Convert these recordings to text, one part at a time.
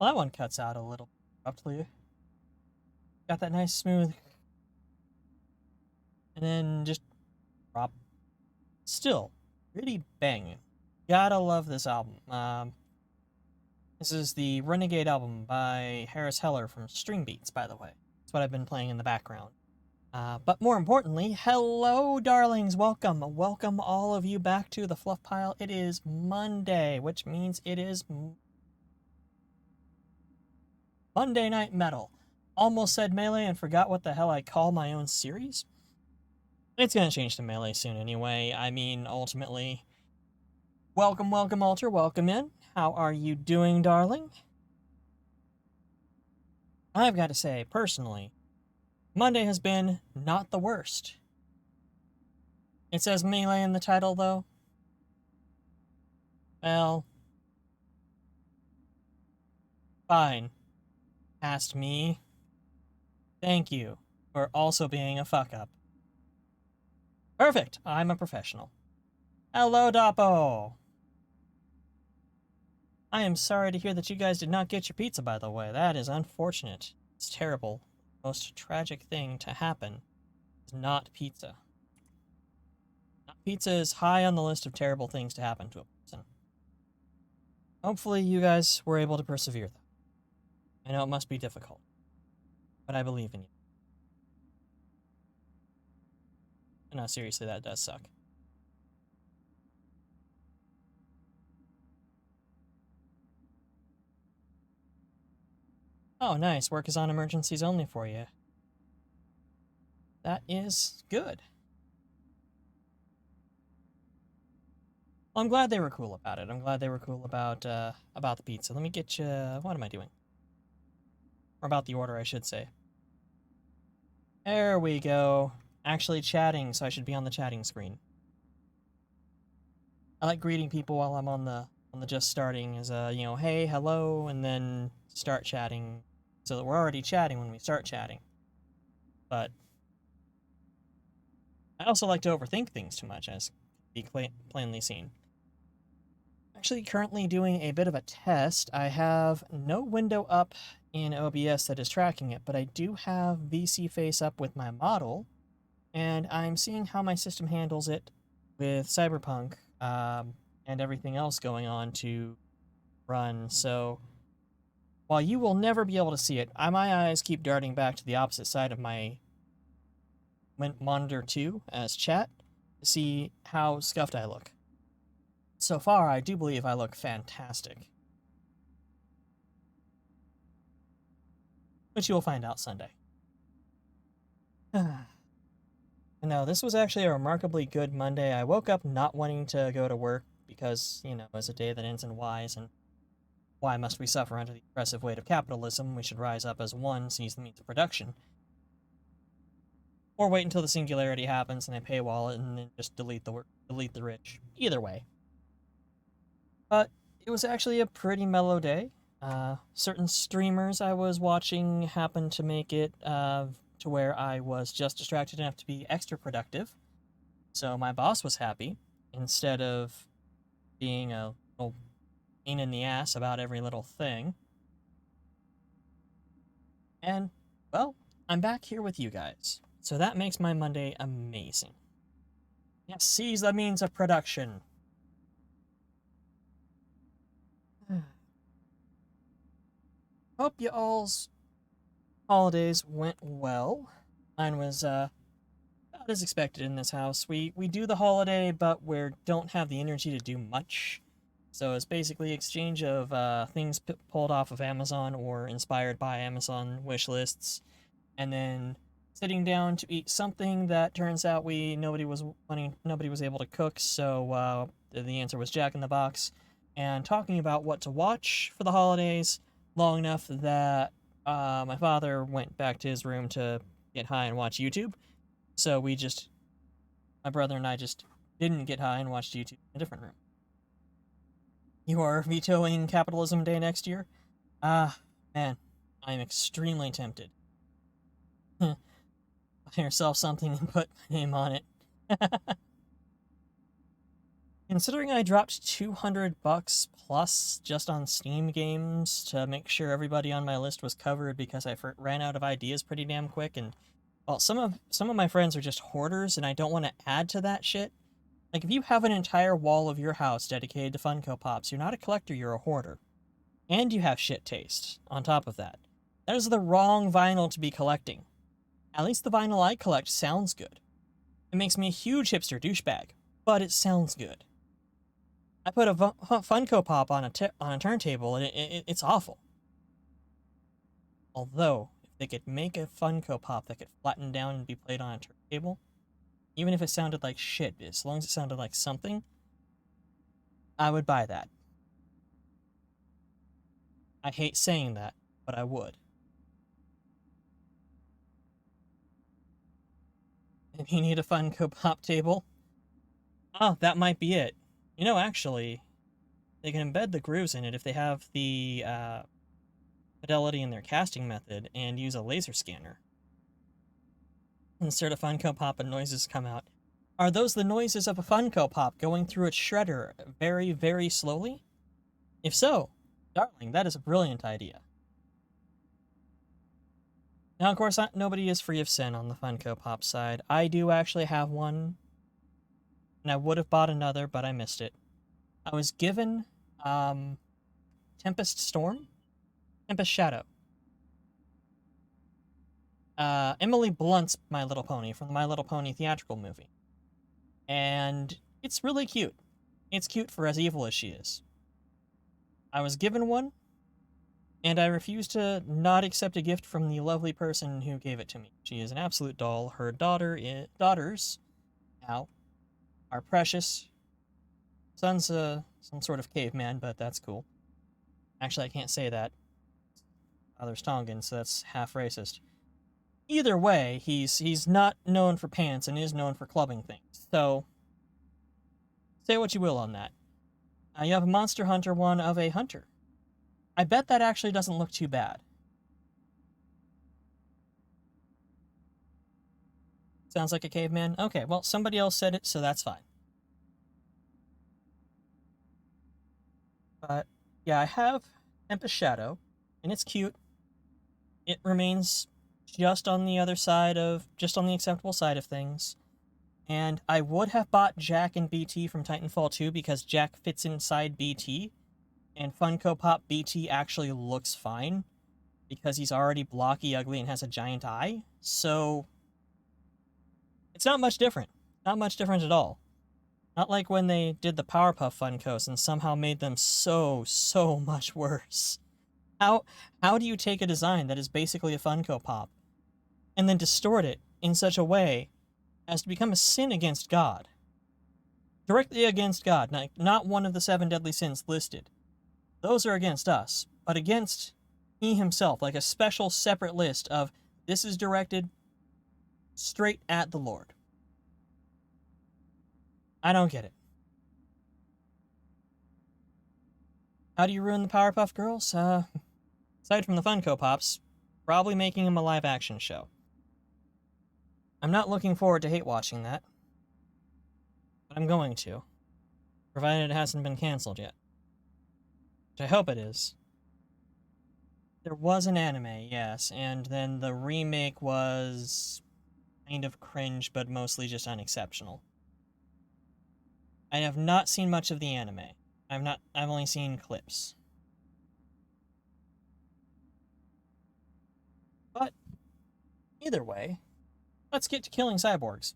Well, that one cuts out a little abruptly. Got that nice smooth, and then just drop. Still, really banging. Gotta love this album. This is the Renegade album by Harris Heller from String Beats, by the way. That's what I've been playing in the background. But more importantly, hello, darlings. Welcome all of you back to the Fluff Pile. It is Monday, which means it is Monday Night Metal. Almost said Melee and forgot what the hell I call my own series. It's gonna change to Melee soon anyway. I mean, ultimately. Welcome, Alter. Welcome in. How are you doing, darling? I've got to say, personally, Monday has been not the worst. It says Melee in the title, though. Well, fine. Past me. Thank you for also being a fuck-up. Perfect. I'm a professional. Hello, Doppo. I am sorry to hear that you guys did not get your pizza, by the way. That is unfortunate. It's terrible. The most tragic thing to happen is not pizza. Not pizza is high on the list of terrible things to happen to a person. Hopefully you guys were able to persevere, though. I know it must be difficult, but I believe in you. No, seriously, that does suck. Oh, nice. Work is on emergencies only for you. That is good. Well, I'm glad they were cool about it. I'm glad they were cool about the pizza. Let me get you... What am I doing? Or about the order, I should say. There we go. Actually chatting, so I should be on the chatting screen. I like greeting people while I'm on the just starting as hey, hello, and then start chatting so that we're already chatting when we start chatting. But I also like to overthink things too much, as can be plainly seen. Actually, currently doing a bit of a test. I have no window up in OBS that is tracking it, but I do have VC face up with my model, and I'm seeing how my system handles it with Cyberpunk and everything else going on to run. So while you will never be able to see it, my eyes keep darting back to the opposite side of my monitor 2 as chat to see how scuffed I look. So far, I do believe I look fantastic. Which you will find out Sunday. No, this was actually a remarkably good Monday. I woke up not wanting to go to work because, it's a day that ends in Y's, and why must we suffer under the oppressive weight of capitalism? We should rise up as one, seize the means of production. Or wait until the singularity happens and they paywall it and then just delete the rich. Either way. But it was actually a pretty mellow day. Certain streamers I was watching happened to make it to where I was just distracted enough to be extra productive. So my boss was happy, instead of being a little pain in the ass about every little thing. And, well, I'm back here with you guys. So that makes my Monday amazing. Yes, seize the means of production. Hope you all's holidays went well. Mine was about as expected in this house. We do the holiday, but we don't have the energy to do much. So it's basically exchange of things pulled off of Amazon or inspired by Amazon wish lists, and then sitting down to eat something that turns out nobody was able to cook. So the answer was Jack in the Box, and talking about what to watch for the holidays long enough that my father went back to his room to get high and watch YouTube. So my brother and I just didn't get high and watched YouTube in a different room. You are vetoing Capitalism Day next year? Man, I'm extremely tempted. Buy yourself something and put my name on it. Considering I dropped $200 plus just on Steam games to make sure everybody on my list was covered because I ran out of ideas pretty damn quick, and well, some of my friends are just hoarders, and I don't want to add to that shit. Like, if you have an entire wall of your house dedicated to Funko Pops, you're not a collector, you're a hoarder. And you have shit taste, on top of that. That is the wrong vinyl to be collecting. At least the vinyl I collect sounds good. It makes me a huge hipster douchebag, but it sounds good. I put a Funko Pop on a turntable, and it's awful. Although, if they could make a Funko Pop that could flatten down and be played on a turntable, even if it sounded like shit, as long as it sounded like something, I would buy that. I hate saying that, but I would. If you need a Funko Pop table, oh, that might be it. You know, actually, they can embed the grooves in it if they have the fidelity in their casting method and use a laser scanner. Insert a Funko Pop and noises come out. Are those the noises of a Funko Pop going through its shredder very, very slowly? If so, darling, that is a brilliant idea. Now, of course, nobody is free of sin on the Funko Pop side. I do actually have one, and I would have bought another, but I missed it. I was given Tempest Storm? Tempest Shadow. Emily Blunt's My Little Pony from the My Little Pony theatrical movie. And it's really cute. It's cute for as evil as she is. I was given one, and I refuse to not accept a gift from the lovely person who gave it to me. She is an absolute doll. Her daughters now are precious. Son's some sort of caveman, but that's cool. Actually, I can't say that. Father's Tongan, so that's half racist. Either way, he's not known for pants and is known for clubbing things. So, say what you will on that. You have a Monster Hunter one of a hunter. I bet that actually doesn't look too bad. Sounds like a caveman? Okay, well, somebody else said it, so that's fine. But, yeah, I have Tempest Shadow, and it's cute. It remains just on the acceptable side of things. And I would have bought Jack and BT from Titanfall 2 because Jack fits inside BT, and Funko Pop BT actually looks fine because he's already blocky, ugly, and has a giant eye. So, it's not much different. Not much different at all. Not like when they did the Powerpuff Funkos and somehow made them so much worse. How do you take a design that is basically a Funko Pop and then distort it in such a way as to become a sin against God? Directly against God, not one of the 7 deadly sins listed. Those are against us, but against he himself, like a special separate list of this is directed straight at the Lord. I don't get it. How do you ruin the Powerpuff Girls? Aside from the Funko Pops, probably making them a live action show. I'm not looking forward to hate watching that, but I'm going to, provided it hasn't been cancelled yet. Which I hope it is. There was an anime, yes, and then the remake was kind of cringe, but mostly just unexceptional. I have not seen much of the anime. I've only seen clips. But, either way, let's get to killing cyborgs.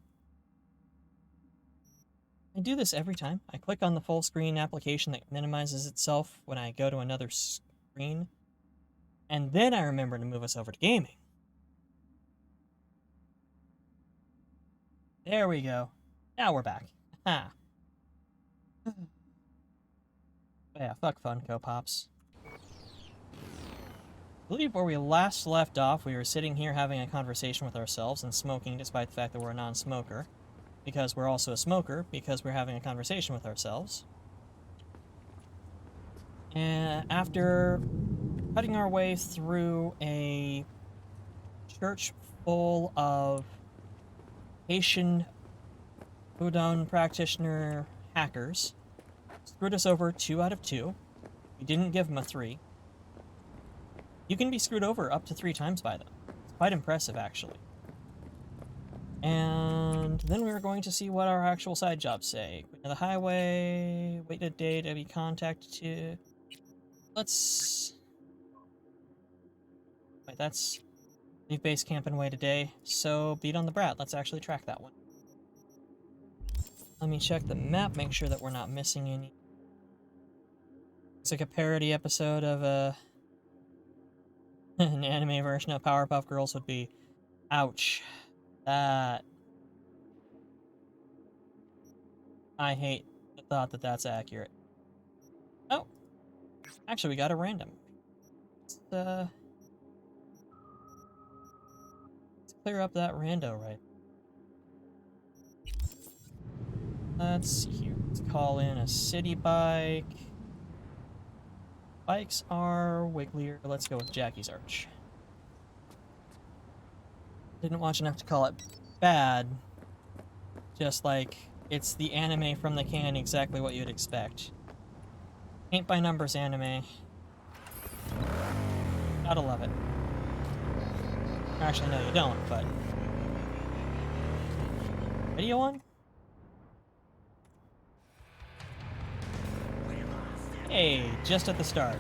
I do this every time. I click on the full screen application that minimizes itself when I go to another screen, and then I remember to move us over to gaming. There we go. Now we're back. Ha. Yeah, fuck Funko Pops. I believe where we last left off, we were sitting here having a conversation with ourselves and smoking despite the fact that we're a non-smoker. Because we're also a smoker, because we're having a conversation with ourselves. And after cutting our way through a church full of Haitian Udon practitioner hackers, screwed us over 2 out of 2. We didn't give them a 3. You can be screwed over up to 3 times by them. It's quite impressive, actually. And then we were going to see what our actual side jobs say. Quit to the highway, wait a day to be contacted to... Let's... Wait, that's... Leave base camp and wait a day. So, beat on the brat. Let's actually track that one. Let me check the map, make sure that we're not missing any. It's like a parody episode of an anime version of Powerpuff Girls would be. Ouch. That... I hate the thought that that's accurate. Oh! Actually, we got a random. Let's clear up that rando right. Let's see here. Let's call in a city bike. Bikes are wigglier. Let's go with Jackie's Arch. Didn't watch enough to call it bad. Just like, it's the anime from the can, exactly what you'd expect. Paint by numbers anime. Gotta love it. Actually, no, you don't, but... Video on? Hey, just at the start.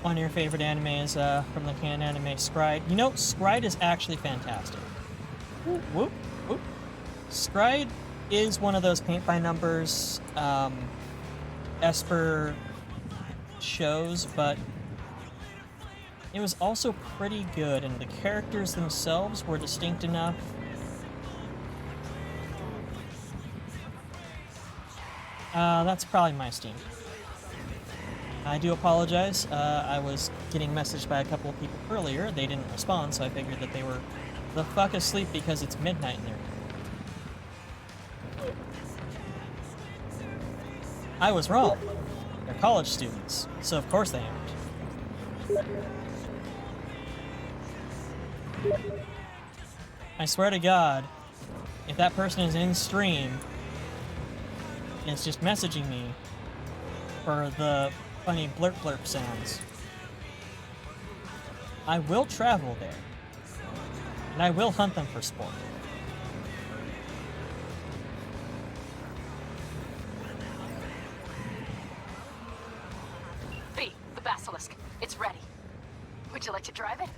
One of your favorite animes from the can anime, Scride. You know, Scride is actually fantastic. Whoop, whoop, whoop. Scride is one of those paint-by-numbers Esper shows, but it was also pretty good, and the characters themselves were distinct enough. That's probably my Steam. I do apologize. I was getting messaged by a couple of people earlier. They didn't respond, so I figured that they were the fuck asleep because it's midnight in there. I was wrong. They're college students, so of course they aren't. I swear to God, if that person is in stream and is just messaging me for the funny blurp blurp sounds, I will travel there, and I will hunt them for sport. B, the Basilisk. It's ready. Would you like to drive it?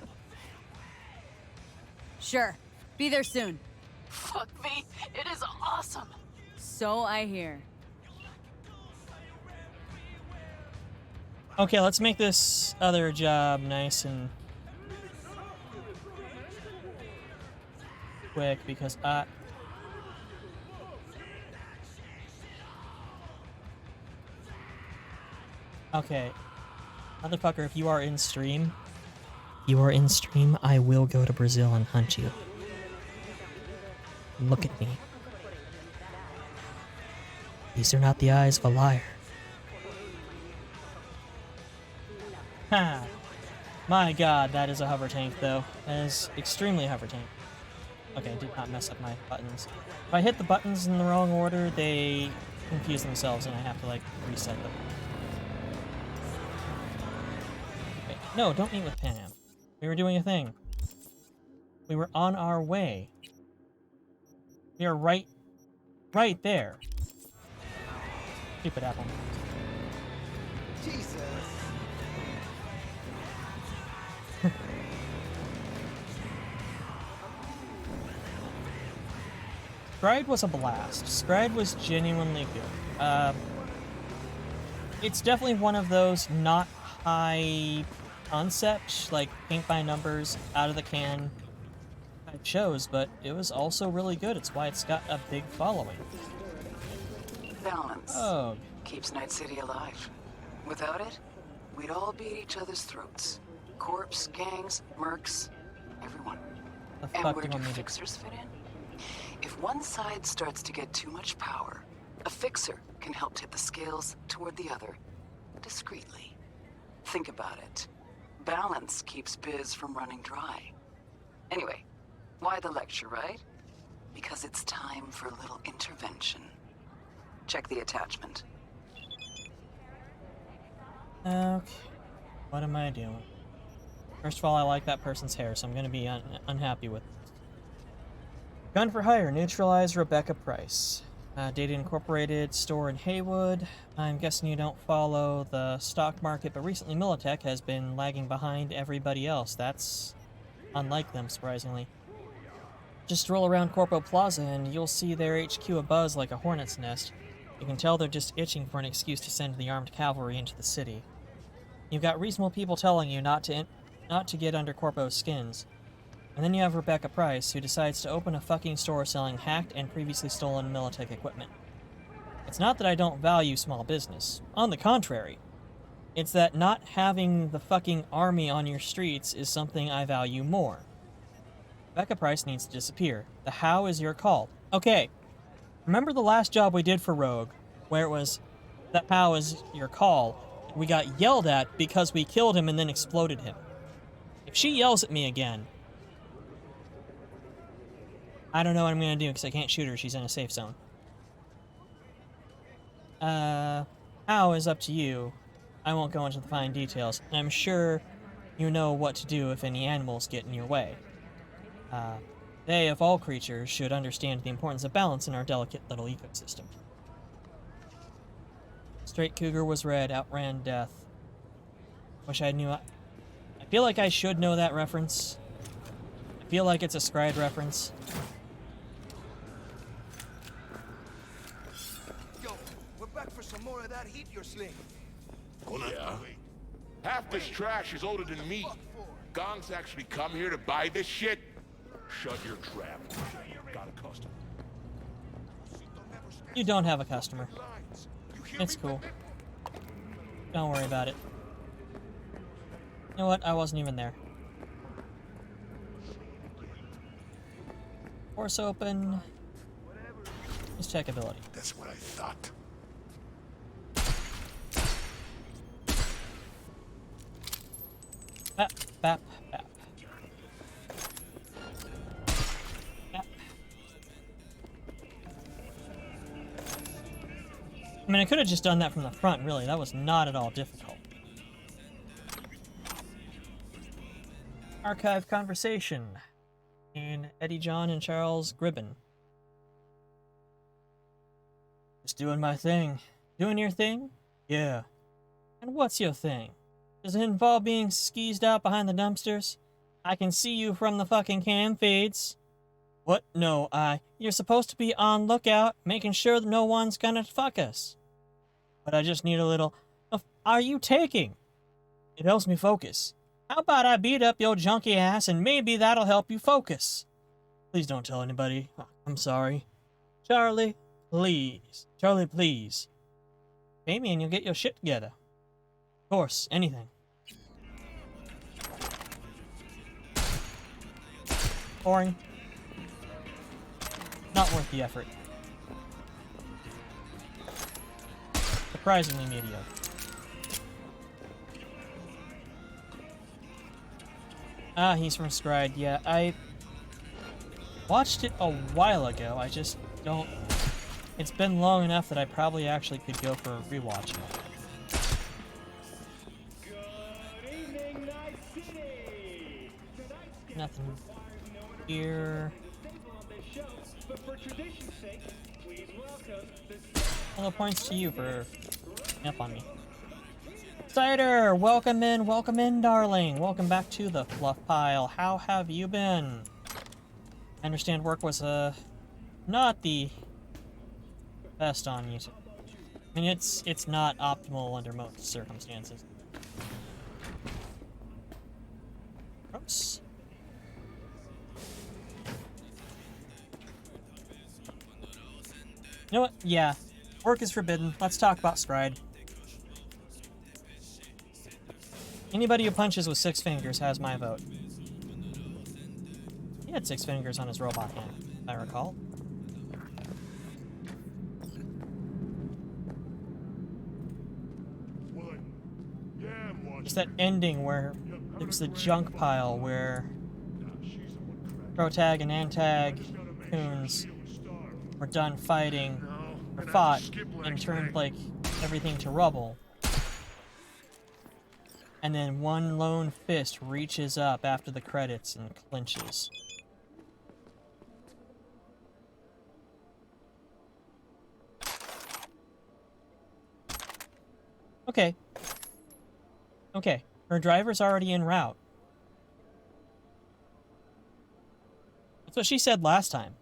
Sure. Be there soon. Fuck me, it is awesome. So I hear. Okay, let's make this other job nice and quick because okay. Motherfucker, if you are in stream, I will go to Brazil and hunt you. Look at me. These are not the eyes of a liar. Ha! My god, that is a hover tank, though. That is extremely hover tank. Okay, did not mess up my buttons. If I hit the buttons in the wrong order, they confuse themselves and I have to, like, reset them. Okay. No, don't meet with Pan Am. We were doing a thing. We were on our way. We are right there. Stupid apple. Jesus. Scride was a blast. Scride was genuinely good. It's definitely one of those not high concept, like paint by numbers, out of the can type shows, but it was also really good. It's why it's got a big following. Balance. Oh. Keeps Night City alive. Without it, we'd all be at each other's throats. Corps, gangs, mercs, everyone. The And fuck where do you do want me to... fixers fit in? If one side starts to get too much power, a fixer can help tip the scales toward the other, discreetly. Think about it. Balance keeps biz from running dry. Anyway, why the lecture, right? Because it's time for a little intervention. Check the attachment. Okay. What am I doing? First of all, I like that person's hair, so I'm going to be unhappy with it. Gun for hire. Neutralize Rebecca Price. Data Incorporated, store in Haywood. I'm guessing you don't follow the stock market, but recently Militech has been lagging behind everybody else. That's unlike them, surprisingly. Just stroll around Corpo Plaza and you'll see their HQ abuzz like a hornet's nest. You can tell they're just itching for an excuse to send the armed cavalry into the city. You've got reasonable people telling you not to get under Corpo's skins. And then you have Rebecca Price, who decides to open a fucking store selling hacked and previously stolen Militech equipment. It's not that I don't value small business. On the contrary. It's that not having the fucking army on your streets is something I value more. Rebecca Price needs to disappear. The how is your call. Okay. Remember the last job we did for Rogue, where it was, the how is your call. We got yelled at because we killed him and then exploded him. If she yells at me again, I don't know what I'm going to do because I can't shoot her. She's in a safe zone. How is up to you. I won't go into the fine details. And I'm sure you know what to do if any animals get in your way. They, of all creatures, should understand the importance of balance in our delicate little ecosystem. Straight cougar was red, outran death. Wish I knew. I feel like I should know that reference. I feel like it's a Scried reference. Yo, we're back for some more of that heat you're slinging. Yeah. Half this trash is older than me. Gongs actually come here to buy this shit? Shut your trap. Got a customer. You don't have a customer. It's cool. Don't worry about it. You know what? I wasn't even there. Force open. Let's check ability. That's what I thought. Bap, bap, bap. Bap. I mean, I could have just done that from the front, really. That was not at all difficult. Archive conversation in Eddie John and Charles Gribben. Just doing my thing. Doing your thing? Yeah. And what's your thing? Does it involve being skeezed out behind the dumpsters? I can see you from the fucking cam feeds. What? No, you're supposed to be on lookout, making sure that no one's gonna fuck us. But I just need a little... Are you taking? It helps me focus. How about I beat up your junky ass and maybe that'll help you focus? Please don't tell anybody. I'm sorry. Charlie, please. Charlie, please. Pay me and you'll get your shit together. Of course, anything. Boring. Not worth the effort. Surprisingly mediocre. Ah, he's from Scried. Yeah, I watched it a while ago. I just don't... It's been long enough that I probably actually could go for rewatching it. Nothing here. Hello points to you for up on me. Cider, welcome in, darling. Welcome back to the fluff pile. How have you been? I understand work was not the best on YouTube. I mean, it's not optimal under most circumstances. Oops. You know what? Yeah. Work is forbidden. Let's talk about Scried. Anybody who punches with 6 fingers has my vote. He had 6 fingers on his robot hand, if I recall. Just that ending where there's the junk pile where protag and antag coons were done fighting, or fought, and turned, like, everything to rubble. And then one lone fist reaches up after the credits and clinches. Okay. Okay. Her driver's already en route. That's what she said last time.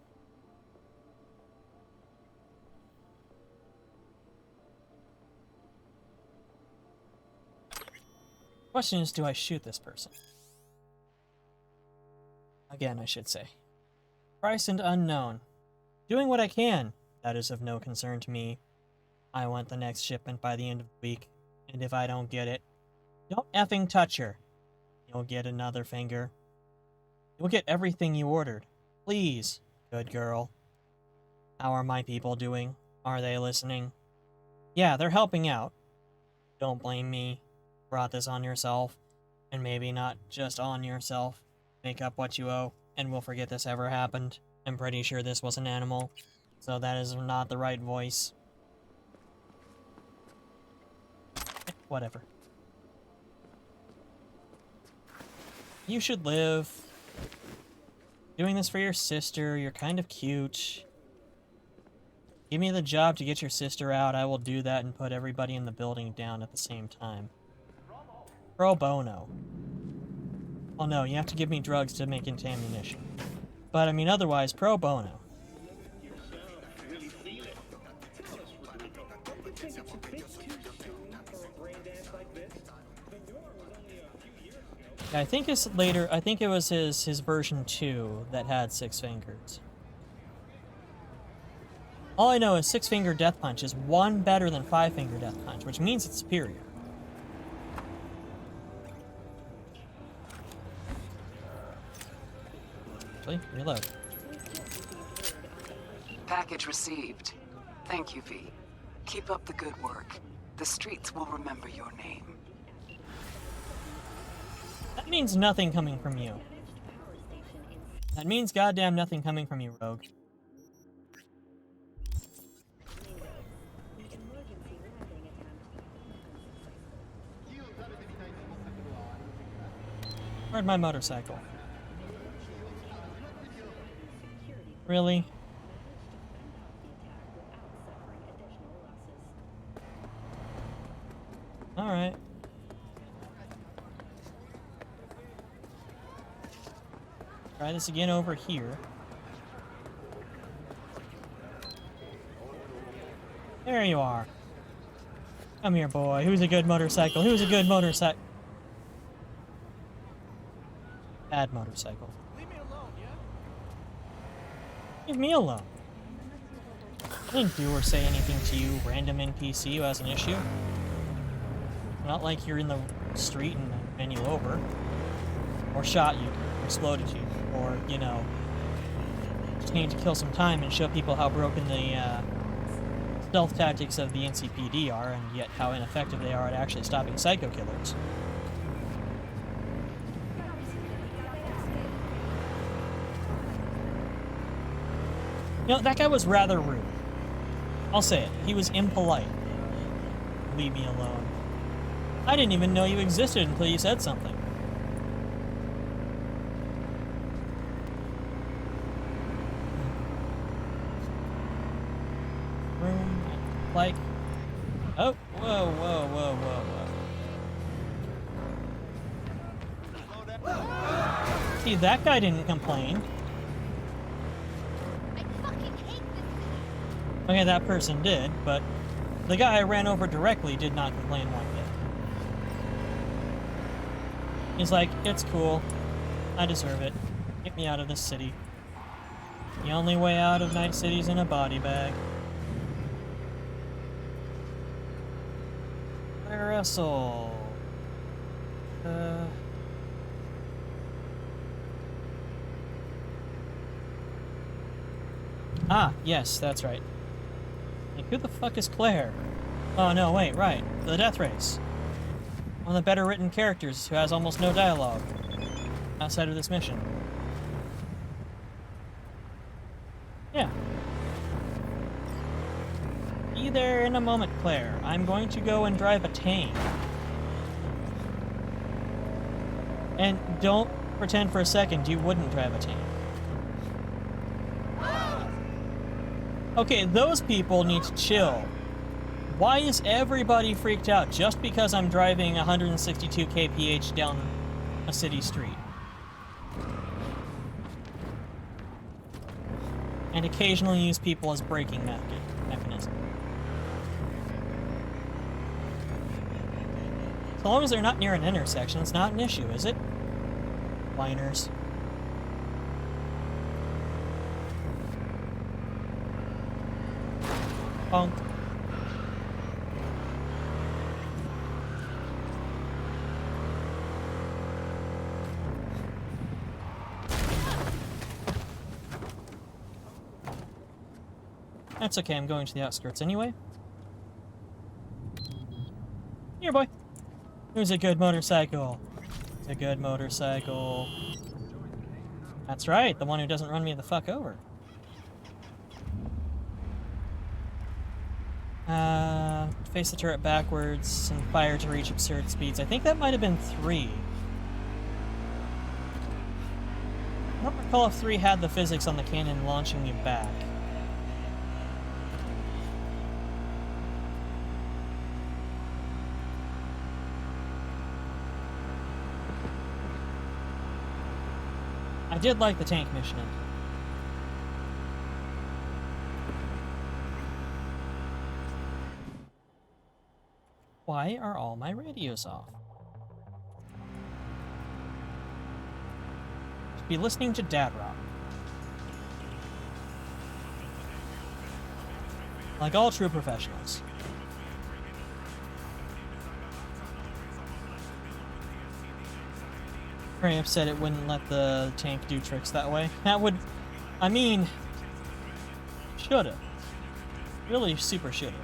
Question is, do I shoot this person? Again, I should say. Price and unknown. Doing what I can. That is of no concern to me. I want the next shipment by the end of the week. And if I don't get it, don't effing touch her. You'll get another finger. You'll get everything you ordered. Please, good girl. How are my people doing? Are they listening? Yeah, they're helping out. Don't blame me. Brought this on yourself. And maybe not just on yourself. Make up what you owe, and we'll forget this ever happened. I'm pretty sure this was an animal, so that is not the right voice. Whatever. You should live. Doing this for your sister, you're kind of cute. Give me the job to get your sister out, I will do that and put everybody in the building down at the same time. Pro bono. Well, no, you have to give me drugs to make into ammunition. But, I mean, otherwise, pro bono. I think it's later, I think it was his version 2 that had 6 fingers. All I know is 6-finger death punch is 1 better than 5-finger death punch, which means it's superior. Actually, reload. Package received. Thank you, V. Keep up the good work. The streets will remember your name. That means nothing coming from you. That means goddamn nothing coming from you, Rogue. Where'd my motorcycle? Really? Alright. Try this again over here. There you are. Come here, boy. Who's a good motorcycle? Who's a good motorcycle? Bad motorcycle. Leave me alone, yeah? Leave me alone. I didn't do or say anything to you, random NPC who has an issue. Not like you're in the street and I ran you over. Or shot you. Or exploded you. Or, you know, just need to kill some time and show people how broken the stealth tactics of the NCPD are, and yet how ineffective they are at actually stopping psycho killers. You know, that guy was rather rude. I'll say it. He was impolite. Leave me alone. I didn't even know you existed until you said something. Room, like... Oh, whoa, whoa, whoa, whoa, whoa. See, that guy didn't complain. Okay, that person did, but the guy I ran over directly did not complain one bit. He's like, it's cool. I deserve it. Get me out of this city. The only way out of Night City's in a body bag. Wrestle. Ah, yes, that's right. Like, who the fuck is Claire? Oh, no, wait, right. The death race. One of the better written characters who has almost no dialogue outside of this mission. Yeah. Be there in a moment, Claire. I'm going to go and drive a tank. And don't pretend for a second you wouldn't drive a tank. Okay, those people need to chill. Why is everybody freaked out just because I'm driving 162 kph down a city street? And occasionally use people as braking mechanism. As long as they're not near an intersection, it's not an issue, is it? Whiners. Bonk. That's okay, I'm going to the outskirts anyway. Here, boy. Who's a good motorcycle? It's a good motorcycle. That's right, the one who doesn't run me the fuck over. Face the turret backwards and fire to reach absurd speeds. I think that might have been 3. I don't recall if 3 had the physics on the cannon launching you back. I did like the tank mission. Why are all my radios off? Should be listening to Dad Rock. Like all true professionals. Very upset it wouldn't let the tank do tricks that way. That would... I mean... Should've. Really super should've.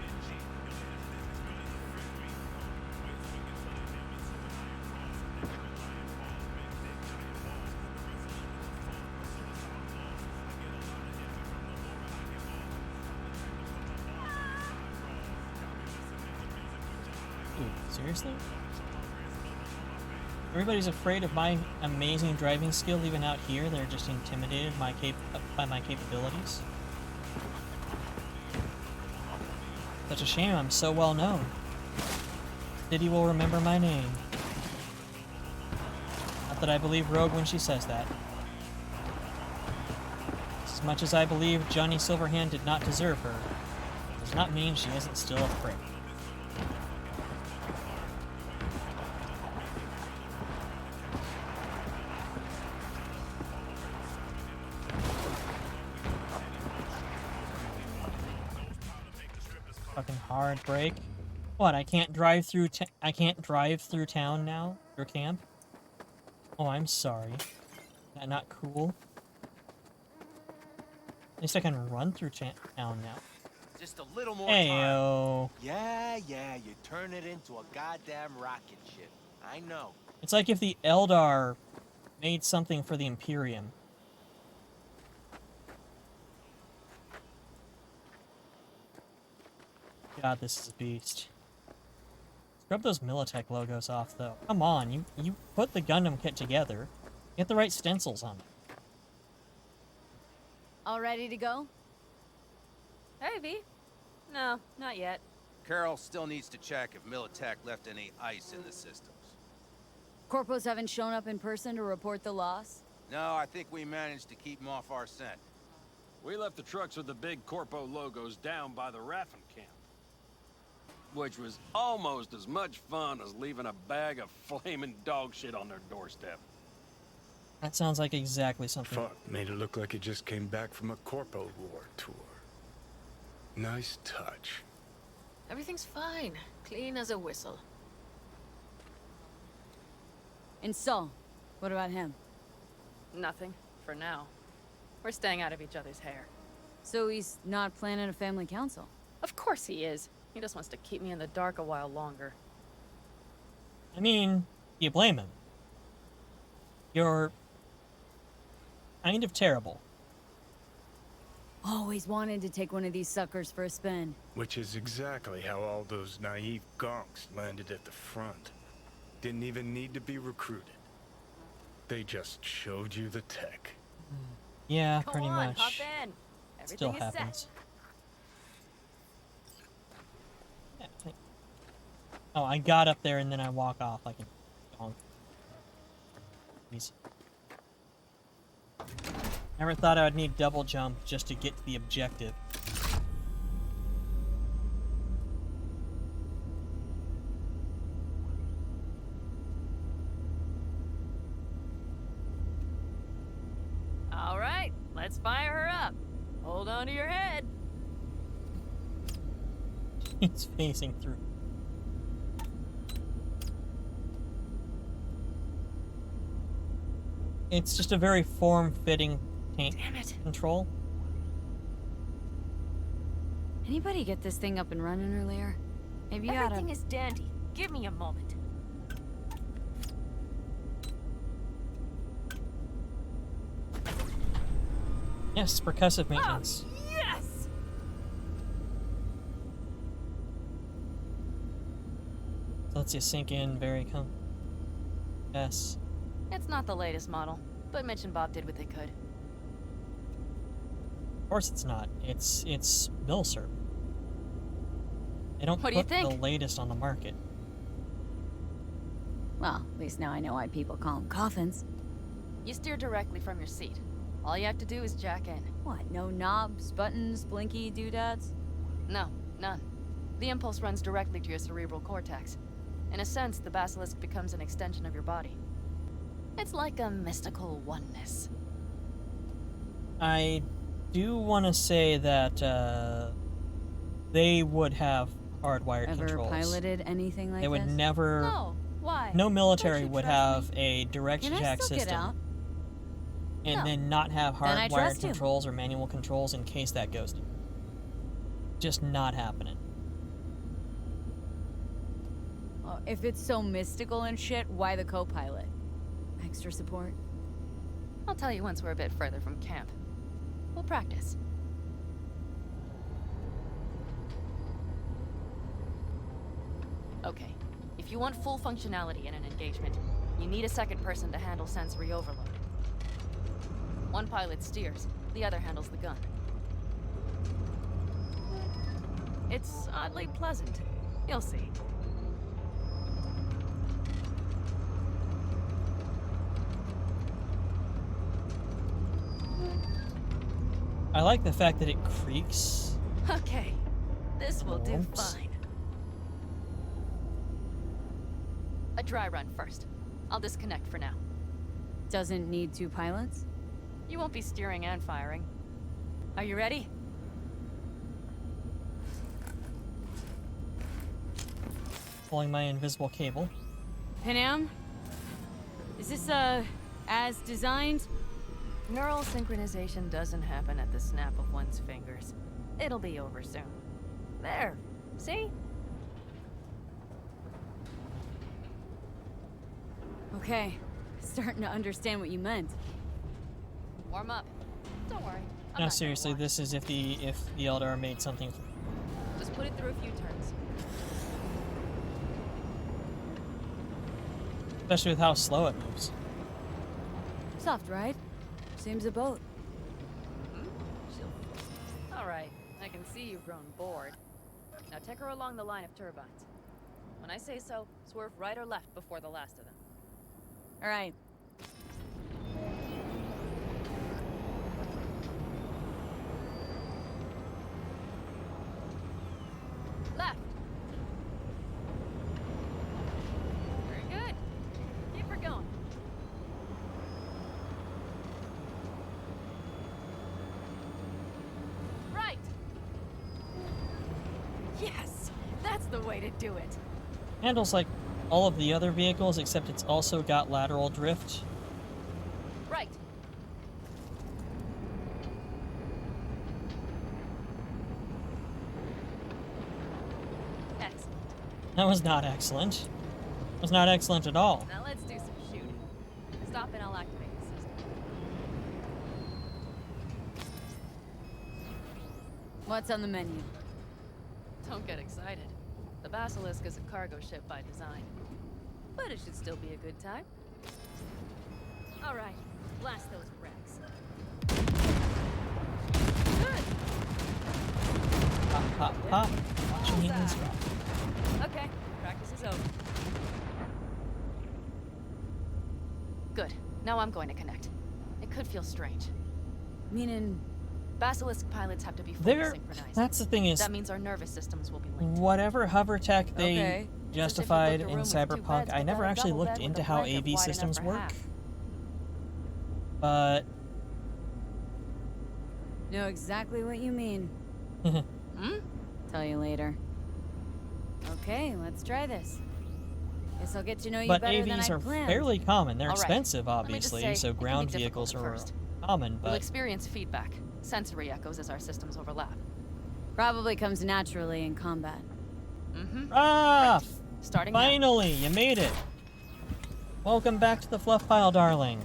Dude, seriously? Everybody's afraid of my amazing driving skill, even out here. They're just intimidated by my capabilities. Such a shame, I'm so well known. City will remember my name. Not that I believe Rogue when she says that. As much as I believe Johnny Silverhand did not deserve her, does not mean she isn't still a prick. Fucking hard break. What? I can't drive through. I can't drive through town now. Your camp. Oh, I'm sorry. Is that not cool? At least I can run through town now. Just a little more Heyo. time. Yeah, you turn it into a goddamn rocket ship. I know. It's like if the Eldar made something for the Imperium. God, this is a beast. Scrub those Militech logos off, though. Come on, you put the Gundam kit together. Get the right stencils on it. All ready to go? Hey, V. No, not yet. Carol still needs to check if Militech left any ice in the systems. Corpos haven't shown up in person to report the loss? No, I think we managed to keep them off our scent. We left the trucks with the big Corpo logos down by the Raffen camp. Which was almost as much fun as leaving a bag of flaming dog shit on their doorstep. That sounds like exactly something. Fuck, made it look like it just came back from a Corpo War tour. Nice touch. Everything's fine. Clean as a whistle. And Saul, what about him? Nothing, for now. We're staying out of each other's hair. So he's not planning a family council? Of course he is. He just wants to keep me in the dark a while longer. I mean, you blame him. You're kind of terrible. Always wanted to take one of these suckers for a spin. Which is exactly how all those naive gonks landed at the front. Didn't even need to be recruited. They just showed you the tech. Yeah, Go pretty on, much. hop in. Still Everything is happens. set. Yeah, oh, I got up there and then I walk off like a donk. Jeez. Never thought I would need double jump just to get to the objective. All right, let's fire her up. Hold on to your head. He's facing through. It's just a very form-fitting tank Damn it. control. Anybody get this thing up and running earlier? Maybe you Everything oughta... is dandy. Give me a moment. Yes, percussive maintenance. Oh, yes! Lets you sink in very Yes. It's not the latest model, but Mitch and Bob did what they could. Of course it's not. It's Milsurp. They don't What do you put the think? latest on the market. Well, at least now I know why people call them coffins. You steer directly from your seat. All you have to do is jack in. What, no knobs, buttons, blinky doodads? No, none. The impulse runs directly to your cerebral cortex. In a sense, the basilisk becomes an extension of your body. It's like a mystical oneness. I do want to say that they would have hardwired Ever controls. piloted anything like They would this? never. No, why? No military Don't you would trust have me? a direct Can I jack still get system out? and No. then not have Then I hardwired trust you. controls or manual controls in case that goes to. Just not happening. Oh, if it's so mystical and shit, why the co-pilot? Extra support? I'll tell you once we're a bit further from camp. We'll practice. Okay, if you want full functionality in an engagement, you need a second person to handle sensory overload. One pilot steers, the other handles the gun. It's oddly pleasant. You'll see. I like the fact that it creaks. Okay, this will do Oops. fine. A dry run first. I'll disconnect for now. Doesn't need two pilots? You won't be steering and firing. Are you ready? Pulling my invisible cable. Panam? Is this, as designed? Neural synchronization doesn't happen at the snap of one's fingers. It'll be over soon. There. See? Okay. Starting to understand what you meant. Warm up. Don't worry. I'm No, not gonna seriously, watch. this is if the Eldar made something. Just put it through a few turns. Especially with how slow it moves. Soft ride. Seems a boat. All right. I can see you've grown bored. Now take her along the line of turbines. When I say so, swerve right or left before the last of them. All right. Left. Very good. Keep her going. Right. Yes, that's the way to do it. Handles like all of the other vehicles, except it's also got lateral drift. Right. Excellent. That was not excellent. was not excellent at all. Now let's do some shooting. Stop and I'll activate the system. What's on the menu? Don't get excited. The Basilisk is a cargo ship by design. But it should still be a good time. All right, blast those wrecks. Good. Pop, pop, pop. Chains drop. Okay, practice is over. Good. Now I'm going to connect. It could feel strange. Meaning, Basilisk pilots have to be fully There, synchronized. that's the thing is, That means our nervous systems will be linked. whatever hover tech they Okay. justified It's as if you in booked a room with two Cyberpunk, beds, I but never got a actually double looked bed with into a how blanket AV wide enough systems for work. half. But know exactly what you mean. Hmm? Tell you later. Okay, let's try this. Guess I'll get to know you but better than AVs I are planned. fairly common. They're All right. expensive, Let me just obviously, say, so it can be ground difficult vehicles at are first. common, We'll but experience feedback, sensory echoes as our systems overlap. Probably comes naturally in combat. Mm-hmm. ah, Starting now. finally, you made it. Welcome back to the fluff pile, darling.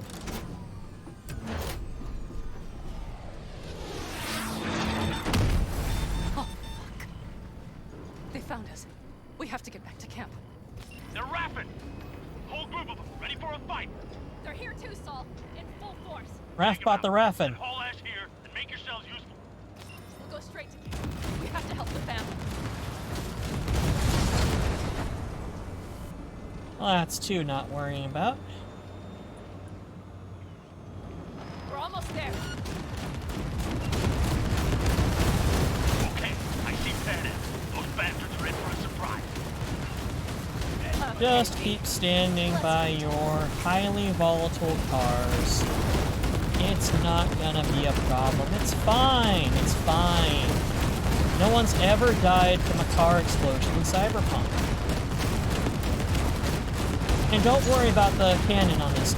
Oh, fuck. They found us. We have to get back to camp. They're rapping! Whole group of them, ready for a fight! They're here too, Saul. In full force. Raph bought the raffin. Haul ass here and make yourselves useful. We'll go straight to camp. We have to help the family. Well, that's two not worrying about. We're almost there. Okay, I see that in. Those bastards are in for a surprise. Just keep standing by your highly volatile cars. It's not gonna be a problem. It's fine. It's fine. No one's ever died from a car explosion in Cyberpunk. And don't worry about the cannon on this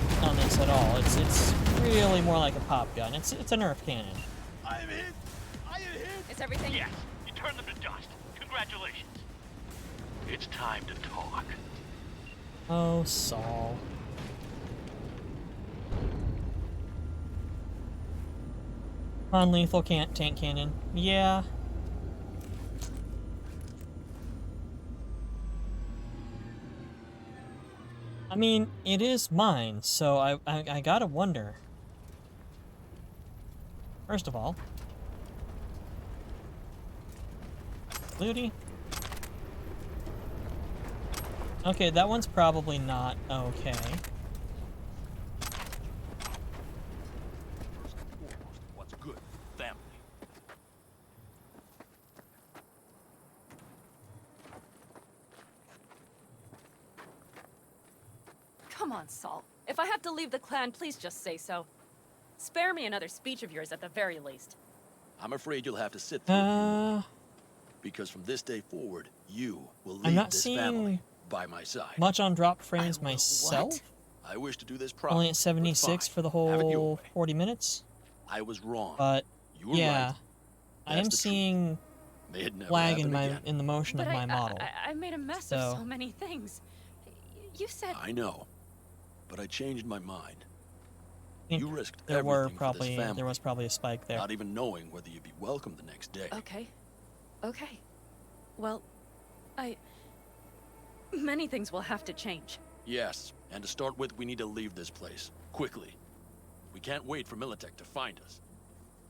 at all. It's really more like a pop gun. It's a Nerf cannon. I'm hit! I am hit! Is everything? Yes, you turned them to dust. Congratulations. It's time to talk. Oh, Saul. Non-lethal tank cannon. Yeah. I mean, it is mine, so I gotta wonder. First of all, Looty. Okay, that one's probably not okay. What's good? Family. Come on, Saul. If I have to leave the clan, please just say so. Spare me another speech of yours at the very least. I'm afraid you'll have to sit through it, because from this day forward, you will I'm lead not this seeing family by my side. much on drop frames myself. What? I wish to do this properly. Only at 76 for the whole 40 minutes. I was wrong. But You were yeah, right. I am That's the seeing May it never lag happen again. in the motion But of my model. I made a mess So- of so many things. You said... I know, but I changed my mind. I think You risked there everything for this family, there was probably a spike there. not even knowing whether you'd be welcome the next day. Okay. Okay. Well, many things will have to change. Yes, and to start with, we need to leave this place quickly. We can't wait for Militech to find us.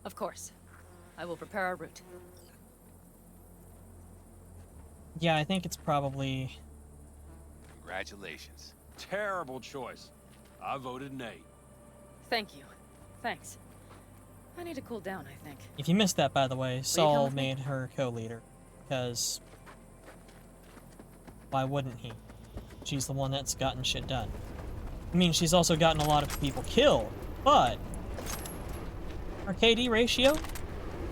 Of course. I will prepare our route. Yeah, I think it's probably... Congratulations. Terrible choice. I voted nay. Thank you. Thanks. I need to cool down, I think. If you missed that, by the way, come Saul with me? made her co-leader. Because... why wouldn't he? She's the one that's gotten shit done. I mean, she's also gotten a lot of people killed, but... her KD ratio?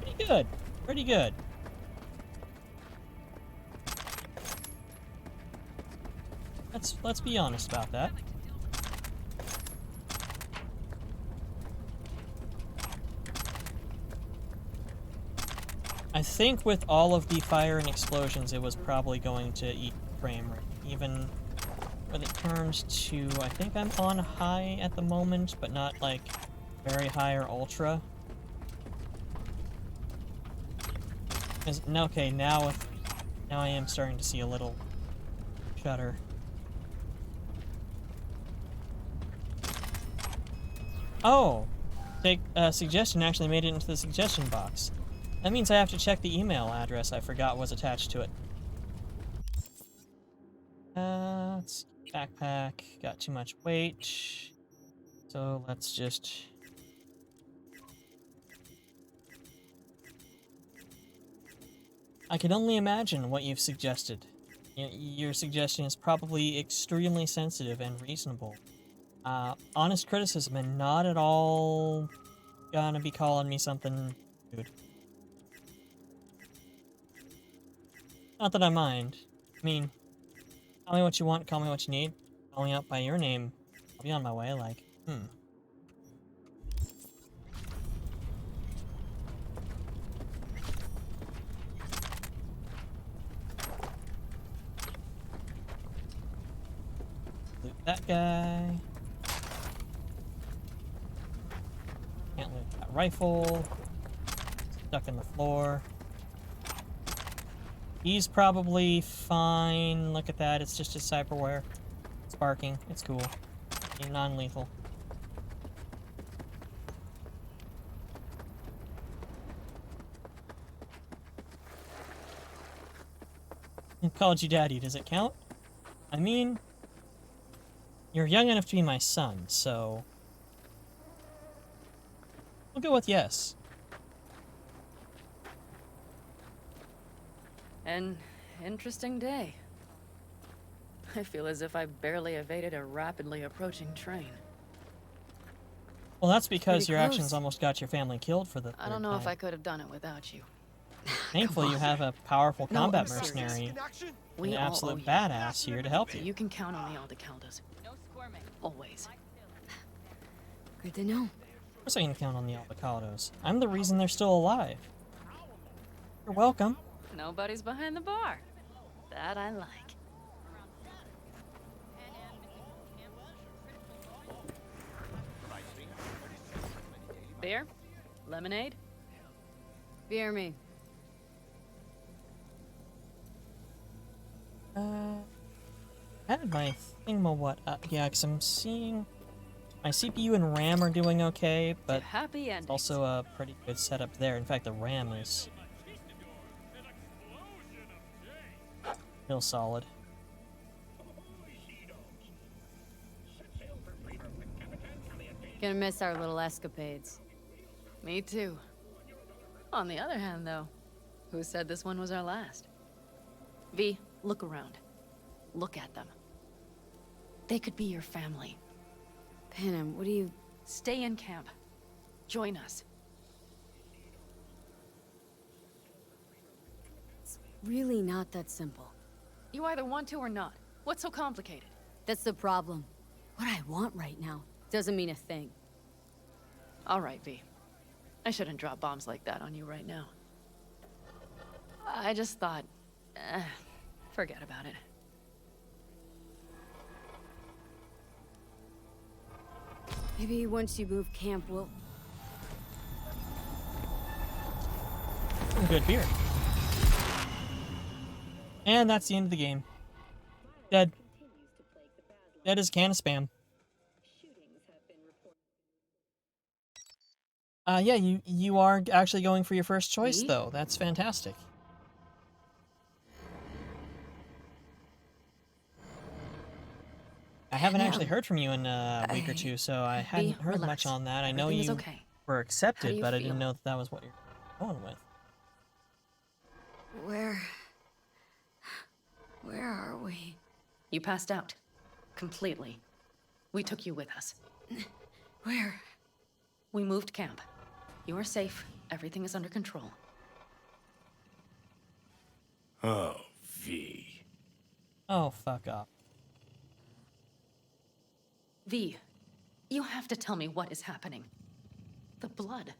Pretty good. Pretty good. Let's be honest about that. I think with all of the fire and explosions, it was probably going to eat frame rate. Even when it turns to, I think I'm on high at the moment, but not like very high or ultra. Okay, now I am starting to see a little shutter. Oh, suggestion actually made it into the suggestion box. That means I have to check the email address I forgot was attached to it. Let's backpack. Got too much weight. So let's just... I can only imagine what you've suggested. Your suggestion is probably extremely sensitive and reasonable. Honest criticism and not at all gonna be calling me something good. Not that I mind. I mean, tell me what you want, call me what you need. Call me out by your name. I'll be on my way, like, Loot that guy. Can't loot that rifle. Stuck in the floor. He's probably fine. Look at that, it's just his cyberware. It's barking. It's cool. Non-lethal. Called you daddy, does it count? I mean, you're young enough to be my son, so... We'll go with yes. An interesting day. I feel as if I barely evaded a rapidly approaching train. Well, that's because Pretty your close. actions almost got your family killed for the third I don't know time. if I could have done it without you. Thankfully, you have a powerful No, combat I'm serious. mercenary, We an all absolute owe you. badass here to help you. You can count on the Aldecaldos. No squirming. Always. Good to know. Of course I can count on the avocados. I'm the reason they're still alive. You're welcome. Nobody's behind the bar. That I like. Beer? Lemonade? Beer me. Had my what? Yeah, because I'm seeing my CPU and RAM are doing okay, but Happy endings. it's also a pretty good setup there. In fact, the RAM is still solid. Gonna miss our little escapades. Me too. On the other hand, though, who said this one was our last? V, look around. Look at them. They could be your family. Panem, what do you... Stay in camp. Join us. It's really not that simple. You either want to or not. What's so complicated? That's the problem. What I want right now doesn't mean a thing. All right, V. I shouldn't drop bombs like that on you right now. I just thought... forget about it. Maybe once you move camp, we'll... Some good beer. And that's the end of the game. Dead. Dead as a can of spam. Yeah, you are actually going for your first choice, though. That's fantastic. I haven't actually heard from you in a week or two, so I hadn't heard much on that. I know Everything is you okay. were accepted, you but I feel? didn't know that was what you're going with. Where are we? You passed out. Completely. We took you with us. Where? We moved camp. You are safe. Everything is under control. Oh, V. Oh, fuck off. V, you have to tell me what is happening. The blood.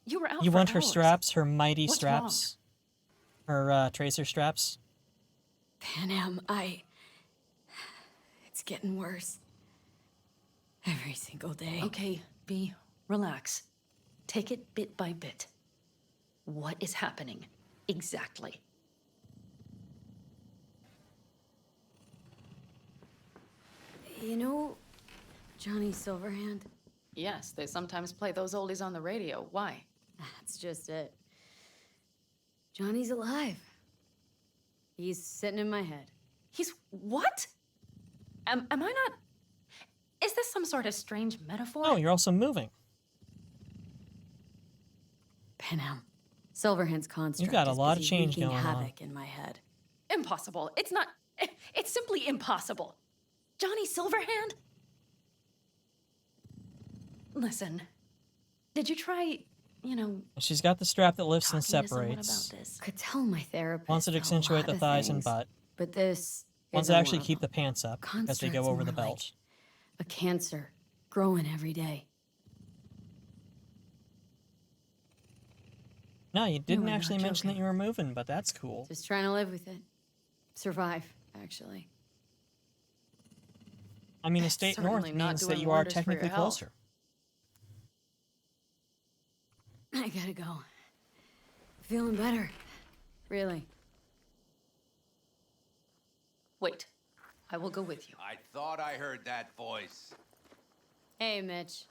You were out You for want her hours. straps, her mighty What's straps? Her tracer straps? Panem, it's getting worse. Every single day. Okay, V, relax. Take it bit by bit. What is happening? Exactly. You know Johnny Silverhand? Yes, they sometimes play those oldies on the radio. Why? That's just it. Johnny's alive. He's sitting in my head. He's what? Am I not... Is this some sort of strange metaphor? Oh, you're also moving. Penham. Silverhand's construct You've got a is lot of busy change wreaking going on. havoc in my head. Impossible. It's not... It's simply impossible. Johnny Silverhand? Listen, did you try, you know... She's got the strap that lifts and talking to someone separates. about this? Could tell my therapist Wants it to accentuate a the lot of thighs and things, butt. but this Wants isn't to actually one of keep the them. pants up as they go Construct's over the more belt. like a cancer growing every day. No, you didn't we're not actually mention that joking. you were moving, but that's cool. Just trying to live with it. Survive, actually. I mean, a state north Certainly not means that doing you are wonders for your technically health. closer. I gotta go. Feeling better. Really. Wait, I will go with you. I thought I heard that voice. Hey, Mitch.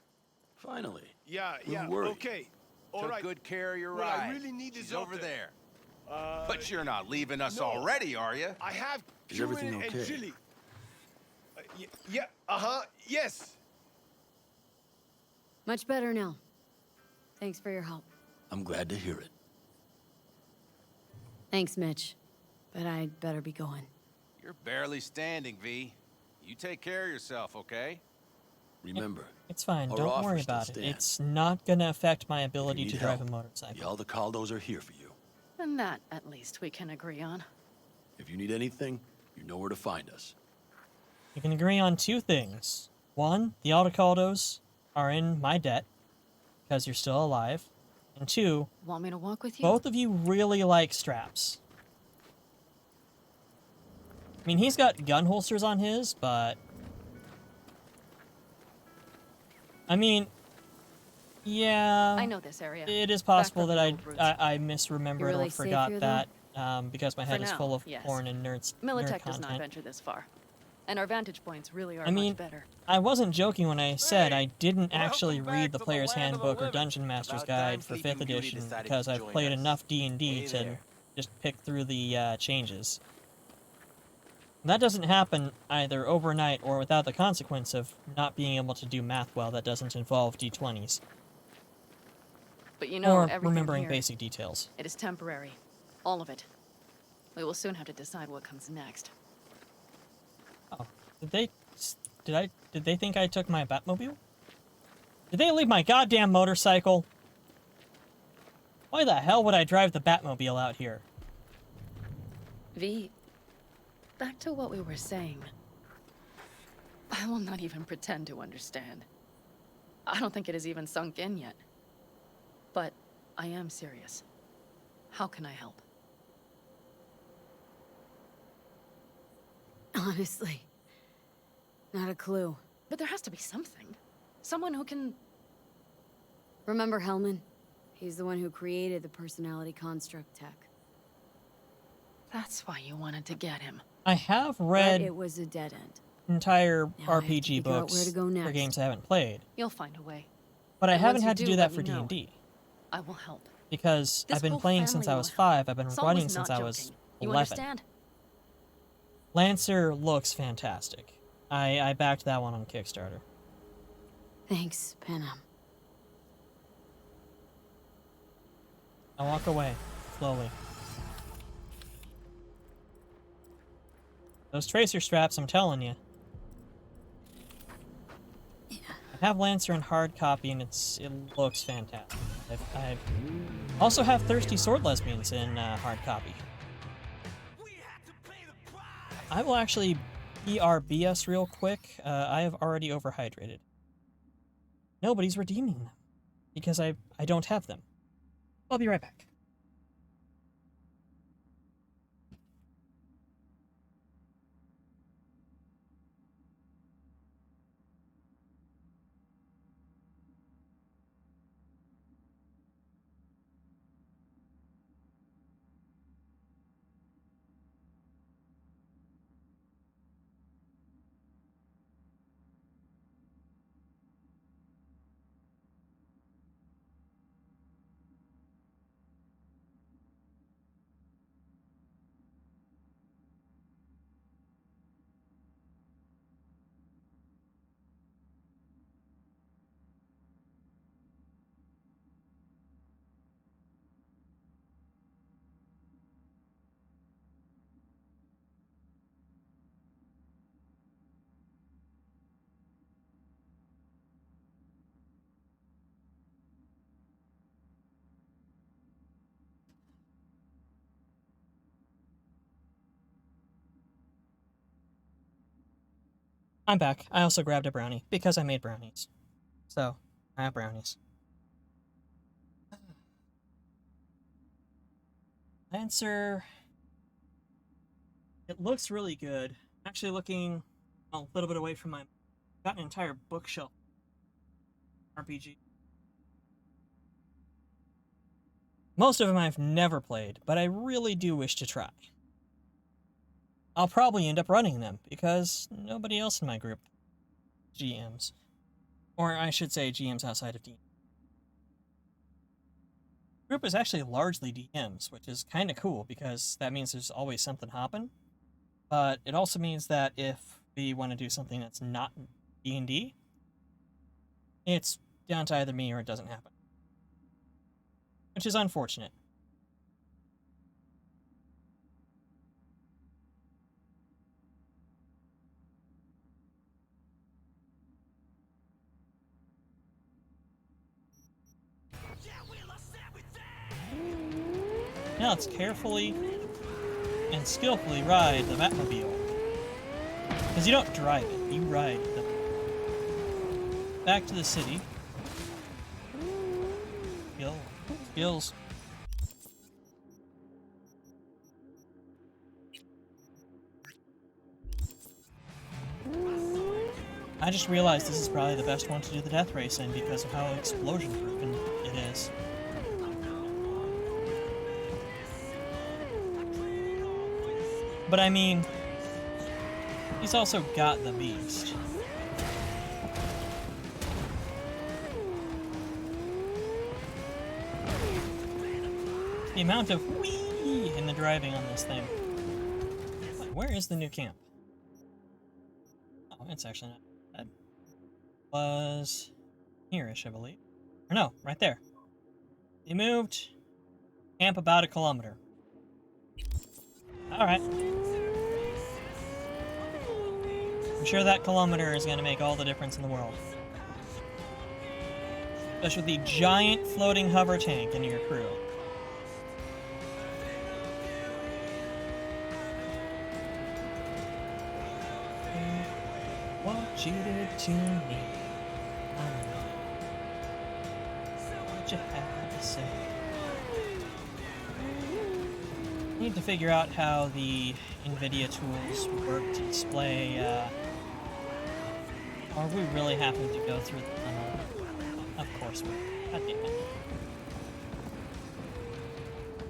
Finally. Yeah, Don't worry. okay. All Took right. good care of your What I ride. really need is She's over up there. there. But you're not leaving us no. already, are you? I have Is cumin everything and okay? chili. Yeah, yes. Much better now. Thanks for your help. I'm glad to hear it. Thanks, Mitch. But I'd better be going. You're barely standing, V. You take care of yourself, okay? Remember, It's fine, our don't worry offer still about it. stands. It's not gonna affect my if you ability need to drive a help, motorcycle. the Aldecaldos are here for you. And that, at least, we can agree on. If you need anything, you know where to find us. You can agree on two things. One, the Aldecaldos are in my debt, because you're still alive. And two, Want me to walk with you? both of you really like straps. I mean, he's got gun holsters on his, but... I mean, yeah... I know this area. It is possible from that the old roots. I misremembered You really or safe forgot here, that, because my For head is now, full of yes. porn and nerd Militech does not content. venture this far. And our vantage points really are I mean, much better. I wasn't joking when I said I didn't welcome actually back read the to the Player's land of the Handbook or living. Dungeon Master's About time Guide for Sleeping 5th Beauty edition decided because to I've join played us. enough D&D Hey to there. just pick through the changes. That doesn't happen either overnight or without the consequence of not being able to do math well that doesn't involve D20s. But you know, Or everything remembering here, basic details. it is temporary. All of it. We will soon have to decide what comes next. Oh, did they think I took my Batmobile? Did they leave my goddamn motorcycle? Why the hell would I drive the Batmobile out here? V, back to what we were saying. I will not even pretend to understand. I don't think it has even sunk in yet. But I am serious. How can I help? Honestly, not a clue. But there has to be something. Someone who can... Remember Hellman? He's the one who created the personality construct tech. That's why you wanted to get him. I have But read it was a dead end. entire Now I have to RPG figure out books where to go for next. games I haven't played, You'll find a way. but I And haven't once you had to do, do that let for me know. D&D I will help. because This I've been whole playing since family I will was help. 5. I've been Saul running was since not I was joking. You 11. understand? Lancer looks fantastic. I backed that one on Kickstarter. Thanks, Penham. I walk away slowly. Those tracer straps, I'm telling you. I have Lancer in hard copy, and it looks fantastic. I also have Thirsty Sword Lesbians in hard copy. I will actually BRB us real quick. I have already overhydrated. Nobody's redeeming them because I don't have them. I'll be right back. I'm back. I also grabbed a brownie because I made brownies. So, I have brownies. Lancer. It looks really good. Actually looking a little bit away from my... Got an entire bookshelf. RPG. Most of them I've never played, but I really do wish to try. I'll probably end up running them, because nobody else in my group GMs. Or I should say GMs outside of DMs. The group is actually largely DMs, which is kind of cool, because that means there's always something hopping. But it also means that if we want to do something that's not D&D, it's down to either me or it doesn't happen. Which is unfortunate. Now let's carefully and skillfully ride the Batmobile. Because you don't drive it, you ride the... Back to the city. Skills. I just realized this is probably the best one to do the death race in because of how explosion-proof it is. But I mean, he's also got the beast. The amount of whee in the driving on this thing. Where is the new camp? Oh, it's actually not bad. Was here-ish, I believe. Or no, right there. They moved camp about 1 kilometer. Alright. I'm sure that kilometer is going to make all the difference in the world. Especially with the giant floating hover tank in your crew. What you did to me, I know what you had to say. Need to figure out how the NVIDIA tools work to display, are we really having to go through the tunnel? Of course we're. God damn it.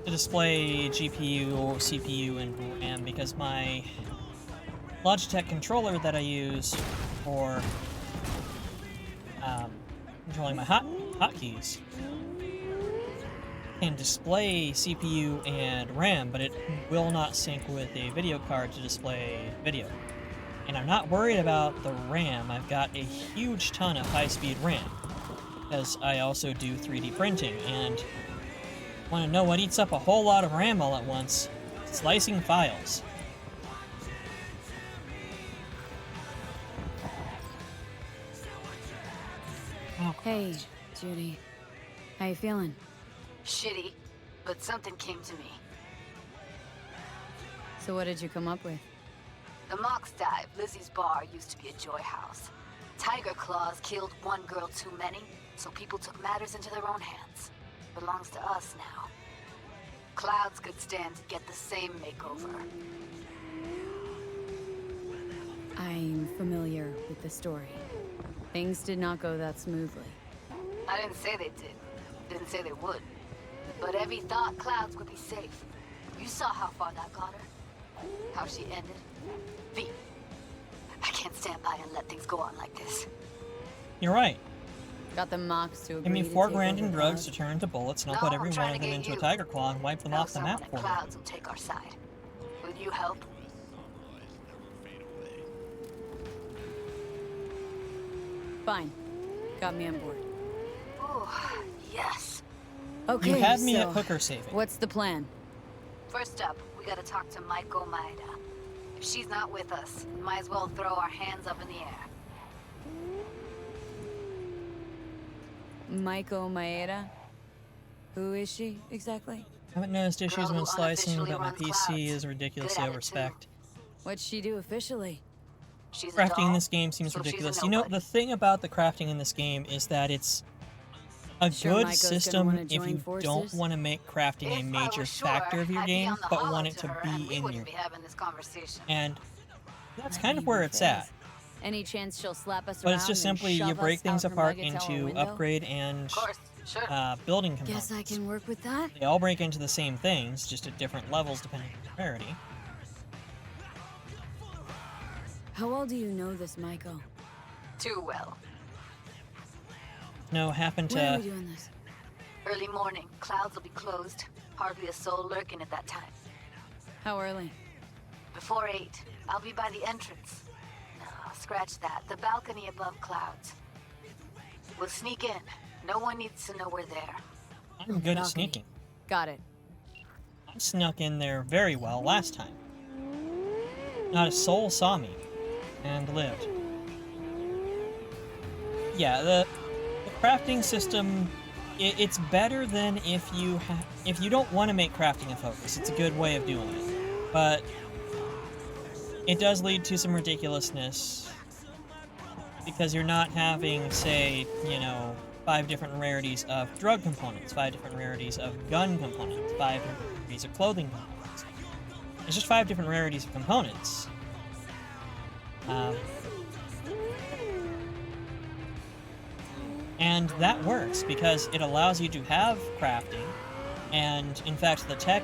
To display GPU, CPU, and RAM, because my Logitech controller that I use for controlling my hotkeys can display CPU and RAM, but it will not sync with a video card to display video. And I'm not worried about the RAM. I've got a huge ton of high-speed RAM, because I also do 3D printing, and want to know what eats up a whole lot of RAM all at once? Slicing files. Hey, Judy. How you feeling? Shitty, but something came to me. So what did you come up with? The Mox Dive, Lizzie's bar, used to be a joy house. Tiger Claws killed one girl too many, so people took matters into their own hands. Belongs to us now. Clouds could stand to get the same makeover. I'm familiar with the story. Things did not go that smoothly. I didn't say they did. Didn't say they would. But Evie thought Clouds would be safe. You saw how far that got her. How she ended. V, I can't stand by and let things go on like this. You're right. Got the Mox to agree. Give me to $4 take grand in over drugs Clouds? to turn into bullets, and I'll No, put every I'm one trying of to them get into a you. tiger claw and wipe them Know off the someone map at for me. Clouds will take our side. Will you help? Fine. Got me on board. Oh, yes. Okay, You had me so at hooker saving. what's the plan? First up, we gotta talk to Maiko Maeda. If she's not with us, we might as well throw our hands up in the air. Maiko Maeda? Who is she, exactly? Haven't noticed issues Girl when who slicing, unofficially but my runs PC Clouds. is ridiculously Good at it, too. overspec'd. What'd she do officially? She's a Crafting in doll, this game seems so she's a ridiculous. You know, nobody. the thing about the crafting in this game is that it's a Sure good Maiko's gonna system wanna if join you forces? don't want to make crafting a If I major were sure, factor of your I'd be game, on the but holo want it to to her, be and we in wouldn't your. be having this conversation. And that's Let kind me of where it's at. rephrase. Any chance she'll slap us But around it's just and simply you shove break us things out her apart mega tower into window? upgrade and Of course, sure. building components. Guess I can work with that. They all break into the same things, just at different levels depending on the rarity. How well do you know this, Maiko? Too well. No, happen When are to. we doing this? Early morning, clouds will be closed. Hardly a soul lurking at that time. How early? Before 8, I'll be by the entrance. No, scratch that. The balcony above clouds. We'll sneak in. No one needs to know we're there. I'm good at Balcony. sneaking. Got it. I snuck in there very well last time. Not a soul saw me, and lived. Yeah, the crafting system, it's better than if you don't want to make crafting a focus. It's a good way of doing it, but it does lead to some ridiculousness because you're not having, say, 5 different rarities of drug components, 5 different rarities of gun components, 5 different rarities of clothing components. It's just 5 different rarities of components. And that works because it allows you to have crafting, and in fact the tech,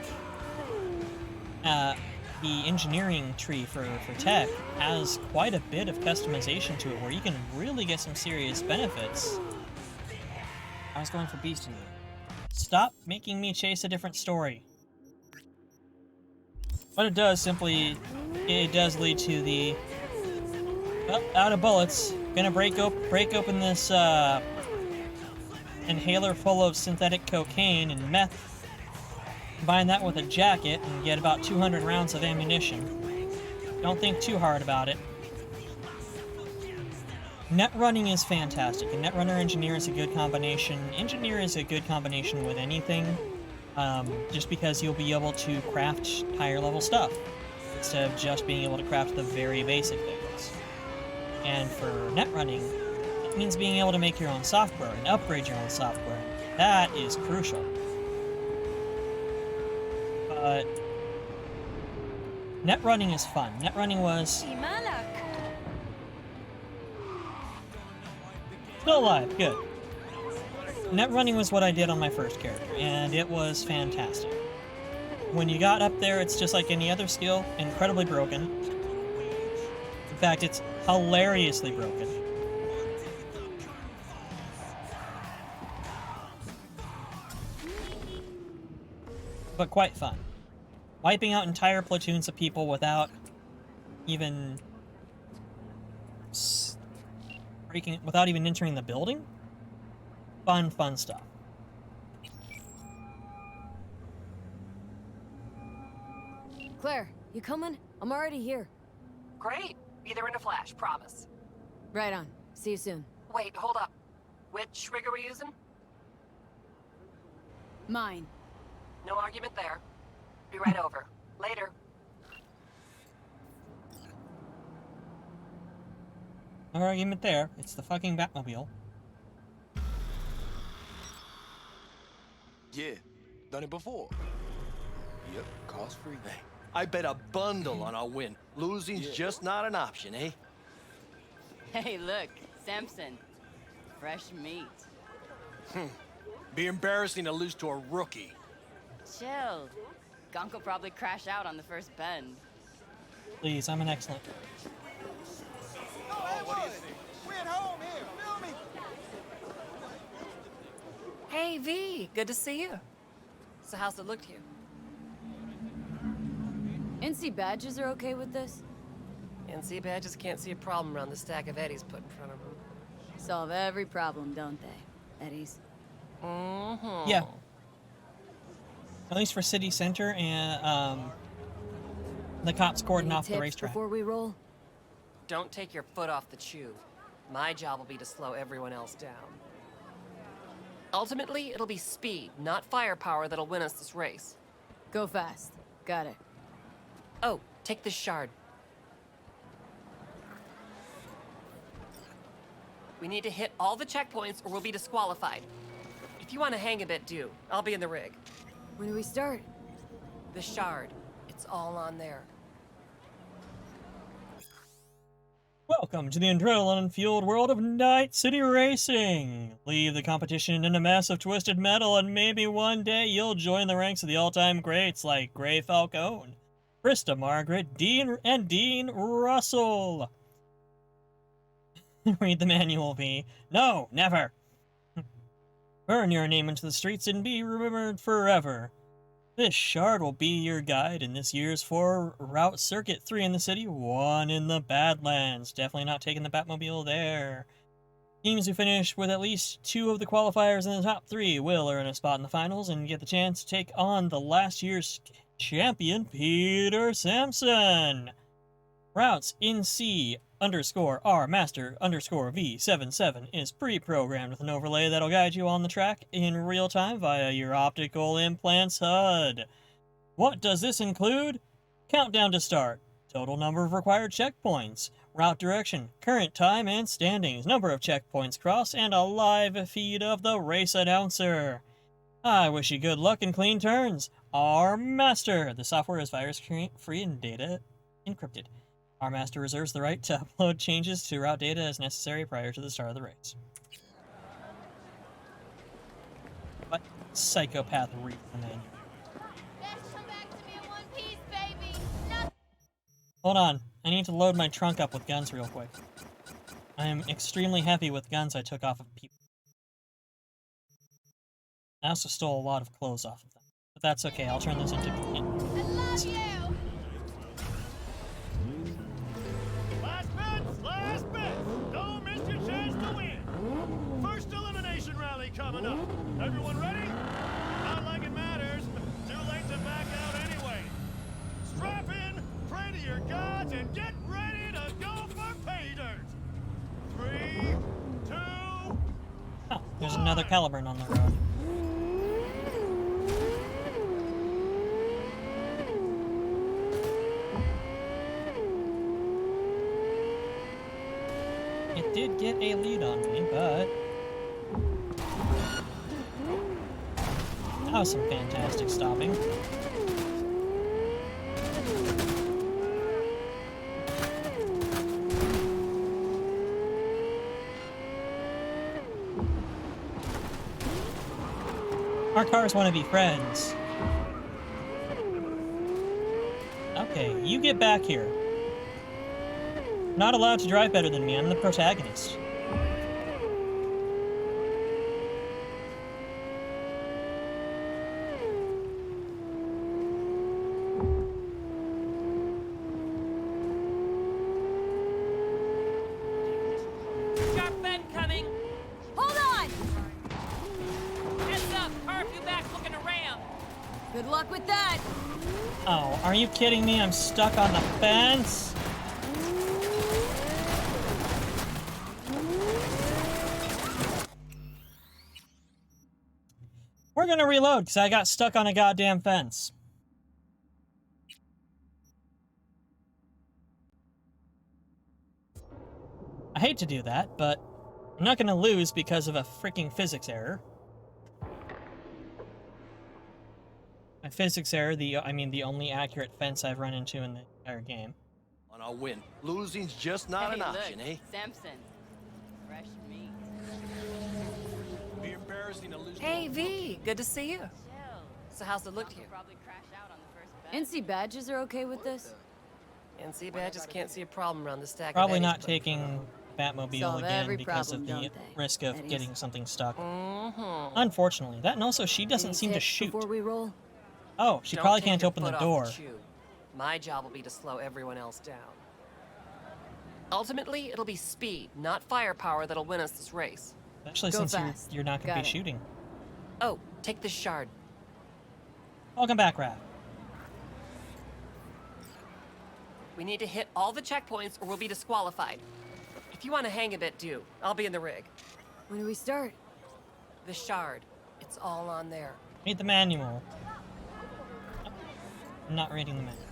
the engineering tree for tech has quite a bit of customization to it where you can really get some serious benefits. I was going for Beast in there. Stop making me chase a different story. What it does simply, it does lead to the, well, out of bullets. Gonna break open this inhaler full of synthetic cocaine and meth. Combine that with a jacket and get about 200 rounds of ammunition. Don't think too hard about it. Net running is fantastic. A netrunner engineer is a good combination. Engineer is a good combination with anything, just because you'll be able to craft higher level stuff instead of just being able to craft the very basic things. And for net running, it means being able to make your own software and upgrade your own software. That is crucial. But net running is fun. Net running was still alive. Good. Net running was what I did on my first character, and it was fantastic. When you got up there, it's just like any other skill, incredibly broken. In fact, it's hilariously broken. But quite fun. Wiping out entire platoons of people without even entering the building? Fun stuff. Claire, you coming? I'm already here. Great. Be there in a flash, promise. Right on. See you soon. Wait, hold up. Which rig are we using? Mine. No argument there. Be right over. Later. No argument there. It's the fucking Batmobile. Yeah, done it before. Yep, cost free. Hey, I bet a bundle on a win. Losing's just not an option, eh? Hey, look, Samson. Fresh meat. Be embarrassing to lose to a rookie. Chill. Gunk will probably crash out on the first bend. Please, I'm an excellent. Oh, what do you think? We're at home here. Feel me? Hey, V. Good to see you. So how's it look to you? NC badges are okay with this? NC badges can't see a problem around the stack of eddies put in front of them. Solve every problem, don't they? Eddies. Mm-hmm. Yeah. At least for city center and the cops cordon off the racetrack. Before we roll? Don't take your foot off the tube. My job will be to slow everyone else down. Ultimately, it'll be speed, not firepower, that'll win us this race. Go fast. Got it. Oh, take this shard. We need to hit all the checkpoints or we'll be disqualified. If you want to hang a bit, do. I'll be in the rig. When do we start? The Shard. It's all on there. Welcome to the adrenaline-fueled world of Night City Racing! Leave the competition in a mess of twisted metal and maybe one day you'll join the ranks of the all-time greats like Gray Falcone, Krista Margaret, Dean Russell! Read the manual, V. No, never! Burn your name into the streets and be remembered forever. This shard will be your guide in this year's 4-route circuit, 3 in the city, 1 in the Badlands. Definitely not taking the Batmobile there. Teams who finish with at least 2 of the qualifiers in the top 3 will earn a spot in the finals and get the chance to take on the last year's champion, Peter Sampson. Routes in C_R Master _V77 is pre-programmed with an overlay that'll guide you on the track in real time via your optical implants HUD. What does this include? Countdown to start, total number of required checkpoints, route direction, current time and standings, number of checkpoints crossed, and a live feed of the race announcer. I wish you good luck and clean turns. R Master. The software is virus-free and data encrypted. Our master reserves the right to upload changes to route data as necessary prior to the start of the race. What psychopath read the manual? Come back to me in one piece, baby. No. Hold on, I need to load my trunk up with guns real quick. I am extremely happy with guns I took off of people. I also stole a lot of clothes off of them. But that's okay, I'll turn this into... I love you. Last bet! Don't miss your chance to win! First elimination rally coming up. Everyone ready? Not like it matters. Too late to back out anyway. Strap in, pray to your gods, and get ready to go for pay dirt! 3, 2... Oh, there's another Caliburn on the road. It did get a lead on me, but that was some fantastic stopping. Our cars want to be friends. Okay, you get back here. Not allowed to drive better than me, I'm the protagonist. Sharp bend coming! Hold on! Heads up! Curfew back looking around! Good luck with that! Oh, are you kidding me? I'm stuck on the fence? We're gonna reload, because I got stuck on a goddamn fence. I hate to do that, but I'm not gonna lose because of a freaking physics error. A physics error, the only accurate fence I've run into in the entire game. On our win. Losing's just not an option, eh? Samson. Fresh meat. Be embarrassing to lose. Hey, V! Good to see you. So how's it look here? Probably crash out on the first bet. NC badges are okay with this? NC badges can't see a problem around the stack. Probably not taking Batmobile Solve again every because of problem, the don't they? risk of That getting is. something stuck. Mm-hmm. Unfortunately. That and also she doesn't Any seem to tips shoot. Before we roll? Oh, she Don't probably take can't your open the foot off door. tube. My job will be to slow everyone else down. Ultimately, it'll be speed, not firepower, that'll win us this race. Especially Go since fast. you're not going to Got be it. shooting. Oh, take this shard. Welcome back, Raph. We need to hit all the checkpoints or we'll be disqualified. If you want to hang a bit, do. I'll be in the rig. When do we start? The shard. It's all on there. Read the manual. I'm not reading the manual.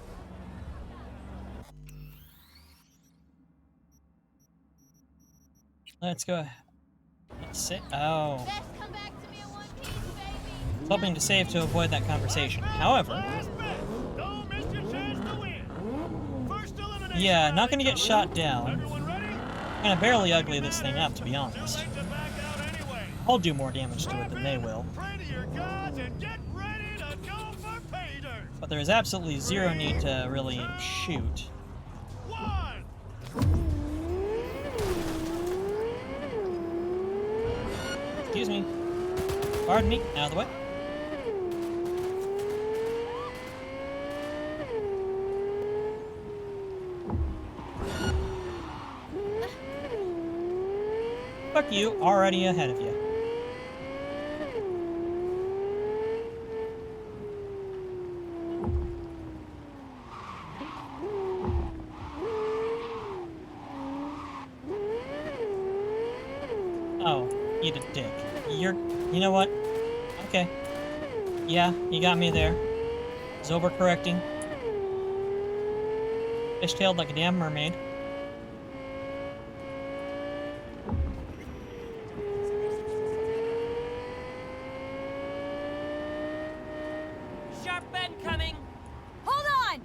Let's go. Let's sit. Oh. Best come back to me in one piece, baby. I was hoping to save to avoid that conversation. However, Don't miss your chance to win. First elimination yeah, not rally gonna get coming shot up. down. Everyone ready? Gonna barely ugly this thing up, to be honest. Too late to back out anyway. I'll do more damage to it than they will. Pray to your gods and get ready to go for pay dirt. But there is absolutely zero need to really shoot. One. Excuse me. Pardon me. Out of the way. Fuck you. Already ahead of you. Oh, eat a dick. You know what? Okay. Yeah, you got me there. I was overcorrecting. Fishtailed like a damn mermaid. Sharp bend coming. Hold on!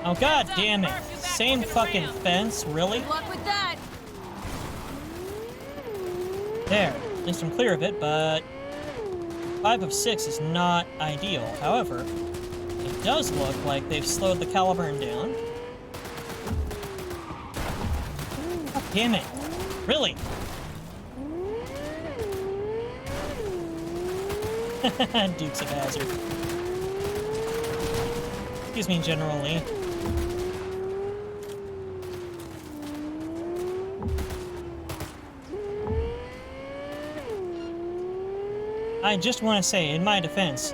Oh god damn it. Same fucking fence, really? Good luck with that. There. At least I'm clear of it, but 5 of 6 is not ideal. However, it does look like they've slowed the Caliburn down. God damn it. Really? Dukes of Hazzard. Excuse me, General Lee. I just want to say, in my defense,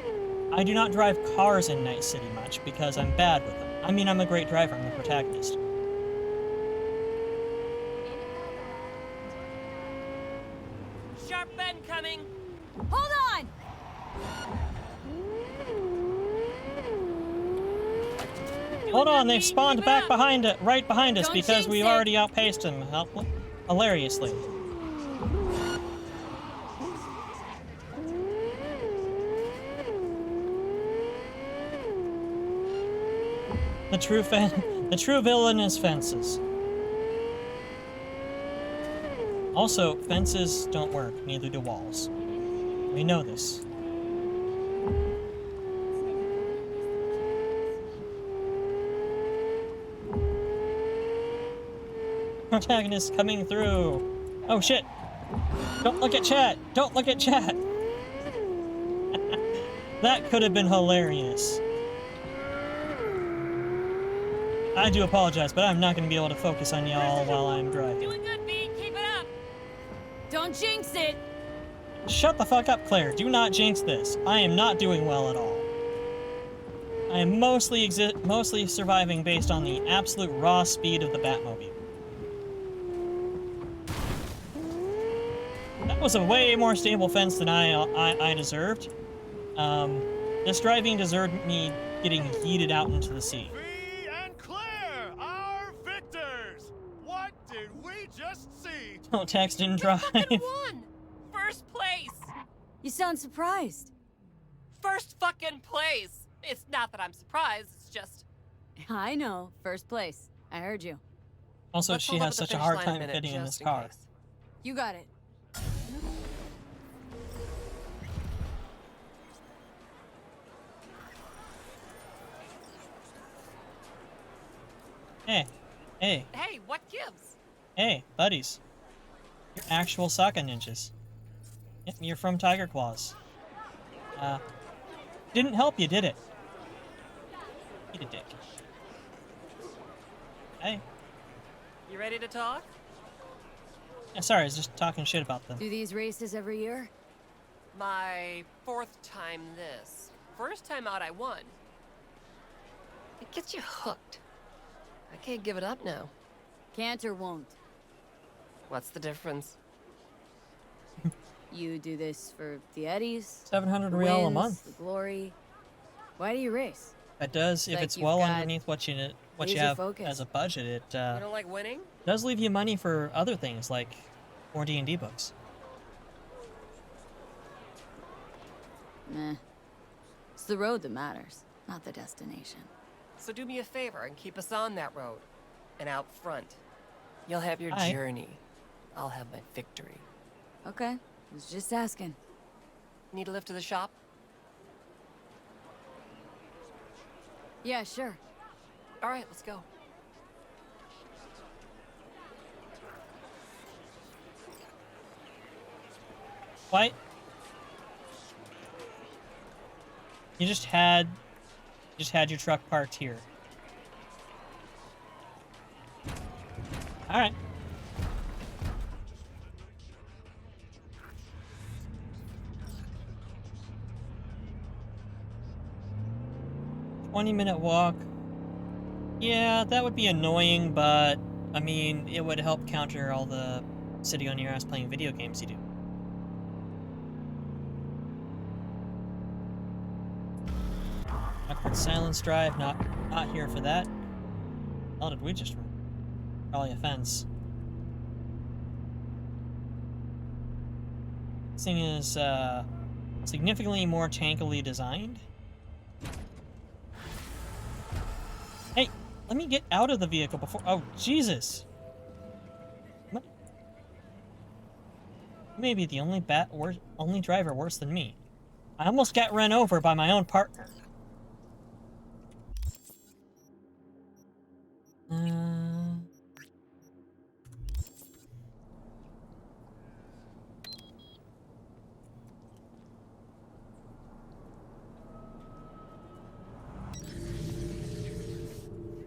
I do not drive cars in Night City much because I'm bad with them. I mean, I'm a great driver, I'm the protagonist. Sharp bend coming. Hold on! Hold on, they've spawned back behind it, right behind us Don't because jinx we've it. already outpaced them hilariously. The true villain is fences. Also, fences don't work, neither do walls. We know this. Protagonist coming through. Oh shit! Don't look at chat! Don't look at chat! That could have been hilarious. I do apologize, but I'm not going to be able to focus on y'all while I'm driving. Doing good, B. Keep it up. Don't jinx it! Shut the fuck up, Claire. Do not jinx this. I am not doing well at all. I am mostly surviving based on the absolute raw speed of the Batmobile. That was a way more stable fence than I deserved. This driving deserved me getting yeeted out into the sea. V and Claire, our victors. What did we just see? Don't text and drive. Fucking won. First place. You sound surprised. First fucking place. It's not that I'm surprised. It's just. I know. First place. I heard you. Also, Let's she hold up has at the such a finish hard line time minute fitting in just this car. case. You got it. Hey, hey, Hey, what gives? hey, buddies. You're actual Sokka ninjas. Yep, you're from Tiger Claws. Didn't help you, did it? Eat a dick. Hey. You ready to talk? Yeah, sorry, I was just talking shit about them. Do these races every year? My 4th time this. First time out, I won. It gets you hooked. I can't give it up now. Can't or won't? What's the difference? You do this for the eddies? 700 the real a wins, month. The glory. Why do you race? It does, if like it's you've well got underneath what you laser have focus. as a budget, it You don't like winning? does leave you money for other things like more D&D books. Meh. It's the road that matters, not the destination. So do me a favor and keep us on that road. And out front. You'll have your Aye. journey. I'll have my victory. Okay, was just asking. Need a lift to the shop? Yeah, sure. All right, let's go. What? You just had your truck parked here. All right. "20-minute walk." Yeah, that would be annoying, but I mean, it would help counter all the sitting on your ass playing video games you do. Awkward silence drive, not here for that. How did we just run? Probably a fence. This thing is significantly more tankily designed. Hey, let me get out of the vehicle before. Oh, Jesus! What? You may be the only driver worse than me. I almost got run over by my own partner.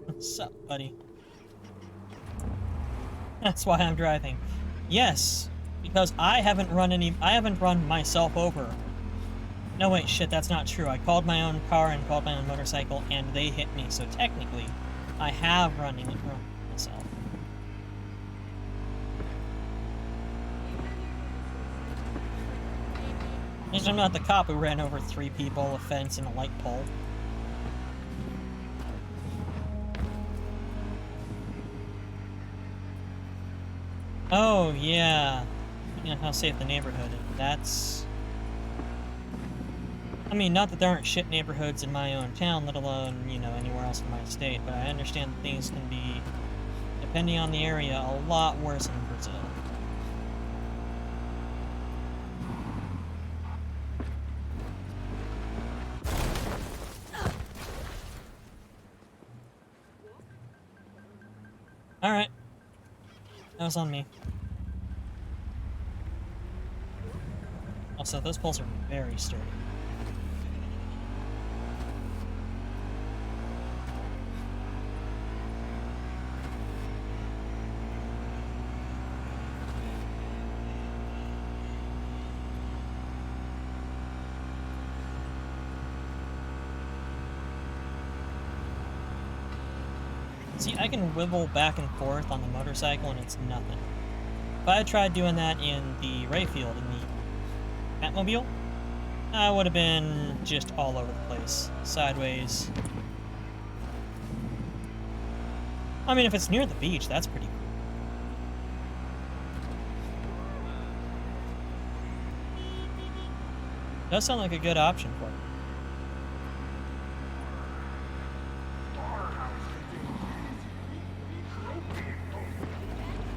What's up, buddy? That's why I'm driving. Yes, because I haven't run myself over. No, wait, shit, that's not true. I called my own car and called my own motorcycle, and they hit me, so technically, I have run myself. At least I'm not the cop who ran over 3 people, a fence, and a light pole. Oh, yeah. You know how safe the neighborhood is. That's... I mean, not that there aren't shit neighborhoods in my own town, let alone, you know, anywhere else in my state, but I understand that things can be, depending on the area, a lot worse in Brazil. Alright. That was on me. Also, those poles are very sturdy. See, I can wibble back and forth on the motorcycle and it's nothing. If I had tried doing that in the Rayfield, in the Batmobile, I would have been just all over the place. Sideways. I mean, if it's near the beach, that's pretty cool. Does sound like a good option for it.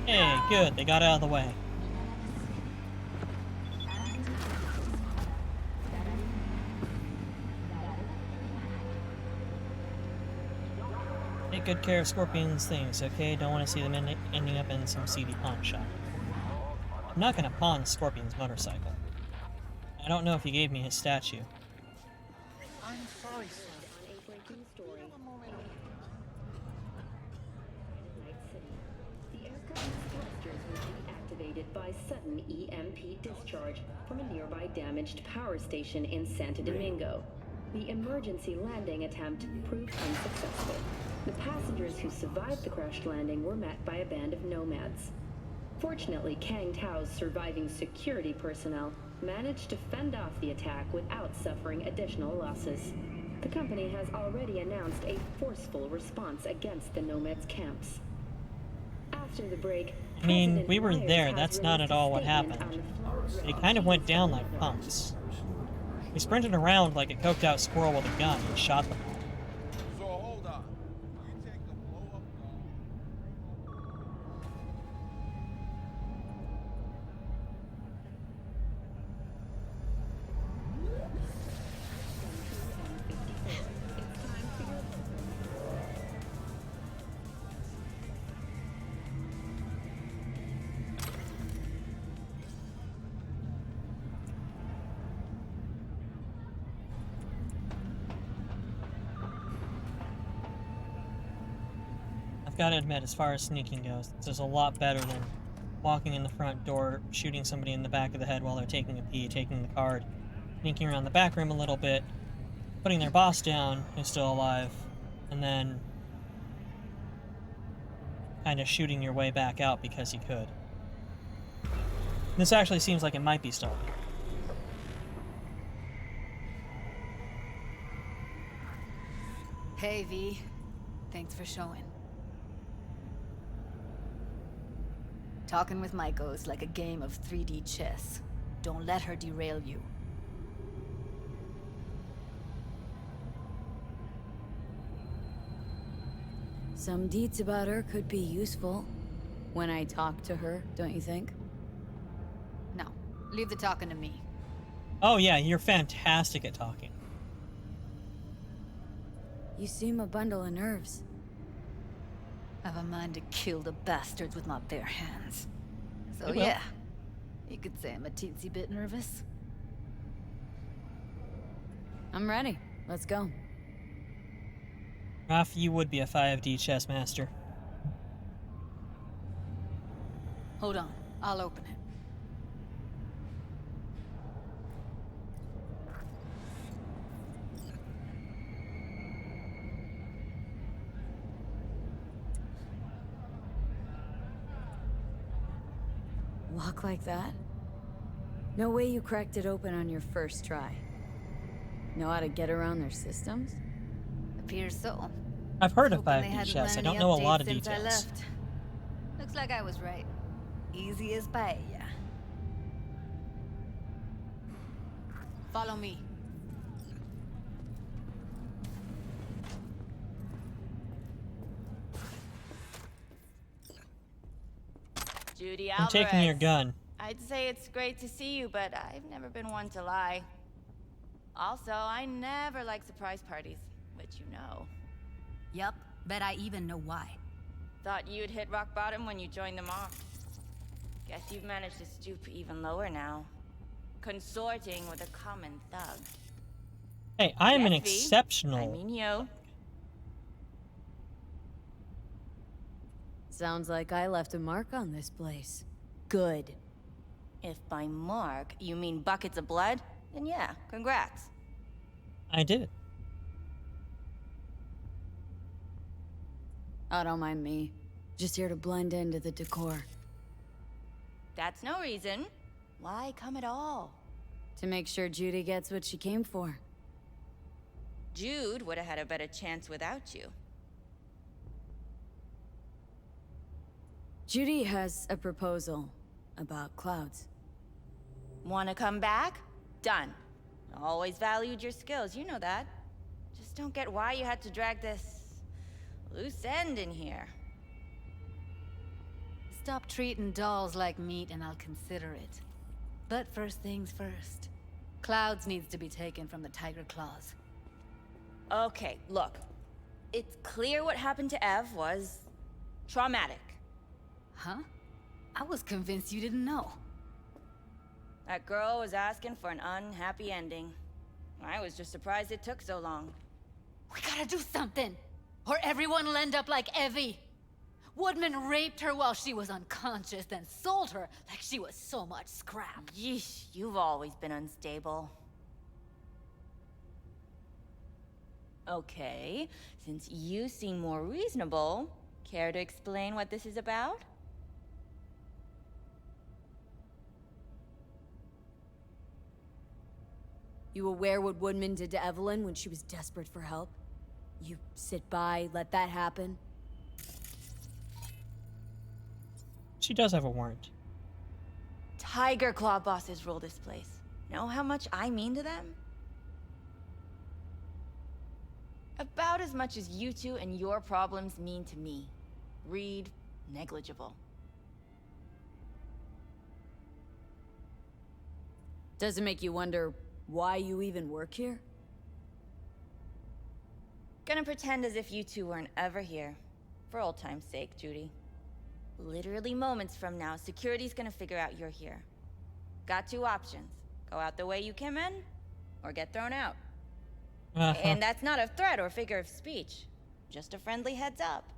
Hey, good, they got out of the way. Take good care of Scorpion's things, okay? Don't want to see them ending up in some seedy pawn shop. I'm not gonna pawn Scorpion's motorcycle. I don't know if he gave me his statue. I'm sorry, sir. On a breaking story. Night City. The aircraft's thrusters were deactivated by sudden EMP discharge from a nearby damaged power station in Santo Domingo. The emergency landing attempt proved unsuccessful. The passengers who survived the crash landing were met by a band of nomads. Fortunately, Kang Tao's surviving security personnel managed to fend off the attack without suffering additional losses. The company has already announced a forceful response against the Nomads' camps. After the break, I mean, President we were Myers there. has That's not at released a all what statement happened. on the They kind of went down like punks. We sprinted around like a coked out squirrel with a gun and shot them all. So hold on. You take the blow up doll. I've got to admit, as far as sneaking goes, this is a lot better than walking in the front door, shooting somebody in the back of the head while they're taking a pee, taking the card, sneaking around the back room a little bit, putting their boss down, who's still alive, and then kind of shooting your way back out because you could. This actually seems like it might be stalking. Hey, V. Thanks for showing. Talking with Maiko is like a game of 3D chess. Don't let her derail you. Some deeds about her could be useful when I talk to her, don't you think? No, leave the talking to me. Oh yeah, you're fantastic at talking. You seem a bundle of nerves. I've a mind to kill the bastards with my bare hands. So You will. yeah, you could say I'm a teensy bit nervous. I'm ready. Let's go. Raph, you would be a 5D chess master. Hold on, I'll open it. Lock like that? No way you cracked it open on your first try. Know how to get around their systems? Appears so. I've heard of Hoping they 5D hadn't chess. I run don't any know a lot of updates since I details. left. Looks like I was right. Easy as paella. Follow me. Judy I'm Alvarez. taking your gun. I'd say it's great to see you, but I've never been one to lie. Also, I never like surprise parties, which you know. Yup, bet I even know why. Thought you'd hit rock bottom when you joined them off. Guess you've managed to stoop even lower now. Consorting with a common thug. Hey, I am Yes, an V? exceptional. I mean you. Sounds like I left a mark on this place. Good. If by mark you mean buckets of blood, then yeah, congrats. I did. Oh, don't mind me. Just here to blend into the decor. That's no reason. Why come at all? To make sure Judy gets what she came for. Jude would have had a better chance without you. Judy has a proposal about clouds. Wanna come back? Done. Always valued your skills, you know that. Just don't get why you had to drag this loose end in here. Stop treating dolls like meat and I'll consider it. But first things first. Clouds needs to be taken from the Tiger Claws. Okay, look. It's clear what happened to Ev was traumatic. Huh? I was convinced you didn't know. That girl was asking for an unhappy ending. I was just surprised it took so long. We gotta do something, or everyone will end up like Evie. Woodman raped her while she was unconscious, then sold her like she was so much scrap. Yeesh, you've always been unstable. Okay, since you seem more reasonable, care to explain what this is about? You aware what Woodman did to Evelyn when she was desperate for help? You sit by, let that happen? She does have a warrant. Tiger Claw bosses rule this place. Know how much I mean to them? About as much as you two and your problems mean to me. Read negligible. Does it make you wonder why you even work here? Gonna pretend as if you two weren't ever here. For old time's sake, Judy. Literally moments from now, security's gonna figure out you're here. Got two options. Go out the way you came in, or get thrown out. And that's not a threat or figure of speech. Just a friendly heads up.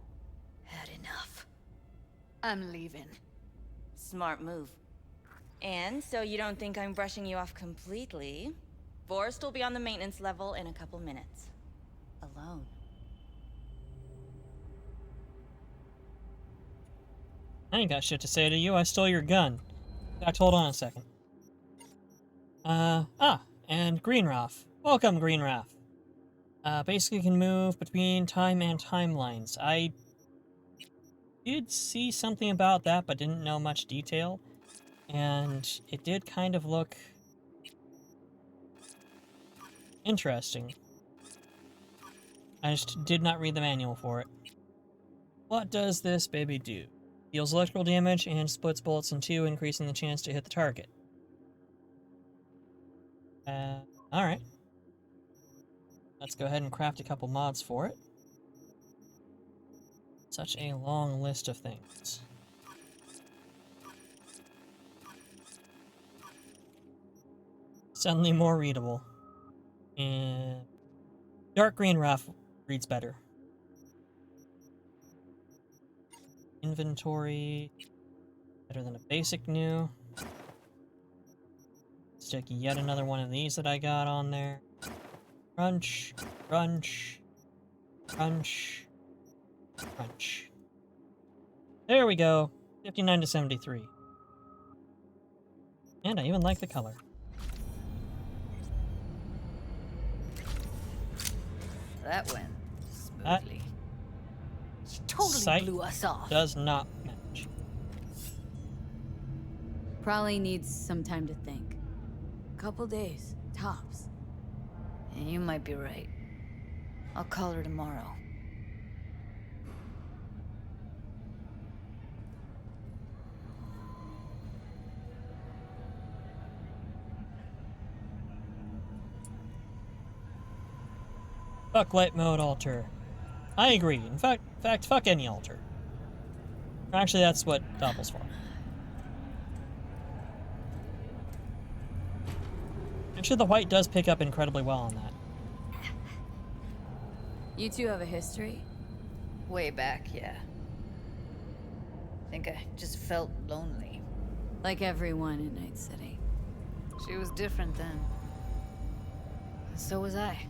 Had enough. I'm leaving. Smart move. And so you don't think I'm brushing you off completely, Forrest will be on the maintenance level in a couple minutes. Alone. I ain't got shit to say to you. I stole your gun. In fact, hold on a second. And Greenraff. Welcome, Greenraff. Basically can move between time and timelines. I did see something about that, but didn't know much detail. And it did kind of look interesting. I just did not read the manual for it. What does this baby do? Deals electrical damage and splits bullets in two, increasing the chance to hit the target. Alright. Let's go ahead and craft a couple mods for it. Such a long list of things. Suddenly more readable. And dark green Raff reads better. Inventory. Better than a basic new. Stick yet another one of these that I got on there. Crunch, crunch, crunch, crunch. There we go. 59 to 73. And I even like the color. That went smoothly. She totally Sight blew us off. Does not match. Probably needs some time to think. Couple days, tops. And you might be right. I'll call her tomorrow. Fuck light mode altar. I agree. In fact, fuck any altar. Actually, that's what Doppel's for. Actually, the white does pick up incredibly well on that. You two have a history? Way back, yeah. Think I just felt lonely. Like everyone in Night City. She was different then. So was I.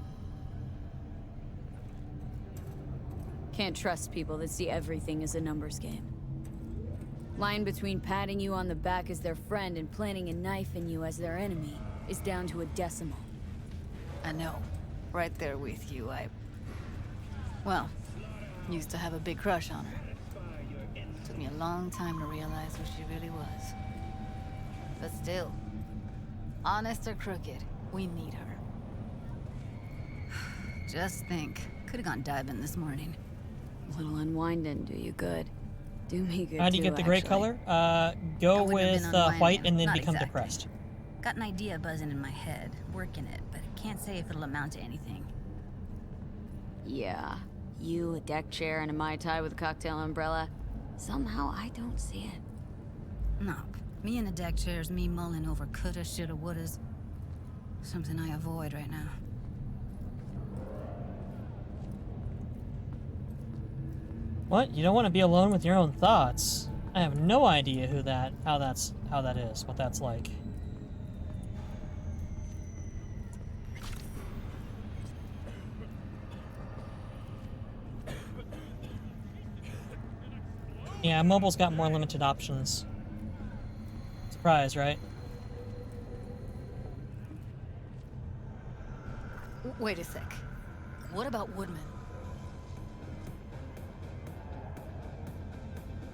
Can't trust people that see everything as a numbers game. Line between patting you on the back as their friend and planting a knife in you as their enemy is down to a decimal. I know. Right there with you, well, used to have a big crush on her. Took me a long time to realize who she really was. But still, honest or crooked, we need her. Just think, could have gone diving this morning. A little unwind didn't do you good. Do me good. How do you get the gray color? Go with white and then Not become exactly. depressed. Got an idea buzzing in my head, working it, but can't say if it'll amount to anything. Yeah. You, a deck chair, and a Mai Tai with a cocktail umbrella. Somehow I don't see it. No, me in a deck chair's me mulling over coulda, shoulda, wouldas. Something I avoid right now. What? You don't want to be alone with your own thoughts? I have no idea how that is, what that's like. Yeah, mobile's got more limited options. Surprise, right? Wait a sec. What about Woodman?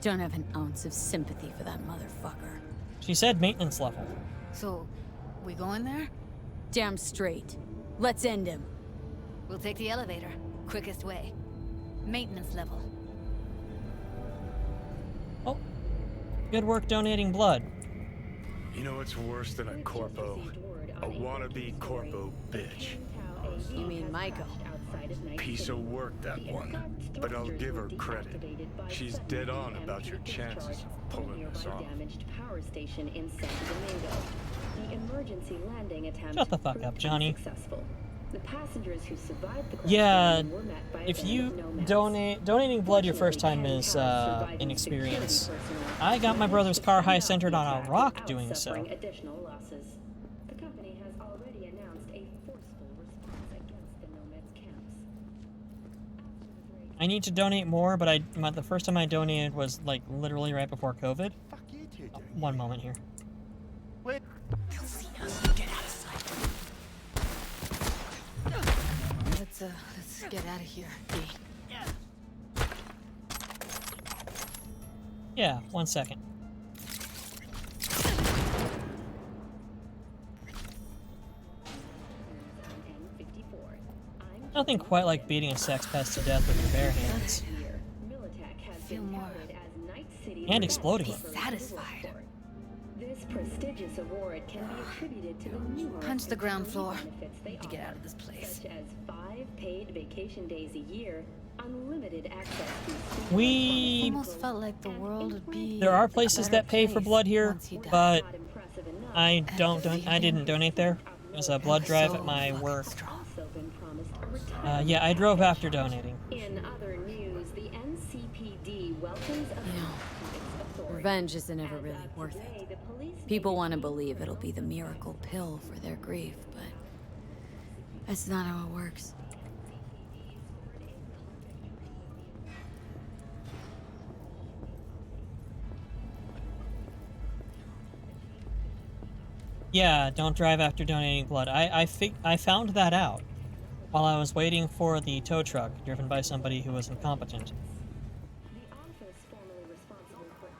Don't have an ounce of sympathy for that motherfucker. She said maintenance level. So, we going there? Damn straight. Let's end him. We'll take the elevator. Quickest way. Maintenance level. Oh. Good work donating blood. You know what's worse than a corpo? A wannabe corpo bitch. You mean Maiko? Piece of work, that one. But I'll give her credit. She's dead on about your chances of pulling this off. Power station in Santo Domingo. The emergency landing attempt Shut the fuck up, Johnny. Successful. The passengers who survived the crash Yeah, were met by if a you band of nomads. donating blood your first time is inexperience. I got my brother's car high centered on a rock doing so. Additional losses. The company has already announced a forceful response against the nomads' camps. I need to donate more, but the first time I donated was like literally right before COVID. One moment here. Wait. They'll see us. Get out of sight. Let's get out of here. Yeah, 1 second. Nothing quite like beating a sex pest to death with your bare hands. Feel more. And exploding Be it. satisfied. This prestigious award can be attributed to the numerous Punch the ground floor. benefits they Need to get offer, out of this place. such as 5 paid vacation days a year, unlimited access to We... Almost felt like the world would be. There are places that pay for blood here, once you die. but I didn't donate there. It was a blood drive at my work. Yeah, I drove after donating. In other news, the NCPD welcomes a Revenge isn't ever really worth it. People want to believe it'll be the miracle pill for their grief, but that's not how it works. Yeah, don't drive after donating blood. I found that out while I was waiting for the tow truck driven by somebody who was incompetent.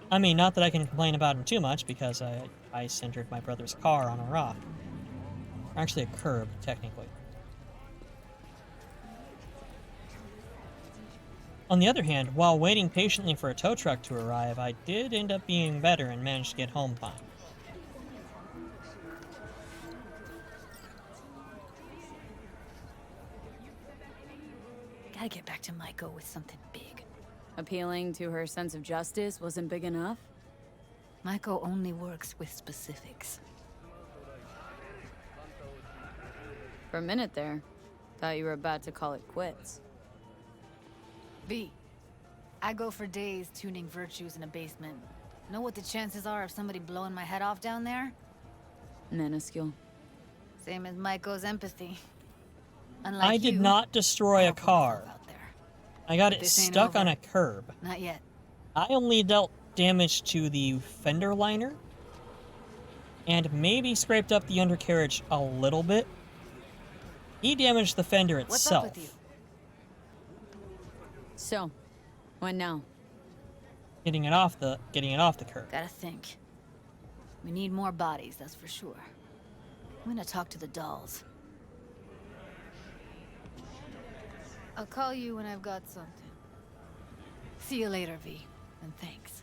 I mean, not that I can complain about him too much, because I centered my brother's car on a rock. Actually, a curb, technically. On the other hand, while waiting patiently for a tow truck to arrive, I did end up being better and managed to get home fine. Gotta get back to Maiko with something big. Appealing to her sense of justice wasn't big enough? Maiko only works with specifics. For a minute there, thought you were about to call it quits. V, I go for days tuning virtues in a basement. Know what the chances are of somebody blowing my head off down there? Minuscule. Same as Maiko's empathy. Unlike I did you, not destroy a car. I got it This ain't stuck over. on a curb. Not yet. I only dealt damage to the fender liner and maybe scraped up the undercarriage a little bit. He damaged the fender What's itself. up with you? So, what now? Getting it off the curb. Gotta think. We need more bodies, that's for sure. I'm gonna talk to the dolls. I'll call you when I've got something. See you later, V. And thanks.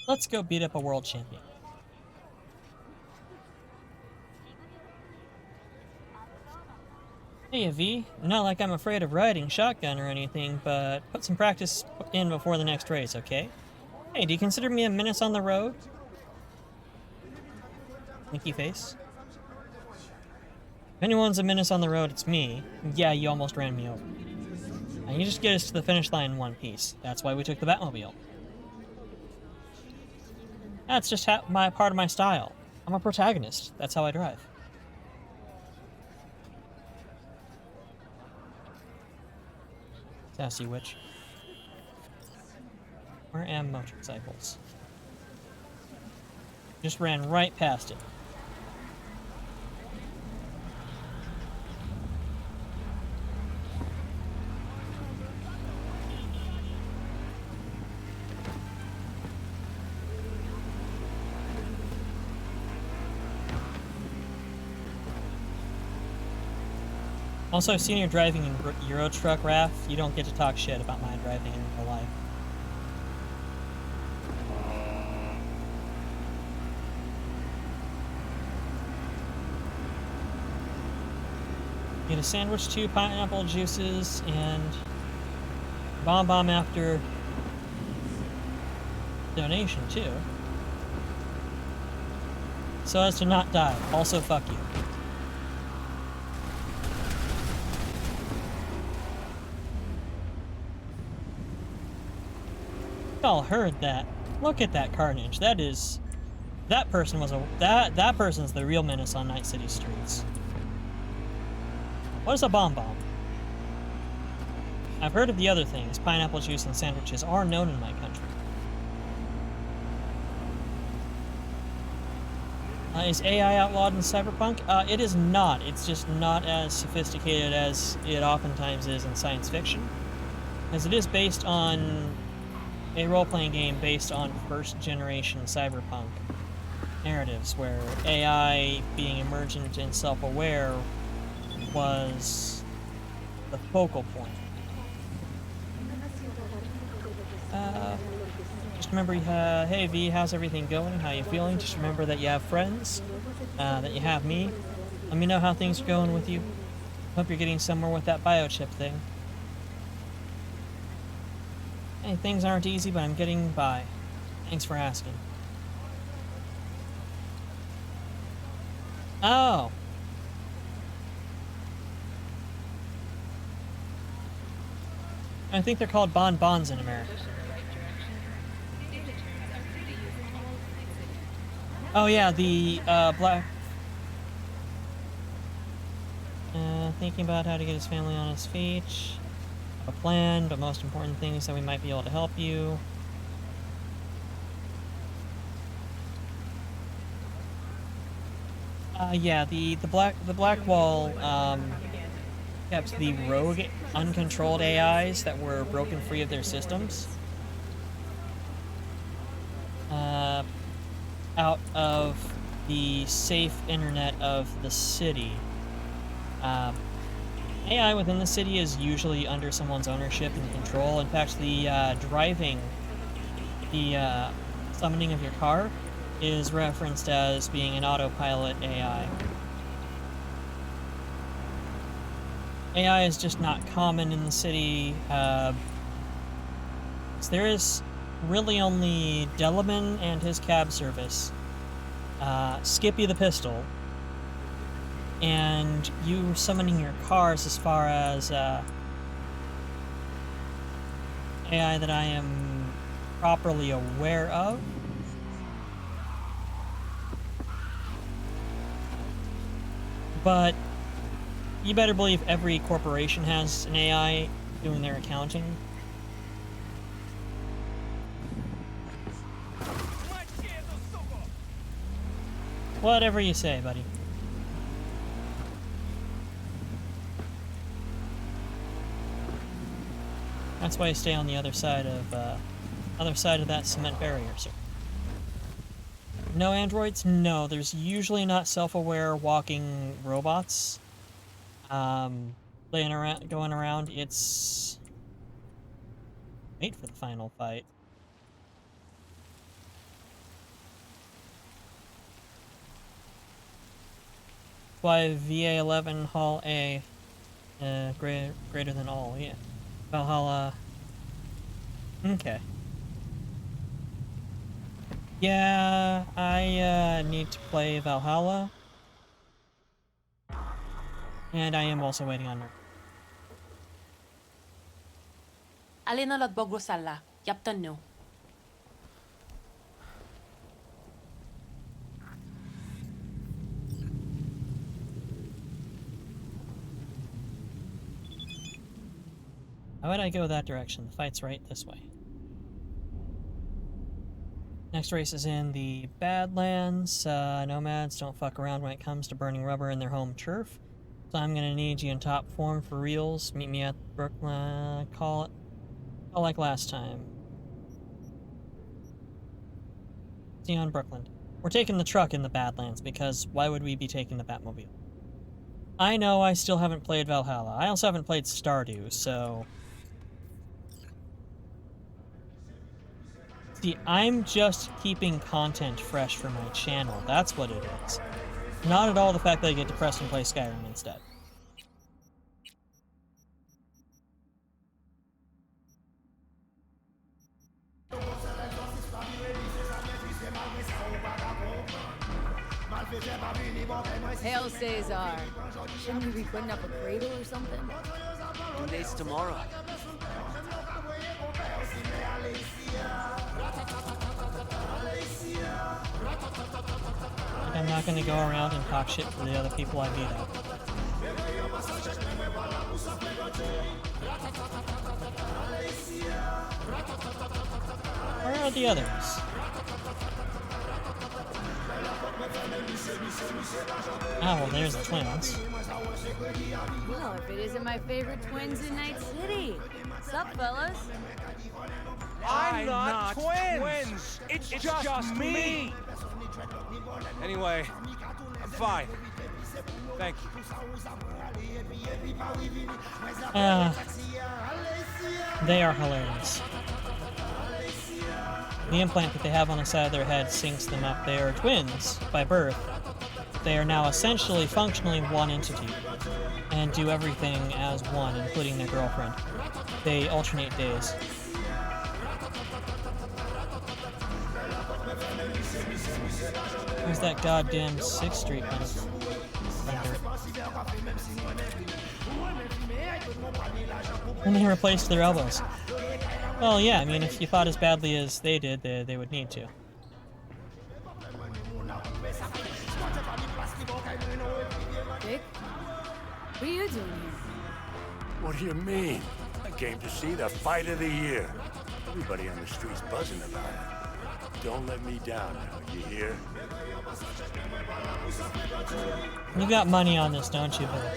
Let's go beat up a world champion. Hey, V. Not like I'm afraid of riding shotgun or anything, but put some practice in before the next race, okay? Hey, do you consider me a menace on the road? Winky face. If anyone's a menace on the road, it's me. Yeah, you almost ran me over. And you just get us to the finish line in one piece. That's why we took the Batmobile. That's just part of my style. I'm a protagonist. That's how I drive. Sassy witch. Where am motorcycles? Just ran right past it. Also, I've seen you driving in Euro Truck, Raph. You don't get to talk shit about my driving in real life. Get a sandwich, 2 pineapple juices, and bomb after donation, too. So as to not die. Also, fuck you. Y'all heard that. Look at that carnage. That is... That person was a... That person's the real menace on Night City streets. What is a bomb? I've heard of the other things. Pineapple juice and sandwiches are known in my country. Is AI outlawed in Cyberpunk? It is not. It's just not as sophisticated as it oftentimes is in science fiction. As it is based on a role-playing game based on first-generation Cyberpunk narratives, where AI being emergent and self-aware was the focal point. Just remember, hey V, how's everything going? How you feeling? Just remember that you have friends, that you have me. Let me know how things are going with you. Hope you're getting somewhere with that biochip thing. Hey, things aren't easy, but I'm getting by. Thanks for asking. Oh. I think they're called bonbons in America. Oh yeah, the black... thinking about how to get his family on his feet. Have a plan, but most important thing is that we might be able to help you. Yeah, the black wall kept the rogue, uncontrolled AIs that were broken free of their systems out of the safe internet of the city. AI within the city is usually under someone's ownership and control. In fact, the summoning of your car is referenced as being an autopilot AI. AI is just not common in the city. So there is really only Delaman and his cab service, Skippy the Pistol, and you summoning your cars as far as AI that I am properly aware of. But you better believe every corporation has an AI doing their accounting. Whatever you say, buddy. That's why I stay on the other side of that cement barrier, sir. No androids? No, there's usually not self-aware walking robots. Going around. It's... Wait for the final fight. Why VA-11 Hall A, greater than all, yeah. Valhalla. Okay. Yeah, I need to play Valhalla. And I am also waiting on her. Alina Lodbogrosalla, Yaptanno. Why would I go that direction? The fight's right this way. Next race is in the Badlands. Nomads don't fuck around when it comes to burning rubber in their home turf. So I'm gonna need you in top form for reals. Meet me at Brooklyn. Call like last time. See you on Brooklyn. We're taking the truck in the Badlands because why would we be taking the Batmobile? I know I still haven't played Valhalla. I also haven't played Stardew, so... See, I'm just keeping content fresh for my channel. That's what it is. Not at all the fact that I get depressed and play Skyrim instead. Hail Caesar. Shouldn't you be putting up a cradle or something? Due date's tomorrow. Like, I'm not gonna go around and talk shit for the other people I beat up. Where are the others? Ah, well, there's the twins. Well, if it isn't my favorite twins in Night City. What's up, fellas? I'm not twins. It's just me. Anyway, I'm fine. Thank you. They are hilarious. The implant that they have on the side of their head syncs them up. They are twins by birth. They are now essentially functionally one entity and do everything as one, including their girlfriend. They alternate days. Where's that goddamn 6th Street vendor? And they replaced their elbows. Well, yeah, I mean, if you fought as badly as they did, they would need to. Dick? What are you doing here? What do you mean? I came to see the fight of the year. Everybody on the street's buzzing about it. Don't let me down now, you hear? You got money on this, don't you, Bill?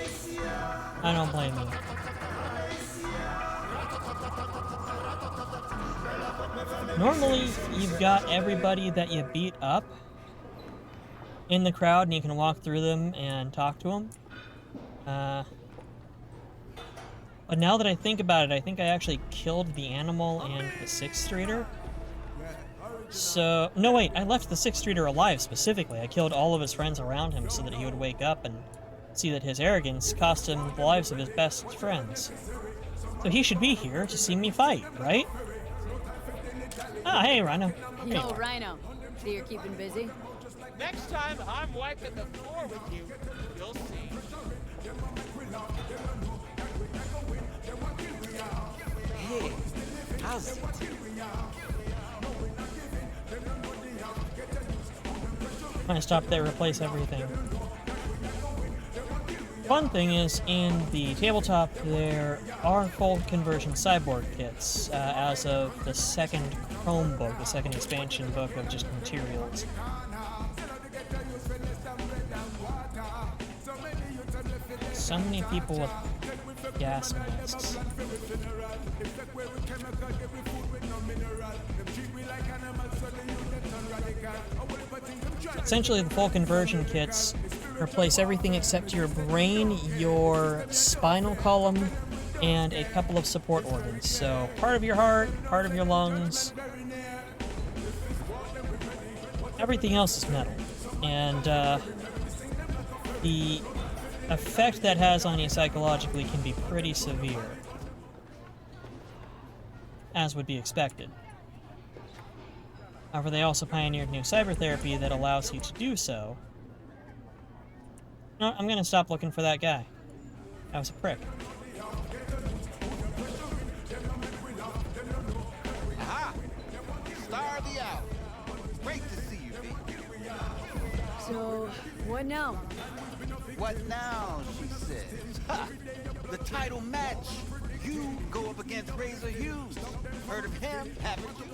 I don't blame you. Normally, you've got everybody that you beat up in the crowd, and you can walk through them and talk to them. But now that I think about it, I think I actually killed the animal and the 6th Streeter. So, no wait, I left the 6th Streeter alive specifically. I killed all of his friends around him so that he would wake up and see that his arrogance cost him the lives of his best friends. So he should be here to see me fight, right? Ah, hey, Rhino. Yo, Rhino. So you're keeping busy? Next time I'm wiping the floor with you, you'll see. Hey, how's it? I'm gonna stop there, replace everything. Fun thing is, in the tabletop, there are full conversion cyborg kits as of the 2nd Chrome book, the 2nd expansion book of just materials. So many people with gas masks. Essentially, the full conversion kits replace everything except your brain, your spinal column, and a couple of support organs. So, part of your heart, part of your lungs. Everything else is metal. And the effect that has on you psychologically can be pretty severe, as would be expected. However, they also pioneered new cybertherapy that allows you to do so. No, I'm gonna stop looking for that guy. That was a prick. Aha! Star of the hour. Great to see you, V. So, what now? What now, she says. Ha! The title match. You go up against Razor Hughes. Heard of him, haven't you?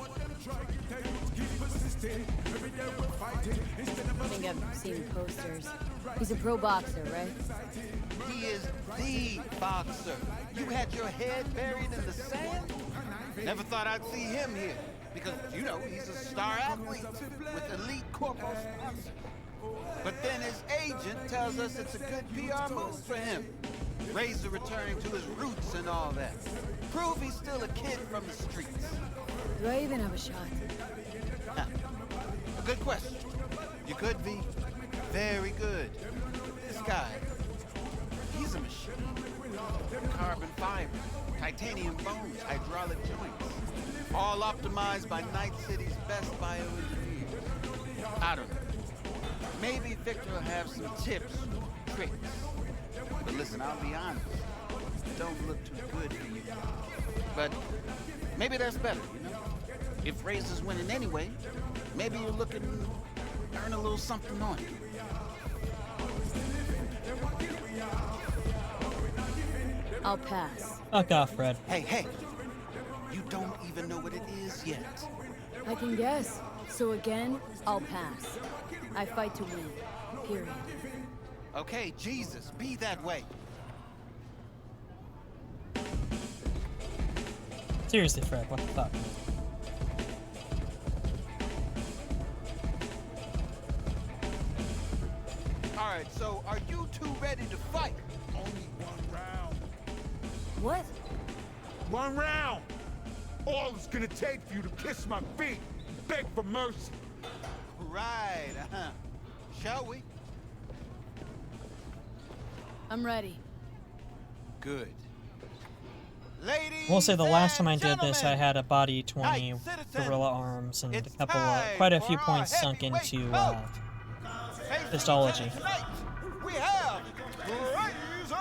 I think I've seen posters. He's a pro boxer, right? He is the boxer. You had your head buried in the sand? Never thought I'd see him here. Because, you know, he's a star athlete with elite corporal sponsors. But then his agent tells us it's a good PR move for him. Razor returning to his roots and all that. Prove he's still a kid from the streets. Do I even have a shot? Now, a good question. You could be very good. This guy, he's a machine. Carbon fiber, titanium bones, hydraulic joints. All optimized by Night City's best bioengineers. I don't know. Maybe Victor will have some tips, tricks. But listen, I'll be honest. It don't look too good for you. But maybe that's better, you know? If Razor's winning anyway, maybe you're looking to earn a little something on it. I'll pass. Fuck off, Fred. Hey. You don't even know what it is yet. I can guess. So again, I'll pass. I fight to win. Period. Okay, Jesus, be that way. Seriously, Fred, what the fuck? Alright, so are you two ready to fight? Only one round. What? One round! All it's gonna take for you to kiss my feet, beg for mercy. Right, Shall we? I'm ready. Good. Ladies, We'll say the last time I did gentlemen, this, I had a body 20 Night citizens, gorilla arms and a it's couple, time quite a for few our points sunk heavyweight into bout. Facing histology. each other tonight, we have Razor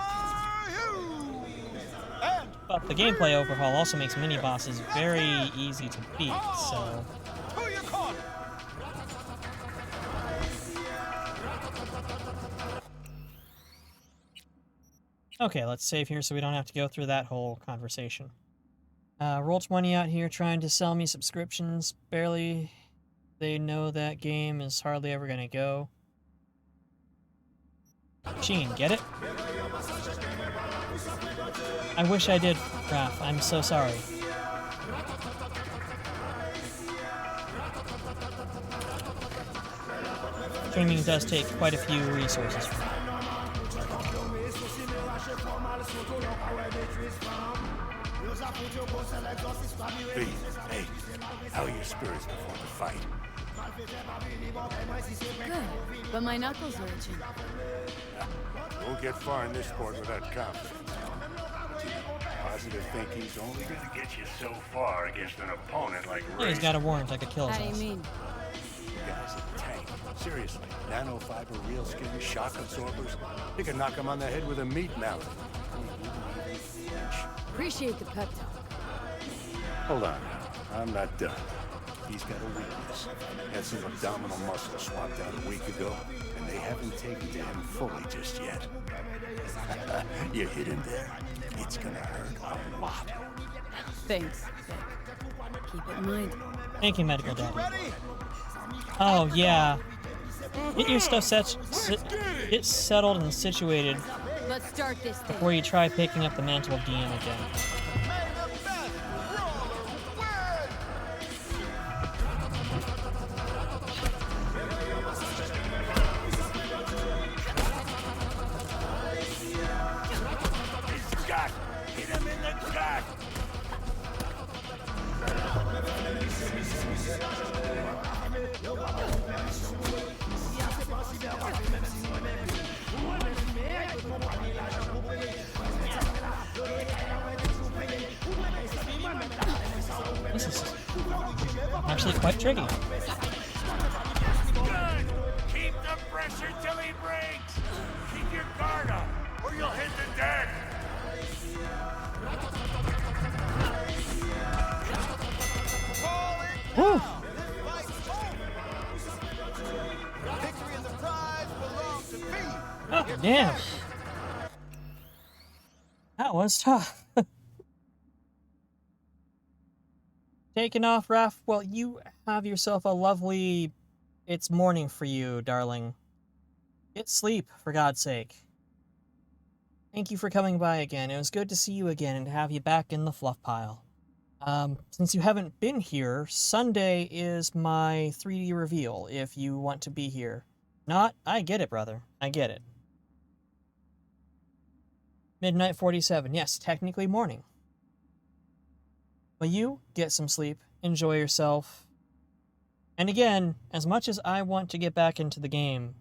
Hughes and But the gameplay overhaul also makes mini bosses very easy to beat, so who you calling? okay, let's save here so we don't have to go through that whole conversation. Roll20 out here trying to sell me subscriptions. Barely. They know that game is hardly ever gonna go. Sheen, get it? I wish I did, Raph. I'm so sorry. Streaming does take quite a few resources from me. Hey, how are your spirits before the fight? Good, but my knuckles are itching. Won't get far in this sport without confidence. Positive thinking's only gonna get you so far against an opponent like Yeah, he's got a warrant I could kill his How do you ass. mean? The guy's a tank. Seriously, nanofiber, real skin, shock absorbers. You can knock him on the head with a meat mallet. Appreciate the pep talk. Hold on now. I'm not done. He's got a weakness. Had some abdominal muscle swapped out a week ago, and they haven't taken to him fully just yet. You hit him there, it's gonna hurt a lot. Thanks, Vic. Keep it in mind. Thank you, Medical Daddy. Oh, yeah. Get your stuff get settled and situated Let's start this thing. before you try picking up the mantle of DM again. Gut! Hit him in the gut! This is actually quite tricky. Good! Keep the pressure till he breaks! Keep your guard up, or you'll hit the deck! Woo! Victory and the prize belong to me. Damn. That was tough. Taking off, Raph? Well, you have yourself a lovely... It's morning for you, darling. Get sleep, for God's sake. Thank you for coming by again. It was good to see you again and to have you back in the fluff pile. Since you haven't been here, Sunday is my 3D reveal, if you want to be here. Not, I get it, brother. I get it. Midnight 47. Yes, technically morning. But you get some sleep, enjoy yourself. And again, as much as I want to get back into the game,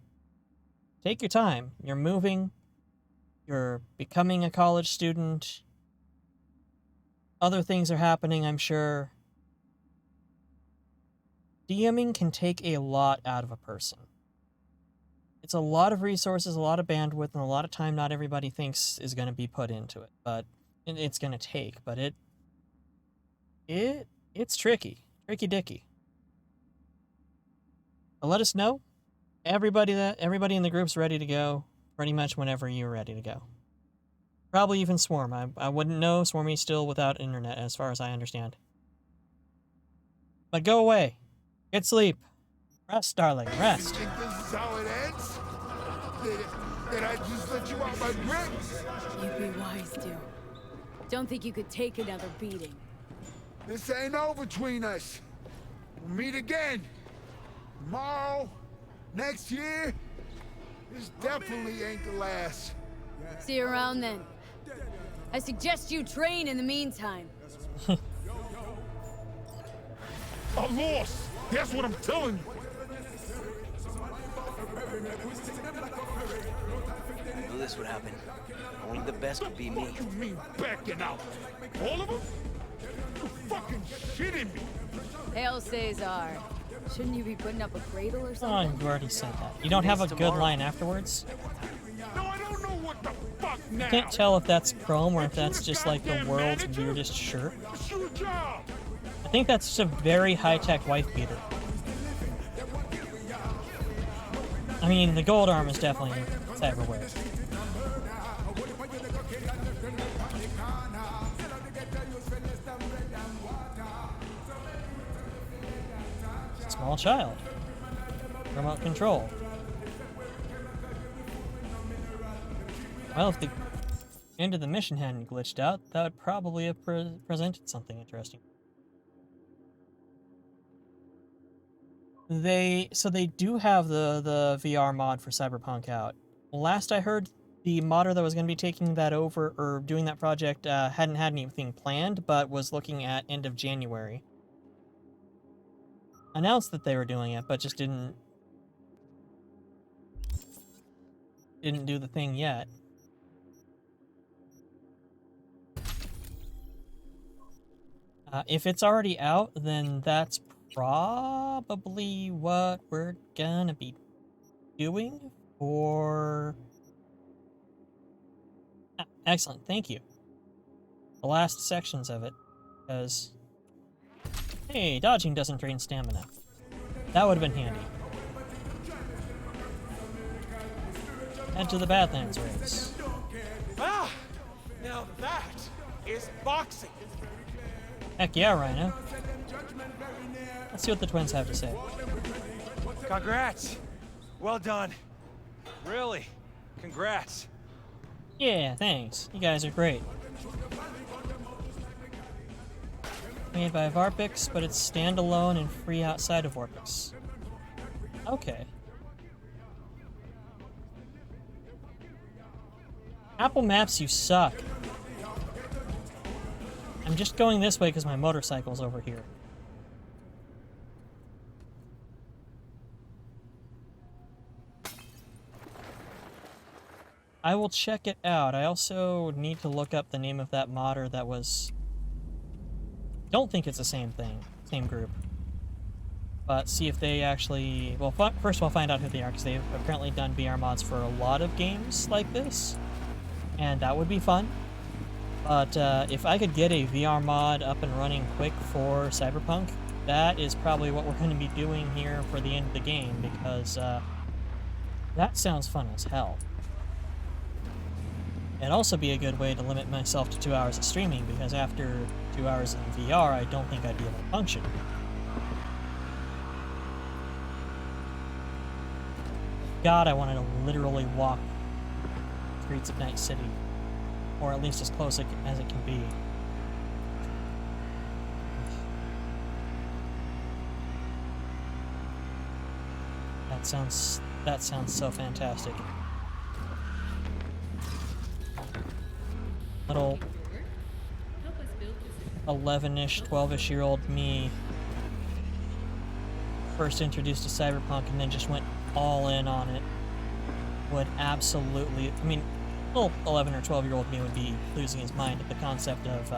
take your time. You're moving. You're becoming a college student. Other things are happening, I'm sure. DMing can take a lot out of a person. It's a lot of resources, a lot of bandwidth, and a lot of time not everybody thinks is going to be put into it. But it's going to take. But it's tricky. Tricky dicky. But let us know. Everybody in the group's ready to go pretty much whenever you're ready to go. Probably even Swarm. I wouldn't know Swarmy's still without internet as far as I understand. But go away. Get sleep. Rest, darling. Rest. You think this is how it ends? Did I just let you out my grip? You'd be wise to. Don't think you could take another beating. This ain't over between us. We'll meet again. Tomorrow. Next year. This definitely ain't the last. See you around then. I suggest you train in the meantime. I'm lost. That's what I'm telling you. I knew this would happen. Only the best could be me. What do you mean backing out? All of them? You fucking shitting me. Hail Caesar. Shouldn't you be putting up a cradle or Oh, something? you already said that. You don't have a good line afterwards? No, I don't know what the fuck now. I can't tell if that's Chrome or if that's just like the world's weirdest shirt. It's your job. I think that's just a very high-tech wife beater. I mean, the gold arm is definitely cyberware. Small child. Remote control. Well, if the end of the mission hadn't glitched out, that would probably have presented something interesting. They do have the VR mod for Cyberpunk out. Last I heard, the modder that was going to be taking that over or doing that project hadn't had anything planned, but was looking at end of January. Announced that they were doing it, but just didn't do the thing yet. If it's already out, then that's probably what we're gonna be doing for... excellent, thank you. The last sections of it, because... hey, dodging doesn't drain stamina. That would have been handy. Head to the Badlands race. Ah! Now that is boxing. Heck yeah, Rhino. Let's see what the twins have to say. Congrats. Well done. Really. Congrats. Yeah, thanks. You guys are great. Made by Varpix, but it's standalone and free outside of Varpix. Okay. Apple Maps, you suck. I'm just going this way because my motorcycle's over here. I will check it out. I also need to look up the name of that modder that was... don't think it's the same thing, same group. But see if they actually... well, first we'll find out who they are, because they've apparently done VR mods for a lot of games like this. And that would be fun. But if I could get a VR mod up and running quick for Cyberpunk, that is probably what we're going to be doing here for the end of the game, because that sounds fun as hell. It'd also be a good way to limit myself to 2 hours of streaming, because after 2 hours in VR, I don't think I'd be able to function. God, I wanted to literally walk the streets of Night City. Or at least as close as it can be. That sounds so fantastic. Little 11-ish, 12-ish year old me first introduced to Cyberpunk and then just went all in on it would absolutely, I mean, little 11 or 12-year-old me would be losing his mind at the concept of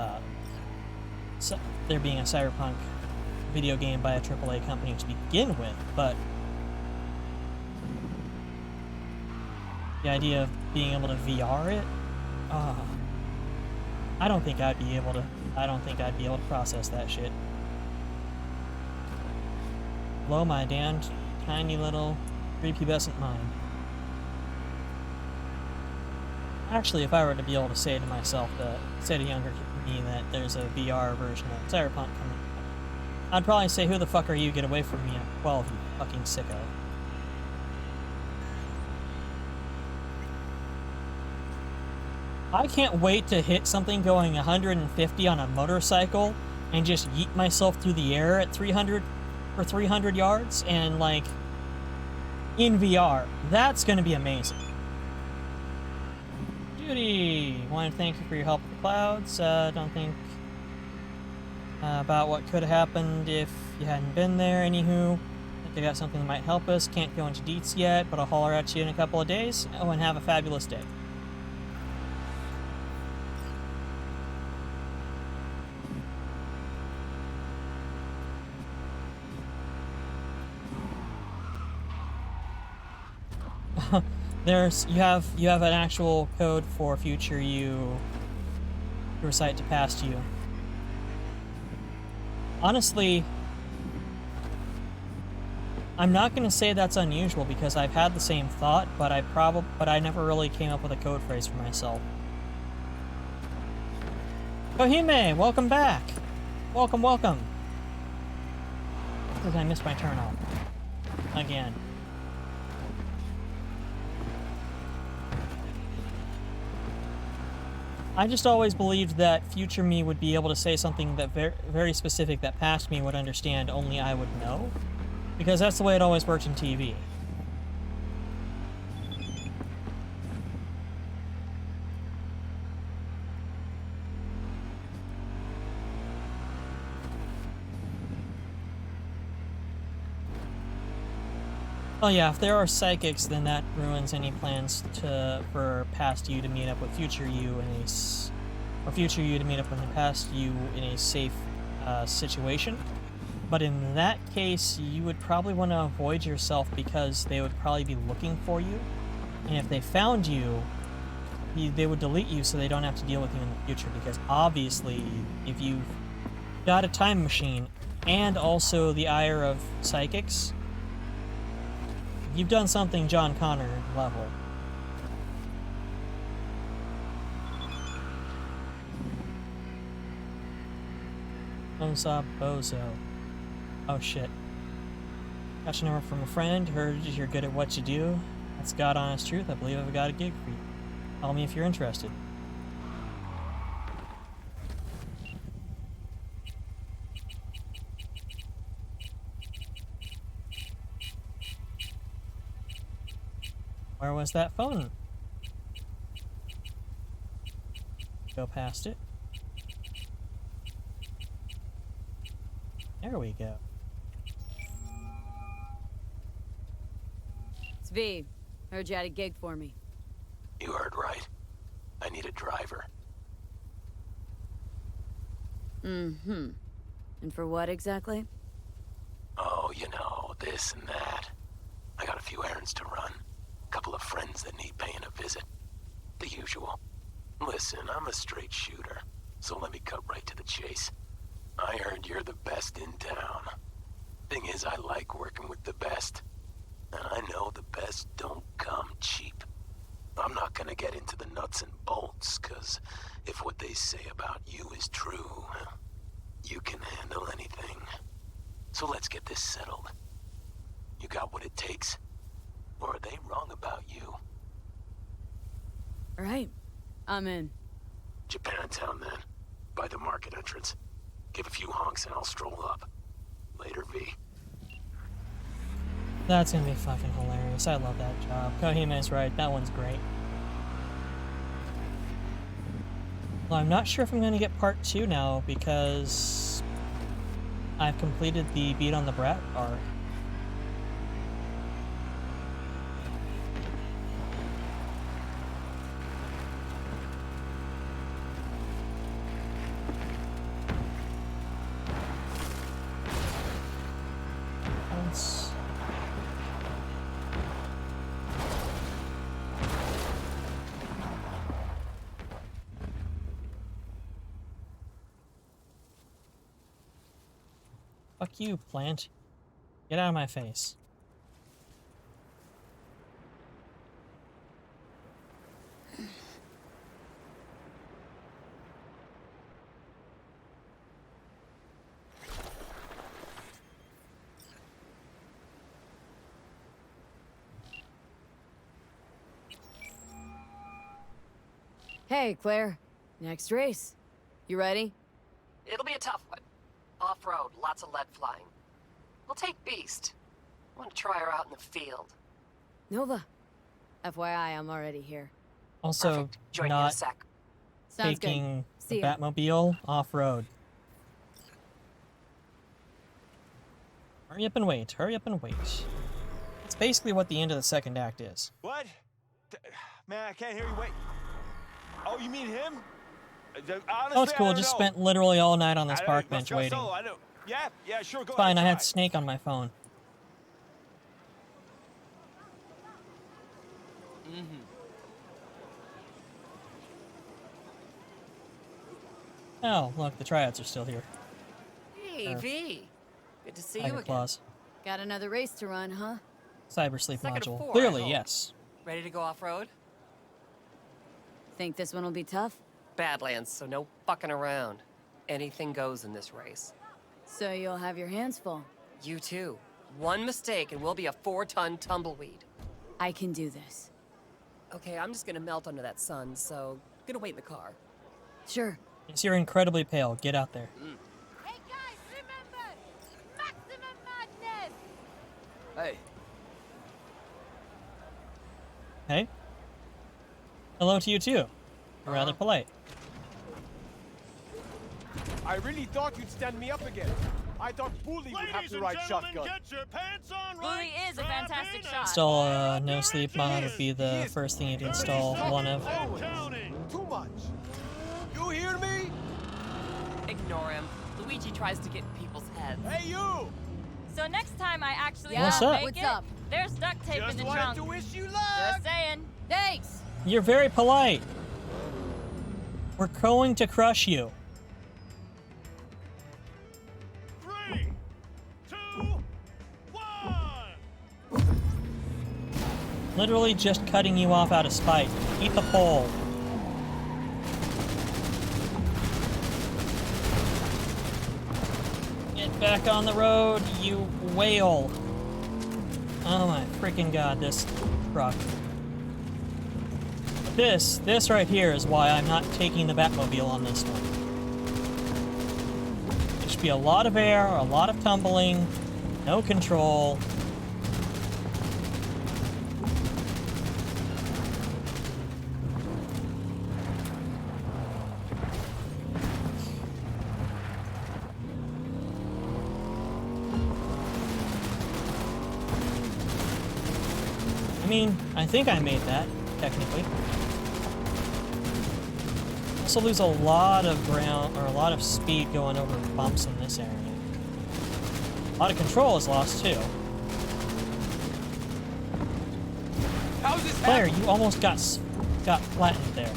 there being a Cyberpunk video game by a AAA company to begin with, but the idea of being able to VR it, I don't think I'd be able to process that shit. Blow my damn tiny little prepubescent mind. Actually, if I were to be able to say to myself say to younger me that there's a VR version of Cyberpunk coming, I'd probably say, who the fuck are you? Get away from me, I'm 12, you fucking sicko. I can't wait to hit something going 150 on a motorcycle and just yeet myself through the air at 300 yards and, like, in VR. That's gonna be amazing. Judy, want to thank you for your help with the clouds. Don't think about what could have happened if you hadn't been there. Anywho, I think I got something that might help us. Can't go into deets yet, but I'll holler at you in a couple of days. Oh, and have a fabulous day. You have an actual code for future you to recite to past you. Honestly, I'm not gonna say that's unusual because I've had the same thought, but I never really came up with a code phrase for myself. Kohime, welcome back. Welcome. Because I missed my turn off again. I just always believed that future me would be able to say something that very specific that past me would understand, only I would know. Because that's the way it always worked in TV. Oh yeah, if there are psychics, then that ruins any plans for past you to meet up with future you or future you to meet up with past you in a safe situation. But in that case, you would probably want to avoid yourself because they would probably be looking for you. And if they found you, they would delete you so they don't have to deal with you in the future. Because obviously, if you've got a time machine and also the ire of psychics, you've done something John Connor level. Bozo Bozo. Oh shit. Got your number from a friend, heard you're good at what you do. That's God honest truth, I believe I've got a gig for you. Call me if you're interested. Where was that phone? Go past it. There we go. It's V. Heard you had a gig for me. You heard right. I need a driver. Mm-hmm. And for what exactly? Oh, you know, this and that. I got a few errands to run. A couple of friends that need paying a visit. The usual. Listen, I'm a straight shooter, so let me cut right to the chase. I heard you're the best in town. Thing is, I like working with the best. And I know the best don't come cheap. I'm not gonna get into the nuts and bolts. doubts, 'cause if what they say about you is true, you can handle anything. So let's get this settled. You got what it takes? Or are they wrong about you? All right, I'm in. Japantown, then. By the market entrance. Give a few honks and I'll stroll up. Later, V. That's gonna be fucking hilarious. I love that job. Kohima is right. That one's great. Well, I'm not sure if I'm gonna get part 2 now because I've completed the Beat on the Brat arc. Let's... Fuck you, plant. Get out of my face. Hey, Claire. Next race. You ready? It'll be a tough one. Off-road, lots of lead flying. We'll take Beast. I want to try her out in the field. Nova. FYI, I'm already here. Also, Join you in a not sec. Sounds good. taking the See ya. Batmobile off-road. Hurry up and wait. Hurry up and wait. It's basically what the end of the second act is. What? Man, I can't hear you. Wait. Oh, you mean him? Honestly, Oh, it's cool. I don't Just know. spent literally all night on this I don't- park let's bench go waiting. solo. I don't. Yeah, sure. Go Fine, I ahead. had Snake on my phone. Oh, look, the tryouts are still here. Hey, V. Good to see you Tiger again. Claws. Got another race to run, huh? Cyber Sleep Second of module. 4, I Clearly, hope. yes. Ready to go off-road? Think this one will be tough? Badlands, so no fucking around. Anything goes in this race. So you'll have your hands full. You too. One mistake and we'll be a 4-ton tumbleweed. I can do this. Okay, I'm just gonna melt under that sun, so gonna wait in the car. Sure. Yes, you're incredibly pale. Get out there. Hey guys, remember! Maximum madness! Hey, Hey? Hello to you, too. You're rather polite. I really thought you'd stand me up again. I thought Bully would have Ladies to and ride gentlemen, shotgun. get your pants on Bully right. is a fantastic shot. Install no sleep mod would be the first thing you'd install one of. Too much. You hear me? Ignore him. Luigi tries to get in people's heads. Hey, you! So next time I actually What's up? make What's it, up? there's duct tape Just in the wanted trunk. to wish you luck. Just saying. Thanks! You're very polite. We're going to crush you. 3, 2, 1. Literally just cutting you off out of spite. Eat the pole. Get back on the road, you whale. Oh my freaking god, this truck. This right here is why I'm not taking the Batmobile on this one. There should be a lot of air, a lot of tumbling, no control. I mean, I think I made that, technically. Also lose a lot of ground, or a lot of speed going over bumps in this area. A lot of control is lost, too. How's this Claire, happen? you almost got flattened there.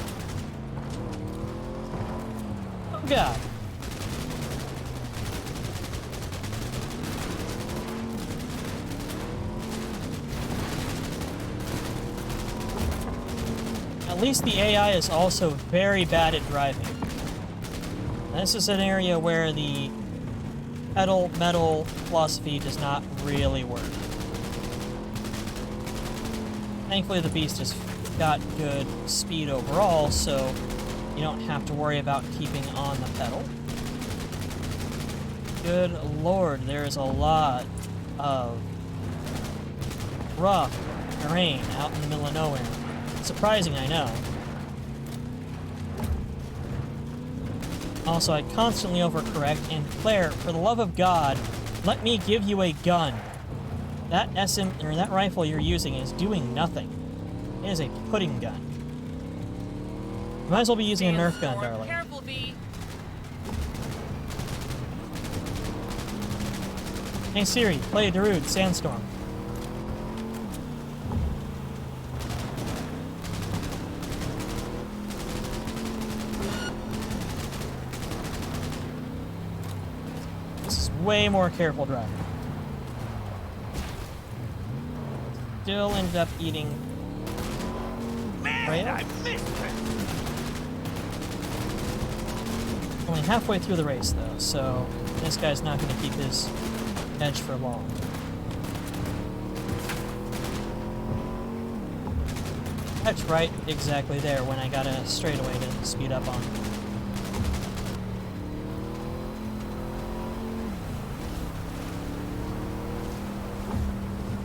Oh god. At least the AI is also very bad at driving. This is an area where the pedal metal philosophy does not really work. Thankfully, the beast has got good speed overall, so you don't have to worry about keeping on the pedal. Good lord, there is a lot of rough terrain out in the middle of nowhere. Surprising, I know. Also, I constantly overcorrect, and Claire, for the love of God, let me give you a gun. That that rifle you're using is doing nothing. It is a pudding gun. You might as well be using a Nerf gun, darling. Careful, V. Hey Siri, play Darude, Sandstorm. This is way more careful driving. Still ended up eating. Man, I missed it. Only halfway through the race though, so this guy's not going to keep his edge for long. That's right exactly there when I got a straightaway to speed up on.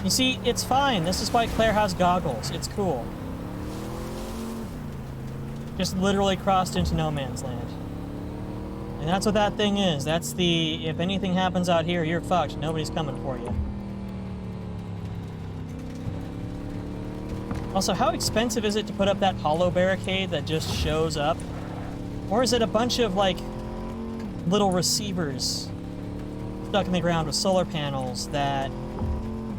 You see, it's fine. This is why Claire has goggles. It's cool. Just literally crossed into no man's land. And that's what that thing is. That's the, if anything happens out here, you're fucked. Nobody's coming for you. Also, how expensive is it to put up that hollow barricade that just shows up? Or is it a bunch of, like, little receivers stuck in the ground with solar panels that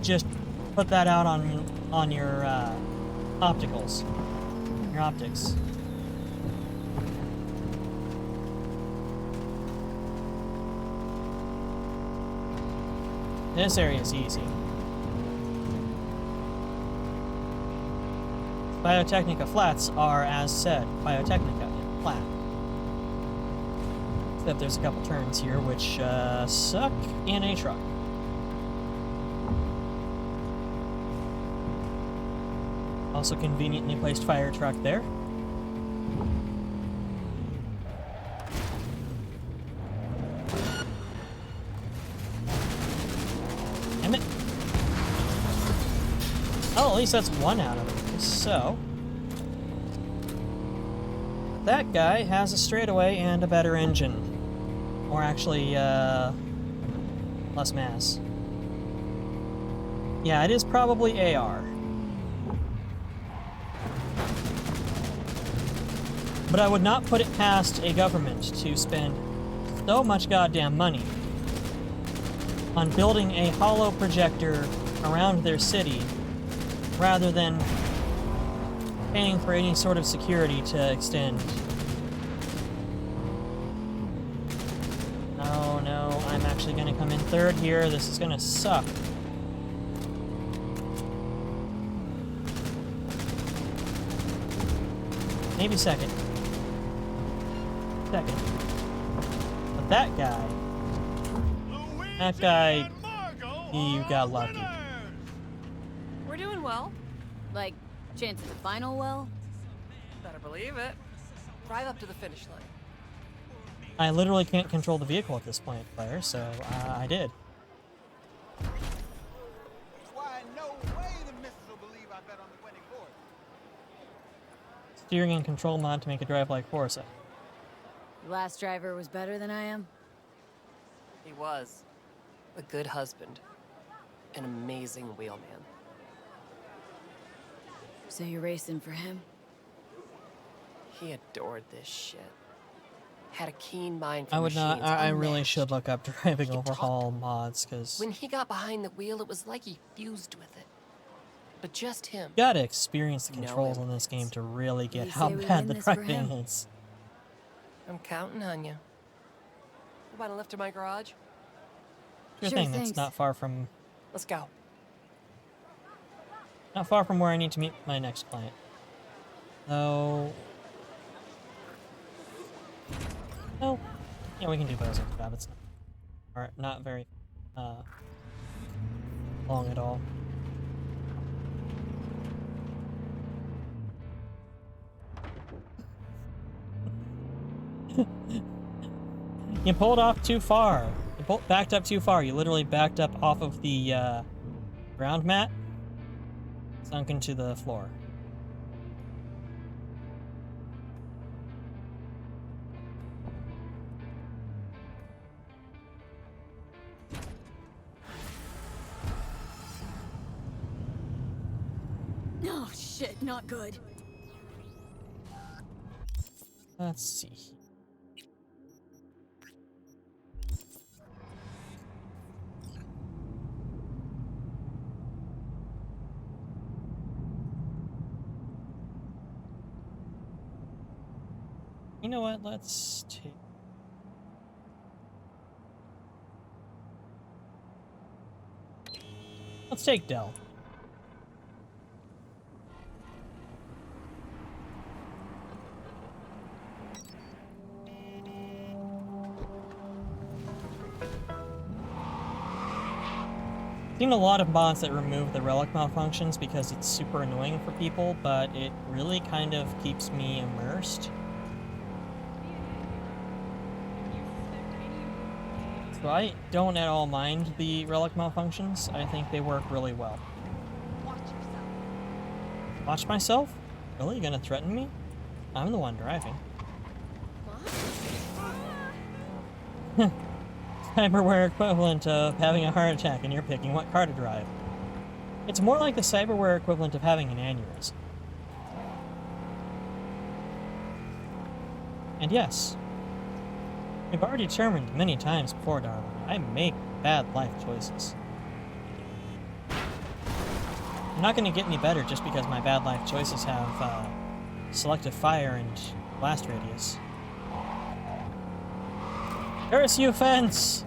just put that out on your opticals, your optics? This area is easy. Biotechnica flats are, as said, Biotechnica flat. Except there's a couple turns here which suck in a truck. Also conveniently placed fire truck there. Damn it. Oh, at least that's one out of it. So, that guy has a straightaway and a better engine. Or actually, less mass. Yeah, it is probably AR. But I would not put it past a government to spend so much goddamn money on building a hollow projector around their city rather than paying for any sort of security to extend. Oh no, I'm actually gonna come in third here. This is gonna suck. Maybe second. But that guy, you got lucky. We're doing well. Like, chance of the final well? Better believe it. Drive up to the finish line. I literally can't control the vehicle at this point, Claire, so I did. Why, no way the missus will believe I bet on the winning horse. Steering and control mod to make it drive like Forza. The last driver was better than I am? He was. A good husband. An amazing wheelman. So you're racing for him? He adored this shit. Had a keen mind for I would not. machines, I really unmatched. should look up driving overhaul mods, because When he got behind the wheel, it was like he fused with it. But just him. you gotta experience the No controls in this game to really get You how say we bad win the this for driving him? is. I'm counting on you. You want a lift to my garage? Sure Sure, thing. thanks. That's not far from Let's go. where I need to meet my next client. So... Oh, yeah, we can do Bozo's job. It's not very long at all. You pulled off too far. You backed up too far. You literally backed up off of the ground mat, sunk into the floor. Oh shit, not good. Let's see. You know what? Let's take Dell. Seen a lot of mods that remove the relic malfunctions because it's super annoying for people, but it really kind of keeps me immersed. So I don't at all mind the relic malfunctions. I think they work really well. Watch myself? Really? You gonna threaten me? I'm the one driving. Cyberware equivalent of having a heart attack and you're picking what car to drive. It's more like the cyberware equivalent of having an aneurysm. And yes, we've already determined many times before, darling, I make bad life choices. I'm not going to get any better just because my bad life choices have selective fire and blast radius. Curse you, fence!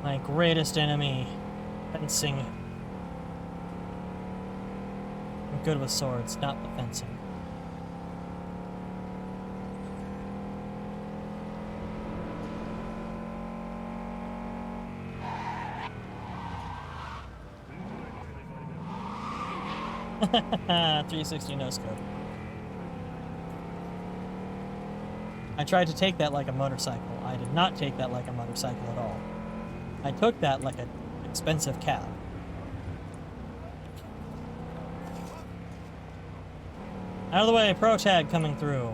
My greatest enemy, fencing. I'm good with swords, not the fencing. .360 no scope. I tried to take that like a motorcycle. I did not take that like a motorcycle at all. I took that like an expensive cab. Out of the way, pro tag coming through.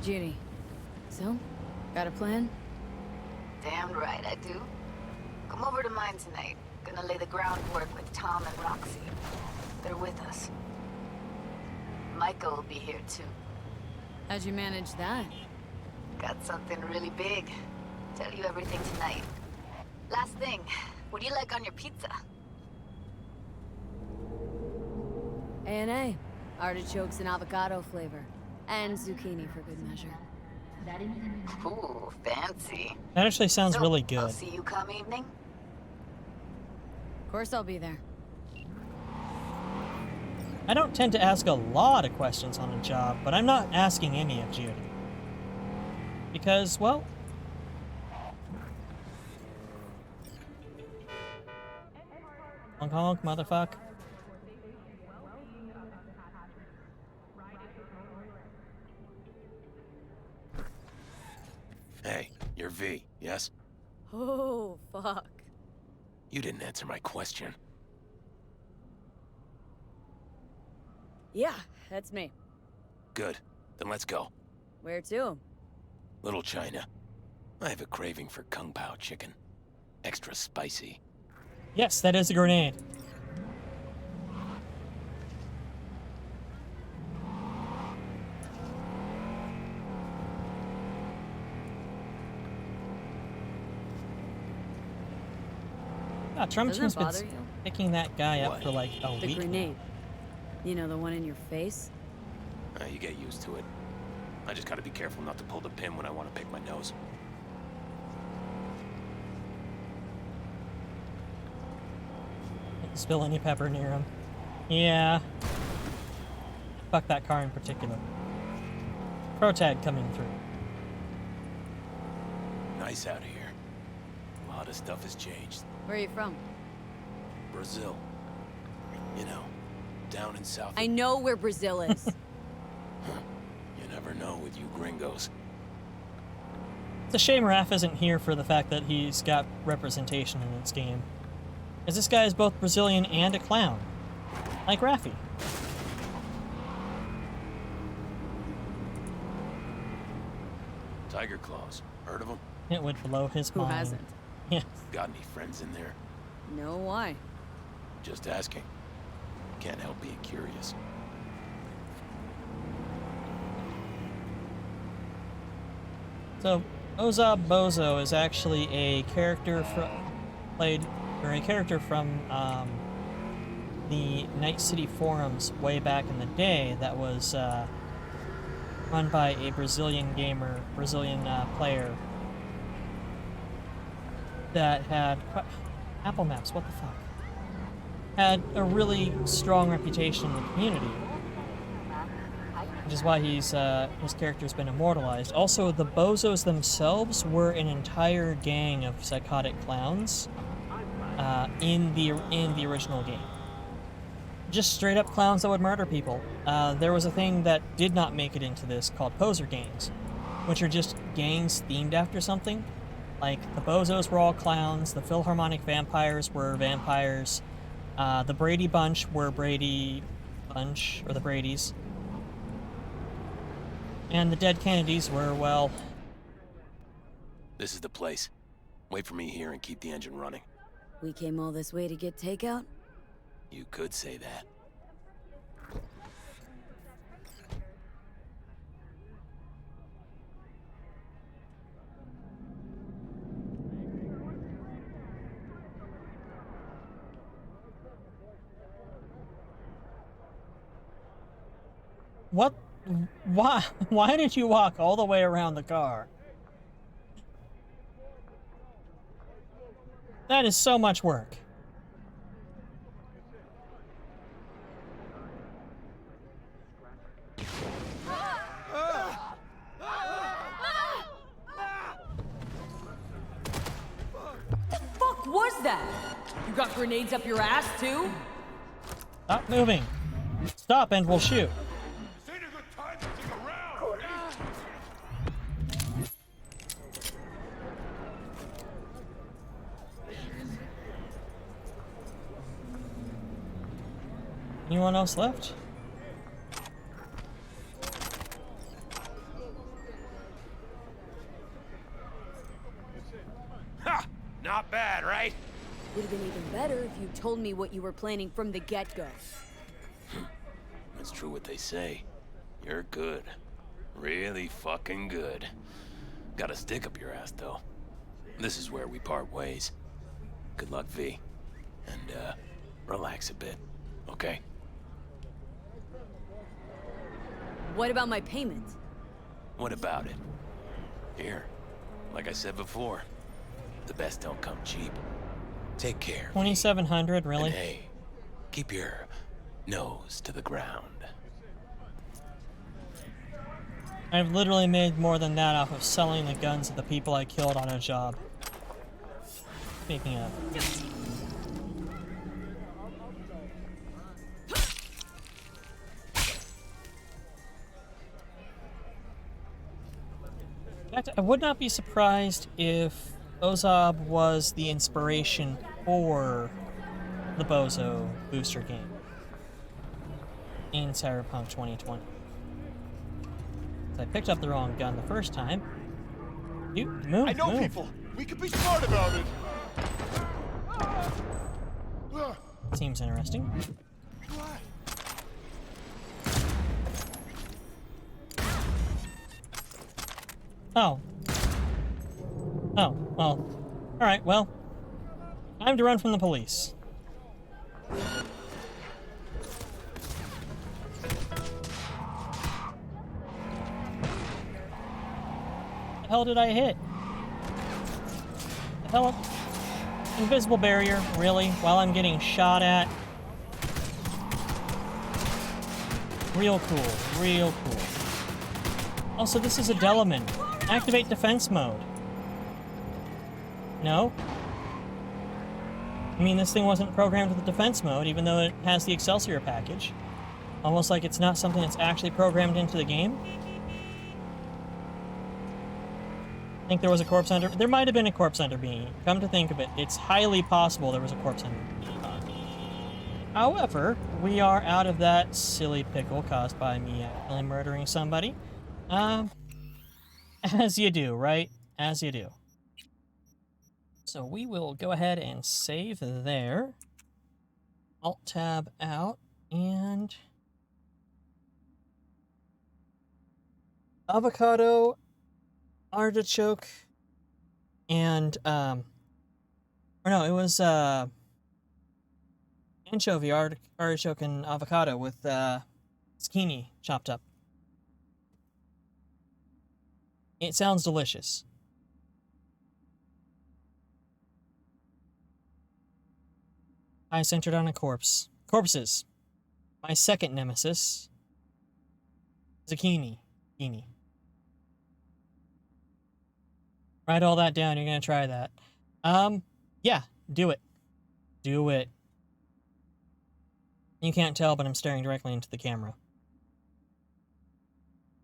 Judy, so, got a plan? Damn right I do. Come over to mine tonight. Gonna lay the groundwork with Tom and Roxy. They're with us. Michael will be here too. How'd you manage that? Got something really big. Tell you everything tonight. Last thing, what do you like on your pizza? A&A. Artichokes and avocado flavor. And zucchini for good measure. Ooh, fancy. That actually sounds really good. I'll see you come evening? Of course I'll be there. I don't tend to ask a lot of questions on a job, but I'm not asking any of Judy. Because, well... honk honk, motherfuck. Hey, you're V, yes? Oh, fuck. You didn't answer my question. Yeah, that's me. Good. Then let's go. Where to? Little China. I have a craving for Kung Pao chicken. Extra spicy. Yes, that is a grenade. God, Trump's been bother you? picking that guy up for like a The week. grenade. You know, the one in your face? You get used to it. I just gotta be careful not to pull the pin when I want to pick my nose. Don't spill any pepper near him. Yeah. Fuck that car in particular. Pro tag coming through. Nice out here. A lot of stuff has changed. Where are you from? Brazil. You know, down in South... I know where Brazil is. You never know with you gringos. It's a shame Raph isn't here for the fact that he's got representation in this game. Because this guy is both Brazilian and a clown. Like Raffy. Tiger Claws. Heard of them? It would blow his Who mind. hasn't? Yeah. Got any friends in there? No, why? Just asking. Can't help being curious. So, Ozab Bozo is actually a character from the Night City forums way back in the day that was run by a Brazilian player that had Apple Maps. What the fuck? Had a really strong reputation in the community, which is why his character's been immortalized. Also, the Bozos themselves were an entire gang of psychotic clowns in the original game. Just straight up clowns that would murder people. There was a thing that did not make it into this called poser gangs, which are just gangs themed after something. Like, the Bozos were all clowns, the Philharmonic Vampires were vampires, the Brady Bunch were Brady Bunch, or the Bradys. And the Dead Kennedys were, well... This is the place. Wait for me here and keep the engine running. We came all this way to get takeout? You could say that. What? Why did you walk all the way around the car? That is so much work. The fuck was that? You got grenades up your ass too? Stop moving. Stop and we'll shoot. Anyone else left? Ha! Not bad, right? Would have been even better if you told me what you were planning from the get-go. It's true what they say. You're good. Really fucking good. Got a stick up your ass, though. This is where we part ways. Good luck, V. And, relax a bit, okay? What about my payment? What about it? Here, like I said before, the best don't come cheap. Take care. 2,700, really? And hey, keep your nose to the ground. I've literally made more than that off of selling the guns of the people I killed on a job. Speaking of. In fact, I would not be surprised if Ozab was the inspiration for the Bozo booster game in Cyberpunk 2020. I picked up the wrong gun the first time. You move. I know move. people. We could be smart about it. Seems interesting. Oh. Oh, well. Alright, well. Time to run from the police. The hell did I hit? The hell? Invisible barrier, really? While I'm getting shot at? Real cool, real cool. Also, this is a Delaman. Activate defense mode. No? I mean, this thing wasn't programmed with the defense mode, even though it has the Excelsior package. Almost like it's not something that's actually programmed into the game. I think there was a corpse under... There might have been a corpse under me. Come to think of it, it's highly possible there was a corpse under me. However, we are out of that silly pickle caused by me accidentally murdering somebody. As you do, right? As you do. So we will go ahead and save there. Alt-tab out, and... Avocado, artichoke, and, or no, it was, anchovy, artichoke, and avocado with, zucchini chopped up. It sounds delicious. I centered on a corpse. Corpses. My second nemesis. Zucchini. Zucchini. Write all that down, you're gonna try that. Yeah, do it. Do it. You can't tell, but I'm staring directly into the camera.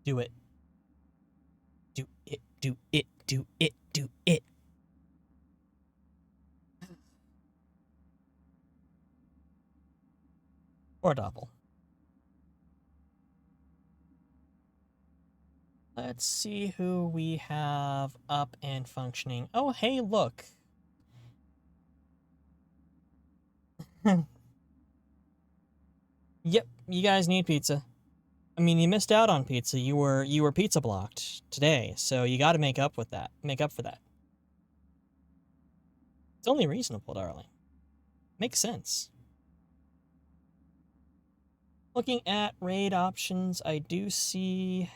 Do it. Do it, do it, do it, do it. Or Doppel. Let's see who we have up and functioning. Oh, hey, look. Yep, you guys need pizza. I mean, you missed out on pizza. You were pizza blocked today, so you got to make up for that. It's only reasonable, darling. Makes sense. Looking at raid options, I do see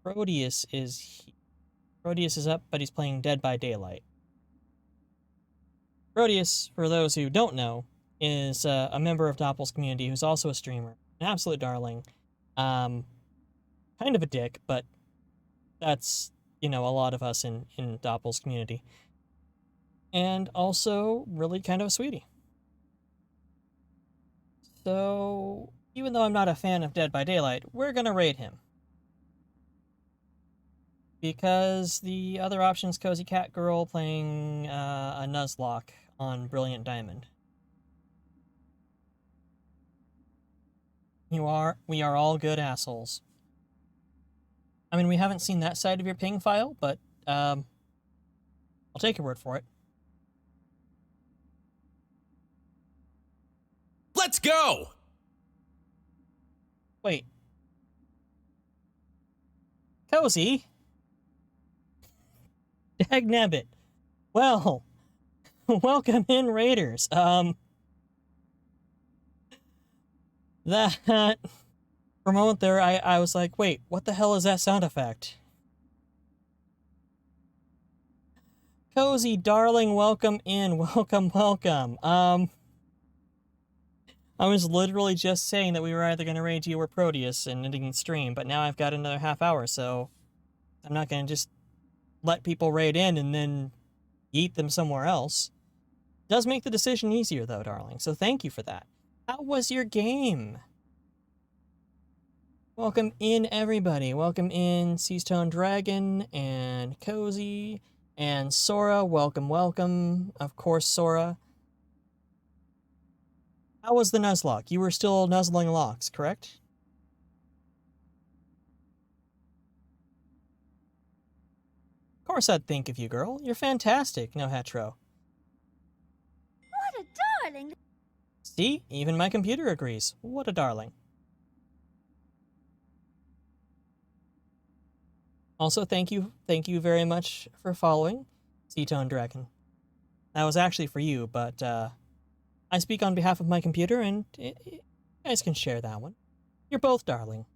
Proteus is up, but he's playing Dead by Daylight. Proteus, for those who don't know, is a member of Doppel's community who's also a streamer. An absolute darling. Kind of a dick, but that's, you know, a lot of us in Doppel's community. And also really kind of a sweetie. So, even though I'm not a fan of Dead by Daylight, we're gonna raid him. Because the other option's Cozy Cat Girl playing a Nuzlocke on Brilliant Diamond. We are all good assholes. I mean, we haven't seen that side of your ping file, but I'll take your word for it. Let's go! Wait. Cozy? Dagnabbit. Well, welcome in, Raiders. That for a moment there, I was like, wait, what the hell is that sound effect? Cozy, darling, welcome in. Welcome, welcome. I was literally just saying that we were either going to raid you or Proteus and ending the stream, but now I've got another half hour, so I'm not going to just let people raid in and then yeet them somewhere else. Does make the decision easier, though, darling, so thank you for that. How was your game? Welcome in, everybody. Welcome in, Seastone Dragon and Cozy and Sora. Welcome, welcome. Of course, Sora. How was the Nuzlocke? You were still nuzzling locks, correct? Of course I'd think of you, girl. You're fantastic, no hetero. What a darling! See? Even my computer agrees. What a darling. Also, thank you very much for following Seatone Dragon. That was actually for you, but I speak on behalf of my computer, and you guys can share that one. You're both darling.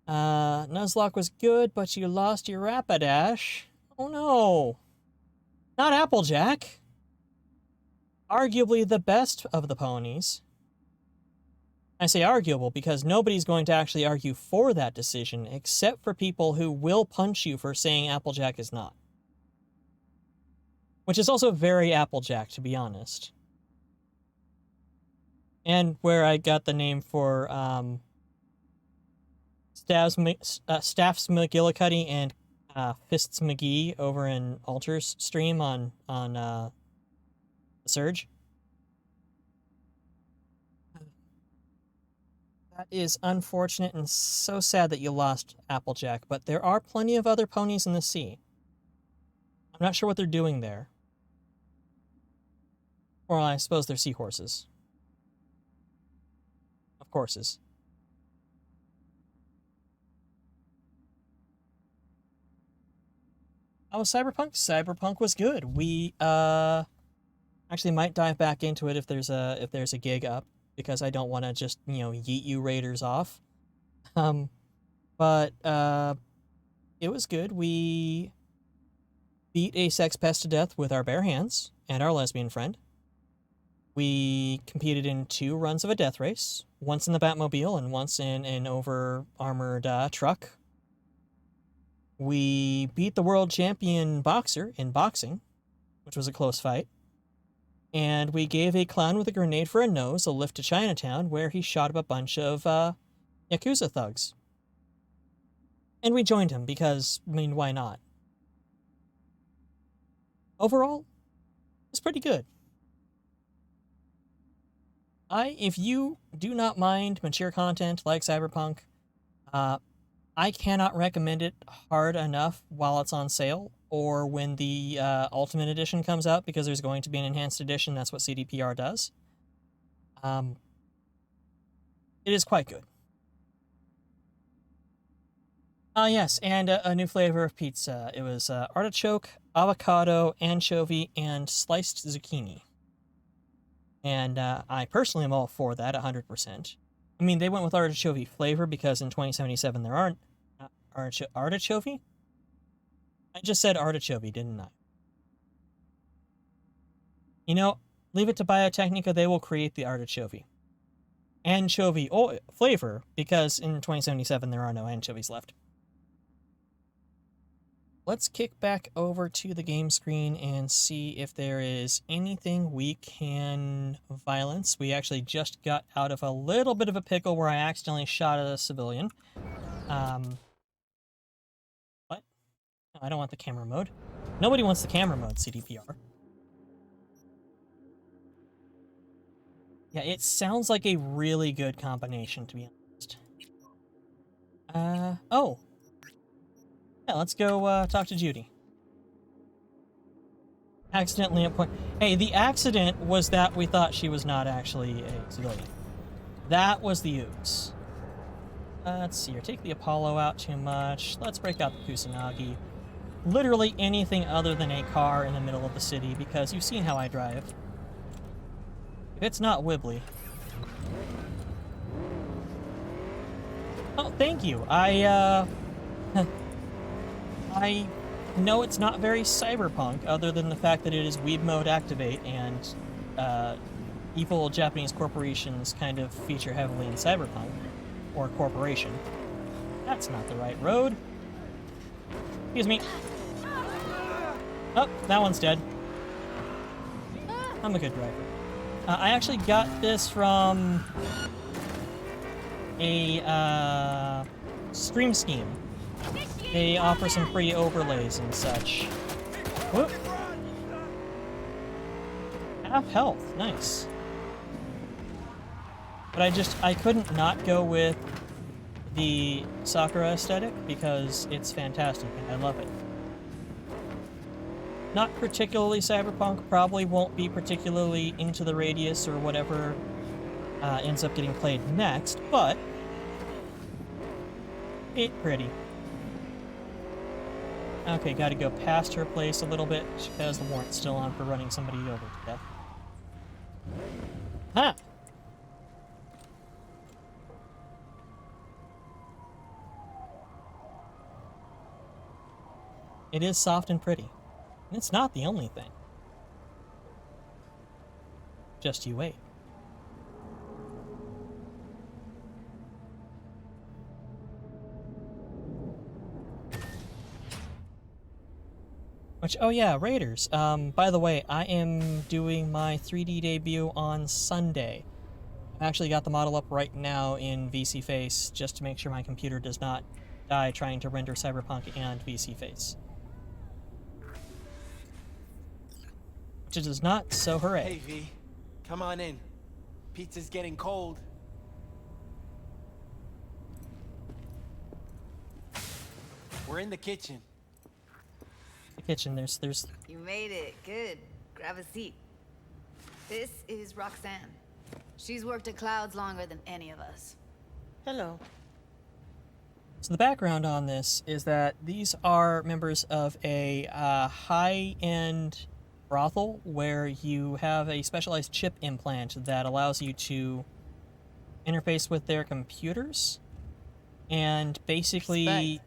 Nuzlocke was good, but you lost your Rapidash. Oh no. Not Applejack. Arguably the best of the ponies. I say arguable because nobody's going to actually argue for that decision except for people who will punch you for saying Applejack is not. Which is also very Applejack, to be honest. And where I got the name for Staffs McGillicuddy and Fists McGee over in Alter's stream on The Surge. That is unfortunate and so sad that you lost Applejack, but there are plenty of other ponies in the sea. I'm not sure what they're doing there. Or I suppose they're seahorses. Of courses. Oh, Cyberpunk? Cyberpunk was good. We actually might dive back into it if there's a gig up, because I don't want to just, yeet you raiders off. But it was good. We beat a sex pest to death with our bare hands and our lesbian friend. We competed in 2 runs of a death race, once in the Batmobile and once in an over-armored truck. We beat the world champion boxer in boxing, which was a close fight. And we gave a clown with a grenade for a nose a lift to Chinatown, where he shot up a bunch of Yakuza thugs. And we joined him because, why not? Overall, it's pretty good. If you do not mind mature content like Cyberpunk, I cannot recommend it hard enough while it's on sale, or when the Ultimate Edition comes out, because there's going to be an Enhanced Edition. That's what CDPR does. It is quite good. Yes, and a new flavor of pizza. It was artichoke, avocado, anchovy, and sliced zucchini. And I personally am all for that, 100%. I mean, they went with artichoke flavor because in 2077 there aren't artichoke? I just said artichoke, didn't I? Leave it to Biotechnica, they will create the artichoke. Anchovy flavor, because in 2077 there are no anchovies left. Let's kick back over to the game screen and see if there is anything we can violence. We actually just got out of a little bit of a pickle where I accidentally shot at a civilian. What? No, I don't want the camera mode. Nobody wants the camera mode, CDPR. Yeah, it sounds like a really good combination, to be honest. Oh. Yeah, let's go talk to Judy. Accidentally at point. Hey, the accident was that we thought she was not actually a civilian. That was the oops. Let's see here. Take the Apollo out too much. Let's break out the Kusanagi. Literally anything other than a car in the middle of the city, because you've seen how I drive. If it's not Wibbly. Oh, thank you. I know it's not very cyberpunk, other than the fact that it is Weeb Mode Activate, and evil Japanese corporations kind of feature heavily in cyberpunk, or corporation. That's not the right road. Excuse me. Oh, that one's dead. I'm a good driver. I actually got this from a Stream Scheme. They offer some free overlays and such. Whoop. Half health, nice. But I couldn't not go with the Sakura aesthetic because it's fantastic and I love it. Not particularly cyberpunk, probably won't be particularly Into the Radius or whatever ends up getting played next, but it's pretty. Okay, gotta go past her place a little bit because the warrant's still on for running somebody over to death. Huh! I It is soft and pretty. And it's not the only thing. Just you wait. Which, oh yeah, Raiders. By the way, I am doing my 3D debut on Sunday. I actually got the model up right now in VC Face just to make sure my computer does not die trying to render Cyberpunk and VC Face. Which it does not, so hooray. Hey, V. Come on in. Pizza's getting cold. We're in the kitchen. The kitchen, there's... You made it. Good. Grab a seat. This is Roxanne. She's worked at Clouds longer than any of us. Hello. So the background on this is that these are members of a high-end brothel where you have a specialized chip implant that allows you to interface with their computers and basically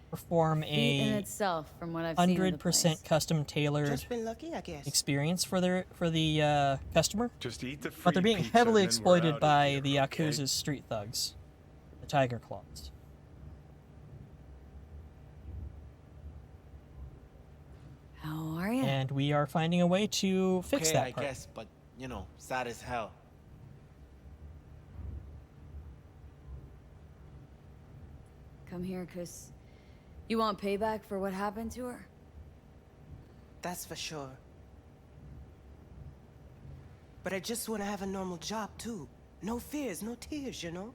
perform In a itself, from what I've seen of the 100% custom tailored Just been lucky, I guess. experience for the customer. Just eat the free But they're being pizza heavily and then we're exploited out of by here, the okay? Yakuza's street thugs, the Tiger Claws. How are you? And we are finding a way to fix Okay, that I part. guess, but, you know, sad as hell. Come here, 'cause you want payback for what happened to her? That's for sure. But I just want to have a normal job, too. No fears, no tears, you know?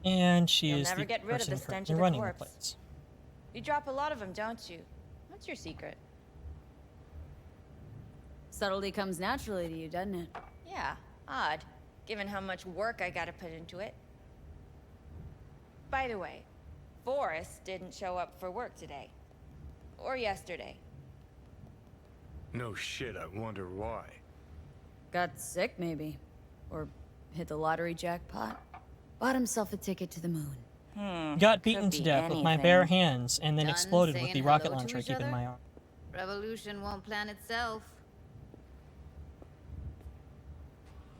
And she You'll is never the get rid of person the stench currently of the running the corpse. place. You drop a lot of them, don't you? What's your secret? Subtlety comes naturally to you, doesn't it? Yeah, odd, given how much work I gotta put into it. By the way, Forrest didn't show up for work today. Or yesterday. No shit, I wonder why. Got sick, maybe. Or hit the lottery jackpot. Bought himself a ticket to the moon. Got beaten to death with my bare anything. hands and then Done exploded with saying the rocket hello to launcher I each keep in other? my arm. Revolution won't plan itself.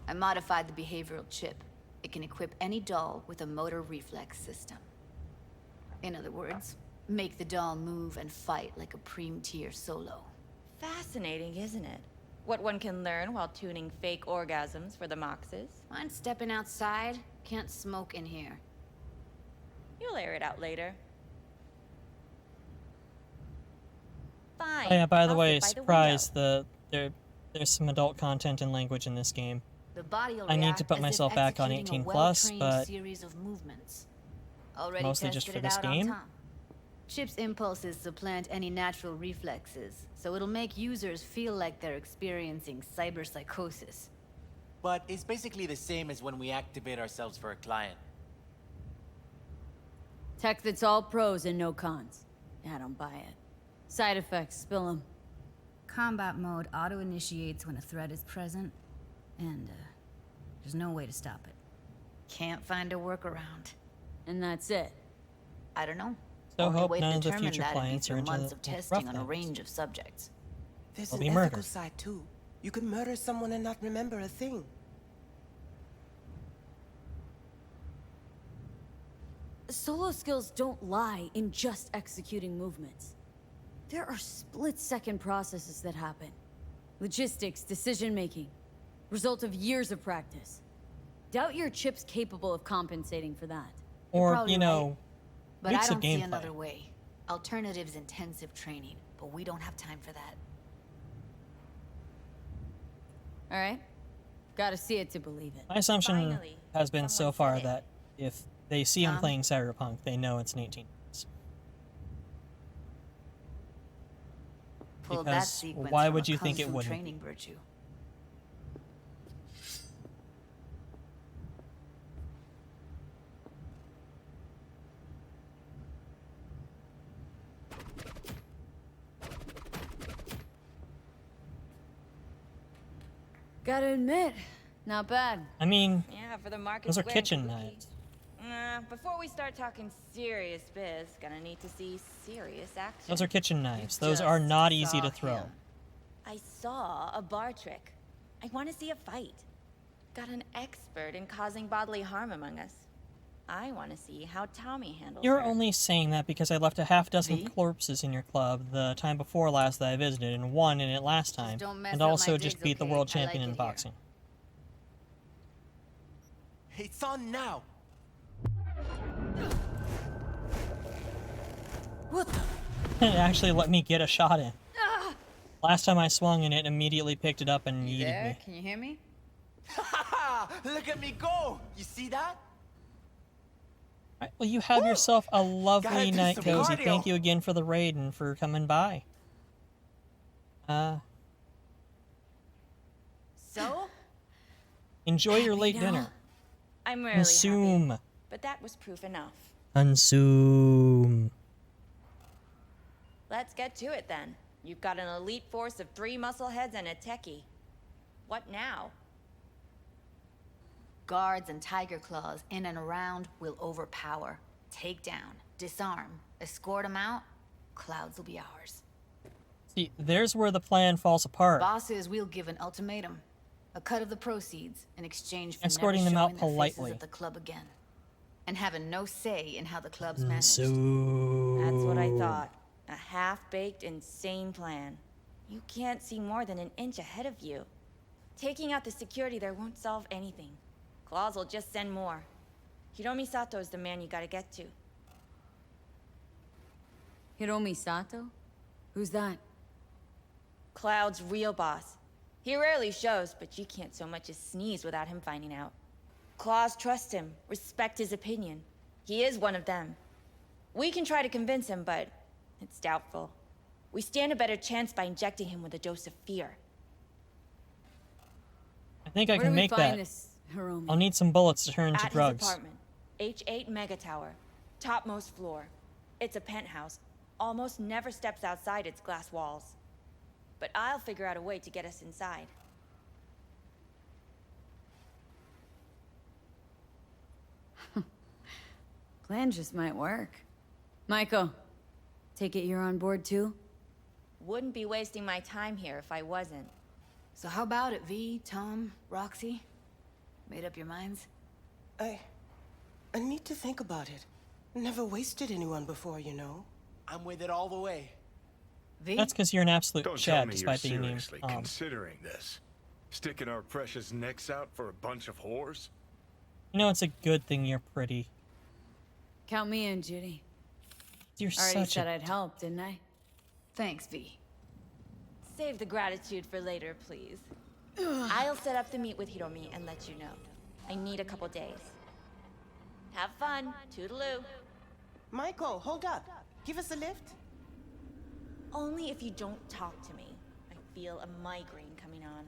I modified the behavioral chip. It can equip any doll with a motor reflex system. In other words, make the doll move and fight like a Preem-tier solo. Fascinating, isn't it? What one can learn while tuning fake orgasms for the Moxes. Mind stepping outside? Can't smoke in here. You'll air it out later. Fine. Oh yeah, by the I'll way, sit by the surprise, there's some adult content and language in this game. The body will I need react to put as if myself back on executing 18 a plus, well-trained but series of movements. Already mostly tested just for it this out on game. Tom. Chip's impulses supplant any natural reflexes, so it'll make users feel like they're experiencing cyberpsychosis. But it's basically the same as when we activate ourselves for a client. Tech that's all pros and no cons. I don't buy it. Side effects, spill them. Combat mode auto-initiates when a threat is present, and there's no way to stop it. Can't find a workaround. And that's it. I don't know. So Only hope way to none of the determine future that would be clients are through into months the of testing on a rough range of subjects. There's Will an be ethical murdered. side, too. You can murder someone and not remember a thing. Solo skills don't lie in just executing movements. There are split-second processes that happen. Logistics, decision-making. Result of years of practice. Doubt your chip's capable of compensating for that. Or, probably you know, But I weeks of don't see gameplay. another way. Alternatives intensive training, but we don't have time for that. Alright? Gotta see it to believe it. My assumption Finally, has been so someone far said it. that if they see him playing Cyberpunk, they know it's an 18. Pulled that Because sequence why from would a you think kung it fu wouldn't? training virtue. Gotta admit, Not bad. I mean, Yeah, for the market those are square kitchen kabuki. knives. Before we start talking serious biz, gonna need to see serious action. Those are kitchen knives. Those just are not easy saw to throw. him. I saw a bar trick. I want to see a fight. Got an expert in causing bodily harm among us. I want to see how Tommy handles You're her. only saying that because I left a half dozen corpses in your club the time before last that I visited, and won in it last time, don't mess and up my also just digs, beat the okay? world I like champion it in here. boxing. It's on now. What the? It actually let me get a shot in. Last time I swung and it immediately picked it up and yeeted There? me. Can you hear me? Look at me go! You see that? Right, well, you have yourself a lovely Gotta do night, some Cozy. cardio. Thank you again for the raid and for coming by. So? Enjoy your Happy late now? dinner. I'm rarely Consume. happy, but that was proof enough. Consume. Let's get to it then. You've got an elite force of 3 muscleheads and a techie. What now? Guards and tiger claws in and around will overpower. Take down, disarm, escort them out. Clouds will be ours. See, there's where the plan falls apart. Bosses, we'll give an ultimatum. A cut of the proceeds in exchange for Escorting never them out showing their faces politely. at the club again. And having no say in how the club's managed. Consume. That's what I thought. A half-baked, insane plan. You can't see more than an inch ahead of you. Taking out the security there won't solve anything. Claws will just send more. Hiromi Sato's the man you gotta get to. Hiromi Sato? Who's that? Cloud's real boss. He rarely shows, but you can't so much as sneeze without him finding out. Claws trust him, respect his opinion. He is one of them. We can try to convince him, but it's doubtful. We stand a better chance by injecting him with a dose of fear. I think I Where can do we make find that. this Hiromi? I'll need some bullets to turn into At drugs. his apartment, H8 Mega Tower, topmost floor. It's a penthouse. Almost never steps outside its glass walls. But I'll figure out a way to get us inside. Plan just might work. Michael, take it you're on board too? Wouldn't be wasting my time here if I wasn't. So how about it, V, Tom, Roxy? Made up your minds? I need to think about it. Never wasted anyone before, you know. I'm with it all the way. V? That's because you're an absolute Don't tell Chad, me despite you're being named. seriously considering this. Sticking our precious necks out for a bunch of whores? You know, it's a good thing you're pretty. Count me in, Judy. You're Already such said a... I'd help, didn't I? Thanks, V. Save the gratitude for later, please. I'll set up the meet with Hiromi and let you know. I need a couple days. Have fun. Toodaloo. Michael, hold up. Give us a lift. Only if you don't talk to me. I feel a migraine coming on.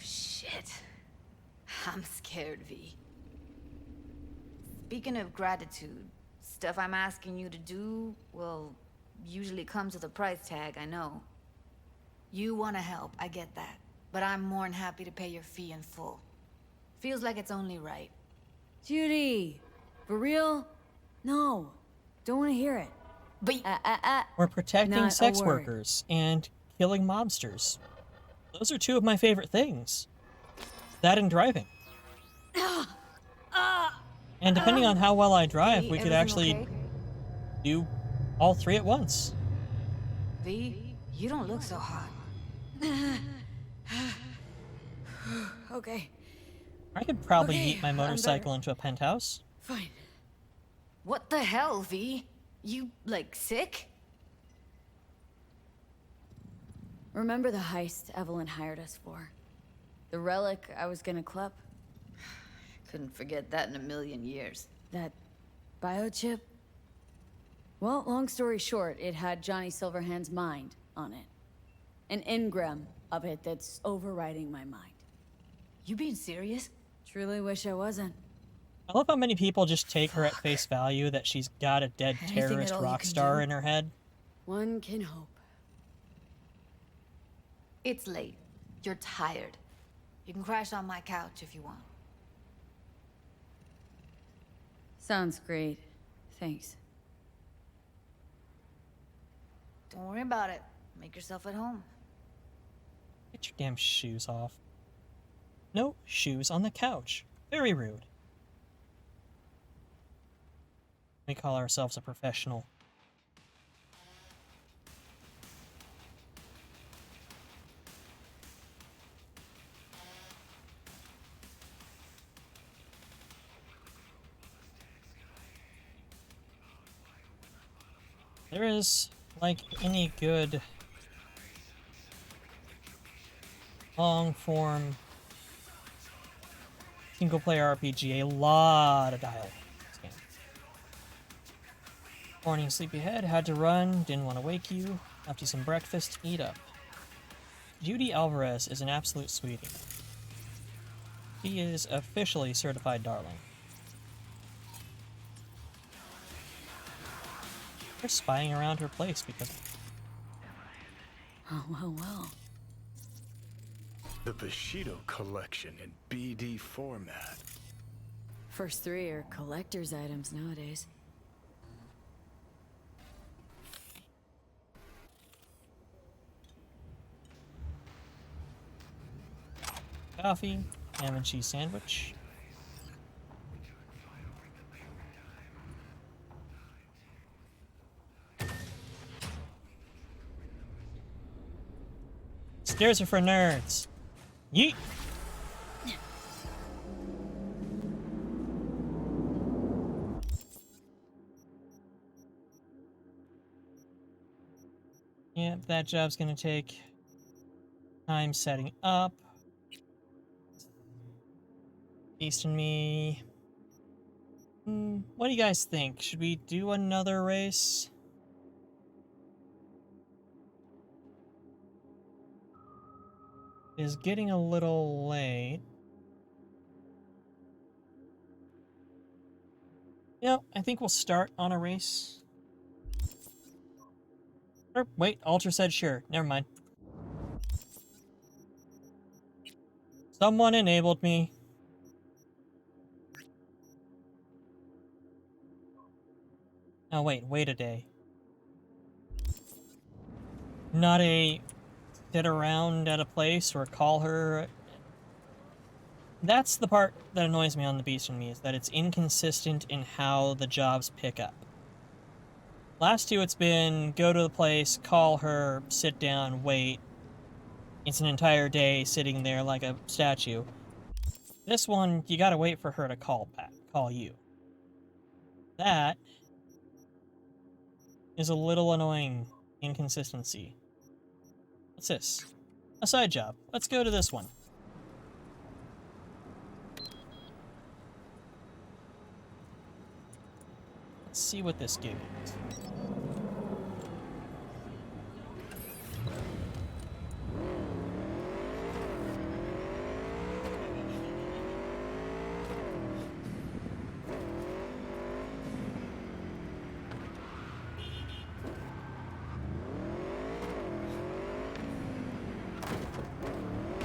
Shit. I'm scared, V. Speaking of gratitude, stuff I'm asking you to do, well, usually comes with a price tag, I know. You want to help, I get that. But I'm more than happy to pay your fee in full. Feels like it's only right. Judy! For real? No. Don't want to hear it. But We're protecting Not a sex word. workers and killing mobsters. Those are 2 of my favorite things. That and driving. And depending on how well I drive, we could everything actually okay? do all 3 at once. V, you don't look so hot. Okay. I could probably Okay, yeet my I'm motorcycle into a penthouse. Fine. What the hell, V? You, like, sick? Remember the heist Evelyn hired us for? The relic I was gonna club? Couldn't forget that in a million years. That biochip? Well, long story short, it had Johnny Silverhand's mind on it. An engram of it that's overriding my mind. You being serious? Truly wish I wasn't. I love how many people just take her at face value that she's got a dead Anything at terrorist all you rock can star do? in her head. One can hope. It's late. You're tired. You can crash on my couch if you want. Sounds great. Thanks. Don't worry about it. Make yourself at home. Get your damn shoes off. No shoes on the couch. Very rude. We call ourselves a professional. There is, like any good long-form single-player RPG, a lot of dialogue. Morning sleepyhead, had to run, didn't want to wake you, left you some breakfast, eat up. Judy Alvarez is an absolute sweetie. She is officially certified darling. They're spying around her place because... Oh, well. The Bushido collection in BD format. First 3 are collector's items nowadays. Coffee, ham and cheese sandwich. Stairs are for nerds. Yeet! Yep, that job's gonna take time setting up. Beast and me. What do you guys think? Should we do another race? It is getting a little late. Yep, I think we'll start on a race. Or, wait, Alter said sure. Never mind. Someone enabled me. Oh, wait a day. Not a sit around at a place or call her. That's the part that annoys me on the Beast and Me, is that it's inconsistent in how the jobs pick up. Last 2, it's been go to the place, call her, sit down, wait. It's an entire day sitting there like a statue. This one, you gotta wait for her to call you. That is a little annoying inconsistency. What's this? A side job. Let's go to this one. Let's see what this gig is.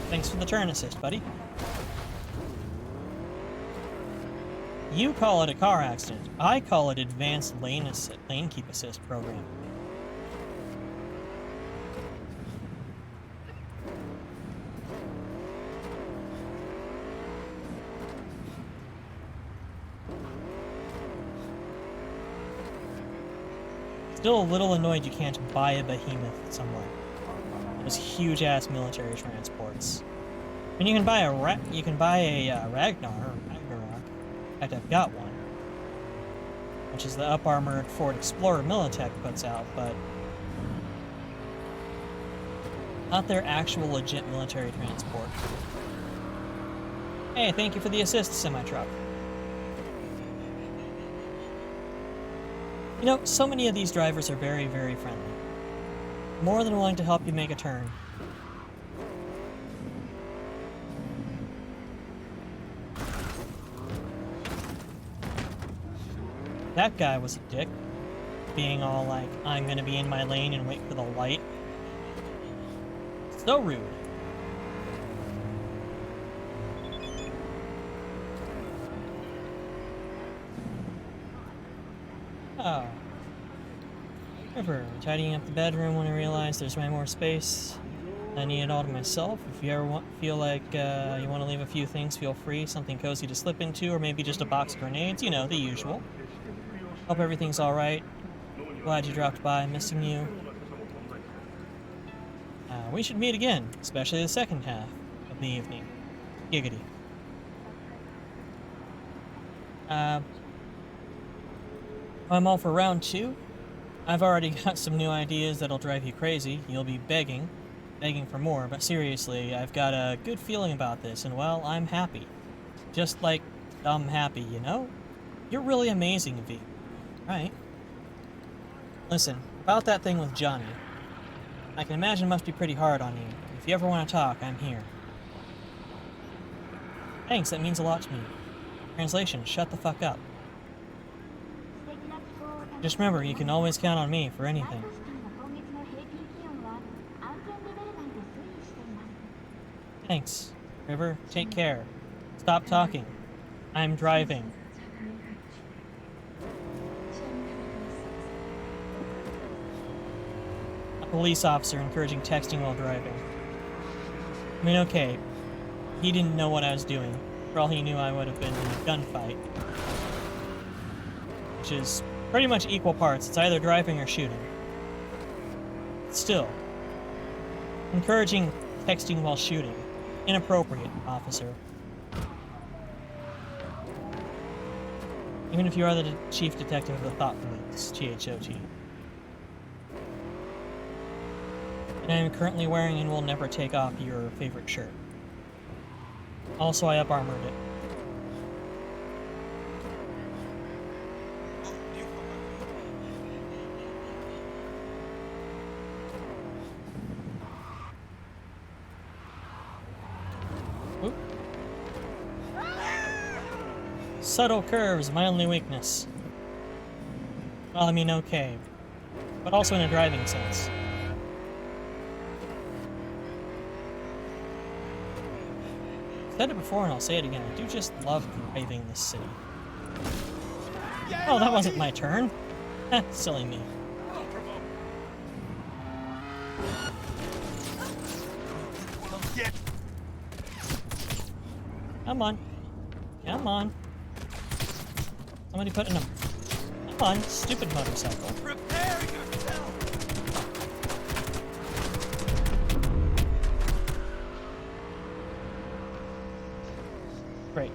Thanks for the turn assist, buddy. You call it a car accident. I call it advanced lane keep assist program. Still a little annoyed you can't buy a behemoth somewhere. Those huge-ass military transports. And you can buy a Ragnar or Ragnarok. In fact, I've got one, which is the up-armored Ford Explorer Militech puts out, but not their actual legit military transport. Hey, thank you for the assist, semi-truck. You know, so many of these drivers are very, very friendly. More than willing to help you make a turn. That guy was a dick. Being all like, I'm gonna be in my lane and wait for the light. So rude. Oh. River, tidying up the bedroom when I realized there's way more space. I need it all to myself. If you ever feel like you want to leave a few things, feel free. Something cozy to slip into, or maybe just a box of grenades. You know, the usual. Hope everything's alright. Glad you dropped by. Missing you. We should meet again, especially the second half of the evening. Giggity. I'm all for round 2. I've already got some new ideas that'll drive you crazy. You'll be begging for more, but seriously, I've got a good feeling about this, and well, I'm happy. Just like, I'm happy, you know? You're really amazing, V. Right? Listen, about that thing with Johnny. I can imagine it must be pretty hard on you. If you ever want to talk, I'm here. Thanks, that means a lot to me. Translation, shut the fuck up. Just remember, you can always count on me for anything. Thanks. River, take care. Stop talking. I'm driving. A police officer encouraging texting while driving. I mean, okay, he didn't know what I was doing. For all he knew, I would have been in a gunfight. Which is pretty much equal parts. It's either driving or shooting. Still, encouraging texting while shooting. Inappropriate, officer. Even if you are the chief detective of the Thought Police, THOT. And I am currently wearing and will never take off your favorite shirt. Also, I up-armored it. Oop. Subtle curves, my only weakness. Well, I mean, okay. But also in a driving sense. I've said it before and I'll say it again. I do just love driving this city. Oh, that wasn't my turn. Silly me. Come on. Come on. Somebody put in a... Come on, stupid motorcycle. Prepare yourself! Great.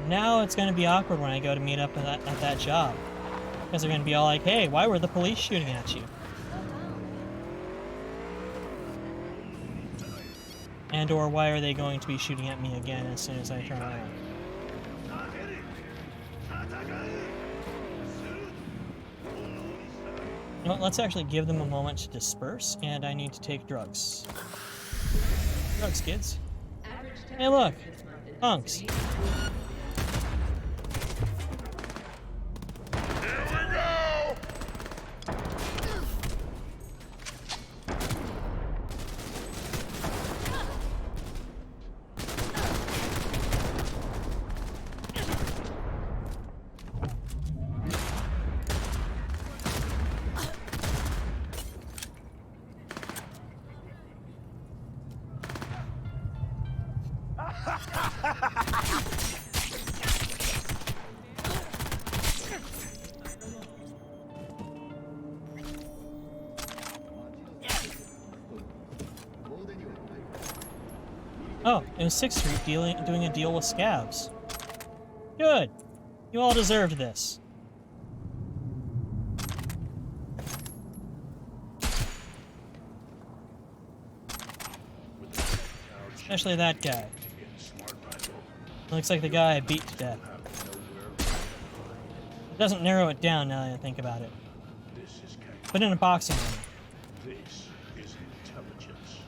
Now it's going to be awkward when I go to meet up at that job. Because they're going to be all like, hey, why were the police shooting at you? And or why are they going to be shooting at me again as soon as I turn around? You know what, let's actually give them a moment to disperse, and I need to take drugs. Drugs, kids. Hey, look! Punks. Oh, it was 6th Street doing a deal with scabs. Good. You all deserved this. Especially that guy. Looks like the guy I beat to death. It doesn't narrow it down now that I think about it. But in a boxing ring. This is intelligence.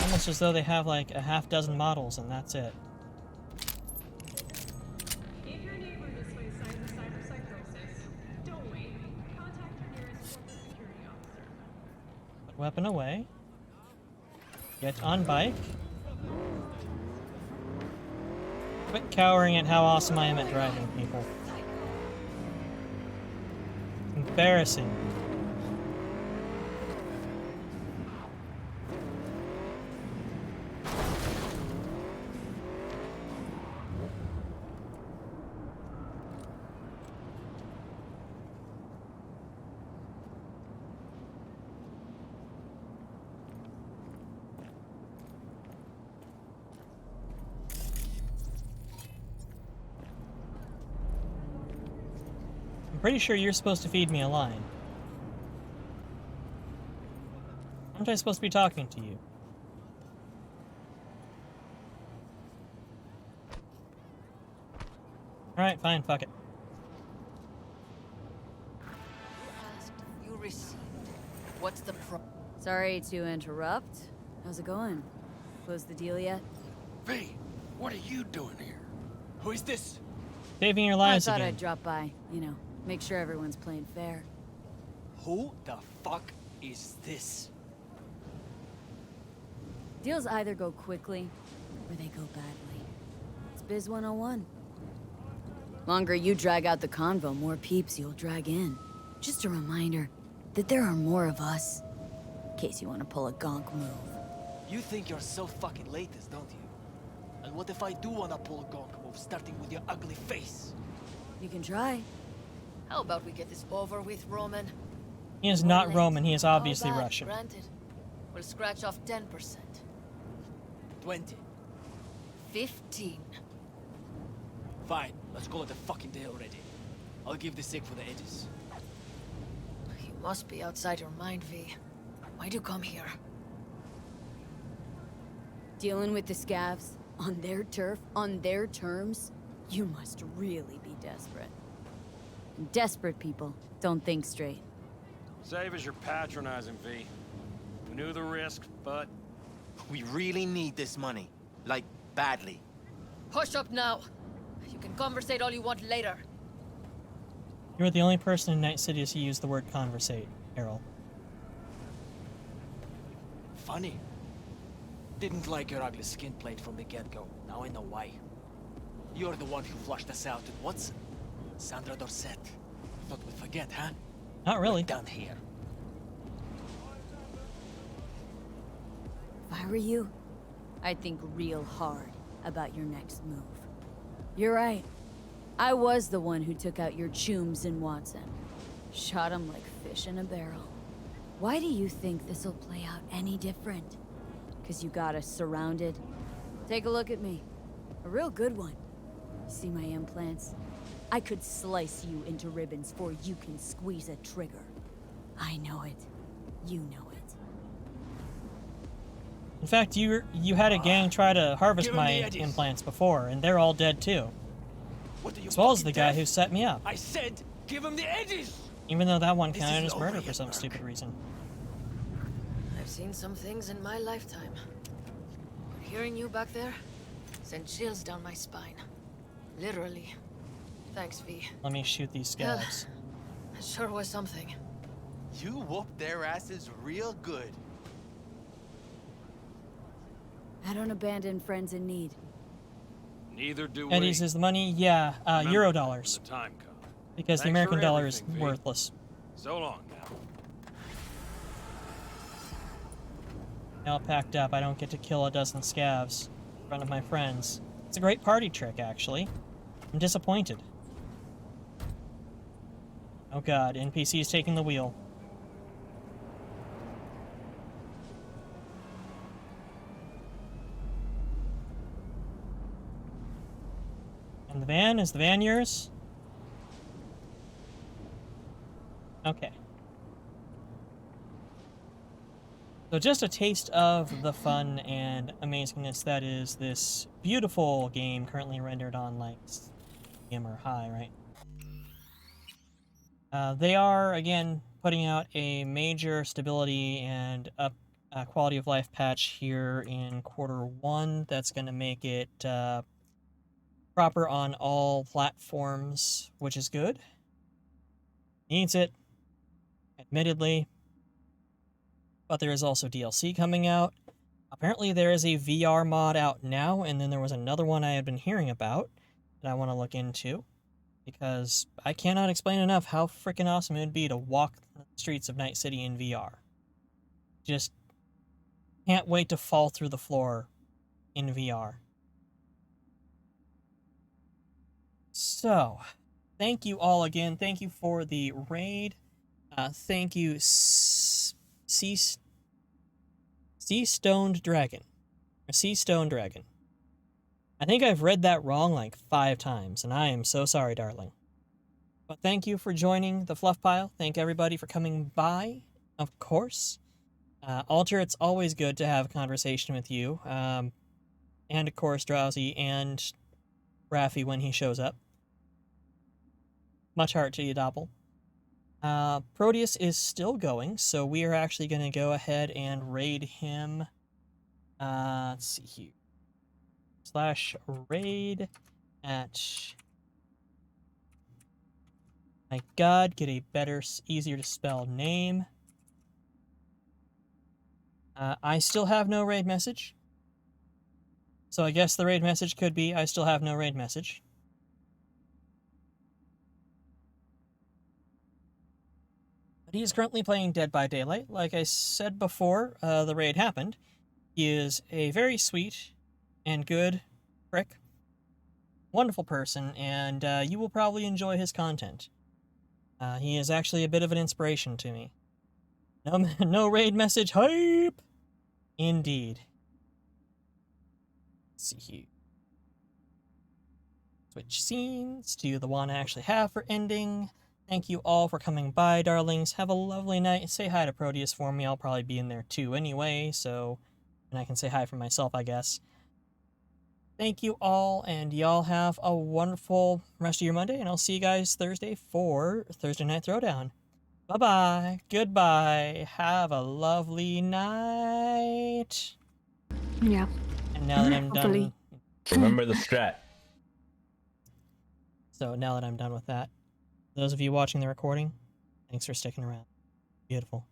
Almost as though they have like a half dozen models and that's it. If your neighbor this way signs a cyberpsychosis, don't wait. Contact your nearest corporate security officer. Put weapon away. Get on bike. Quit cowering at how awesome I am at driving, people. Embarrassing. I'm pretty sure you're supposed to feed me a line. Aren't I supposed to be talking to you? Alright, fine, fuck it. You received. What's the pro? Sorry to interrupt. How's it going? Closed the deal yet? V, what are you doing here? Who is this? Saving your lives I thought again. I'd drop by, you know, make sure everyone's playing fair. Who the fuck is this? Deals either go quickly, or they go badly. It's Biz 101. Longer you drag out the convo, more peeps you'll drag in. Just a reminder that there are more of us, in case you want to pull a gonk move. You think you're so fucking latest, don't you? And what if I do wanna pull a gonk move, starting with your ugly face? You can try. How about we get this over with, Roman? He is not Roman, he is obviously All bad, Russian. Granted. We'll scratch off 10%. 20. 15. Fine, let's call it a fucking day already. I'll give the sick for the edges. You must be outside your mind, V. Why'd you come here? Dealing with the scavs, on their turf, on their terms, you must really be desperate. And desperate people don't think straight. Save as you're patronizing, V. We knew the risk, but... We really need this money. Like, badly. Hush up now. You can conversate all you want later. You're the only person in Night City to use the word conversate, Errol. Funny. Didn't like your ugly skin plate from the get-go. Now I know why. You're the one who flushed us out in Watson. Sandra Dorset. Thought we'd forget, huh? Not really. We're done here. If I were you, I'd think real hard about your next move. You're right. I was the one who took out your chooms in Watson. Shot 'em like fish in a barrel. Why do you think this'll play out any different? 'Cause you got us surrounded? Take a look at me. A real good one. See my implants? I could slice you into ribbons before you can squeeze a trigger. I know it. You know it. In fact, you had a gang try to harvest Give him my the eddies. implants before, and they're all dead too. What are you As well as fucking the guy deaf? who set me up. I said, give him the edges! Even though that one This counted is as murder over for yet, some Mark. stupid reason. I've seen some things in my lifetime. But hearing you back there sent chills down my spine. Literally. Thanks, V. Let me shoot these scabs. It sure was something. You whooped their asses real good. I don't abandon friends in need. Neither do we. Eddies is the money? Yeah, Remember Euro when dollars. the time comes. Because the Thanks American for dollar is everything, V. worthless. So long now. Now packed up, I don't get to kill a dozen scavs in front of my friends. It's a great party trick, actually. I'm disappointed. Oh god, NPC's taking the wheel. And the van? Is the van yours? Okay. So just a taste of the fun and amazingness that is this beautiful game currently rendered on like medium or high, right? They are, again, putting out a major stability and quality of life patch here in Q1 that's going to make it proper on all platforms, which is good. Needs it, admittedly. But there is also DLC coming out, apparently there is a VR mod out now, and then there was another one I had been hearing about that I want to look into, because I cannot explain enough how freaking awesome it would be to walk the streets of Night City in VR. Just can't wait to fall through the floor in VR. So, thank you all again. Thank you for the raid. Thank you, Sea Stoned Dragon. Or Sea Stone Dragon. I think I've read that wrong like 5 times, and I am so sorry, darling. But thank you for joining the Fluff Pile. Thank everybody for coming by, of course. Alter, it's always good to have a conversation with you. And of course, Drowsy and Raffi when he shows up. Much heart to you, Doppel. Proteus is still going, so we are actually going to go ahead and raid him. Let's see here. /raid at... My god, get a better, easier to spell name. I still have no raid message. So I guess the raid message could be, I still have no raid message. But he is currently playing Dead by Daylight. Like I said before the raid happened, he is a very sweet and good prick. Wonderful person, and you will probably enjoy his content. He is actually a bit of an inspiration to me. No raid message hype! Indeed. Let's see here. Switch scenes to the one I actually have for ending. Thank you all for coming by, darlings. Have a lovely night. Say hi to Proteus for me. I'll probably be in there too anyway, so... And I can say hi for myself, I guess. Thank you all, and y'all have a wonderful rest of your Monday, and I'll see you guys Thursday for Thursday Night Throwdown. Bye-bye. Goodbye. Have a lovely night. Yeah. And now that I'm done... Remember the strat. So now that I'm done with that, those of you watching the recording, thanks for sticking around. Beautiful.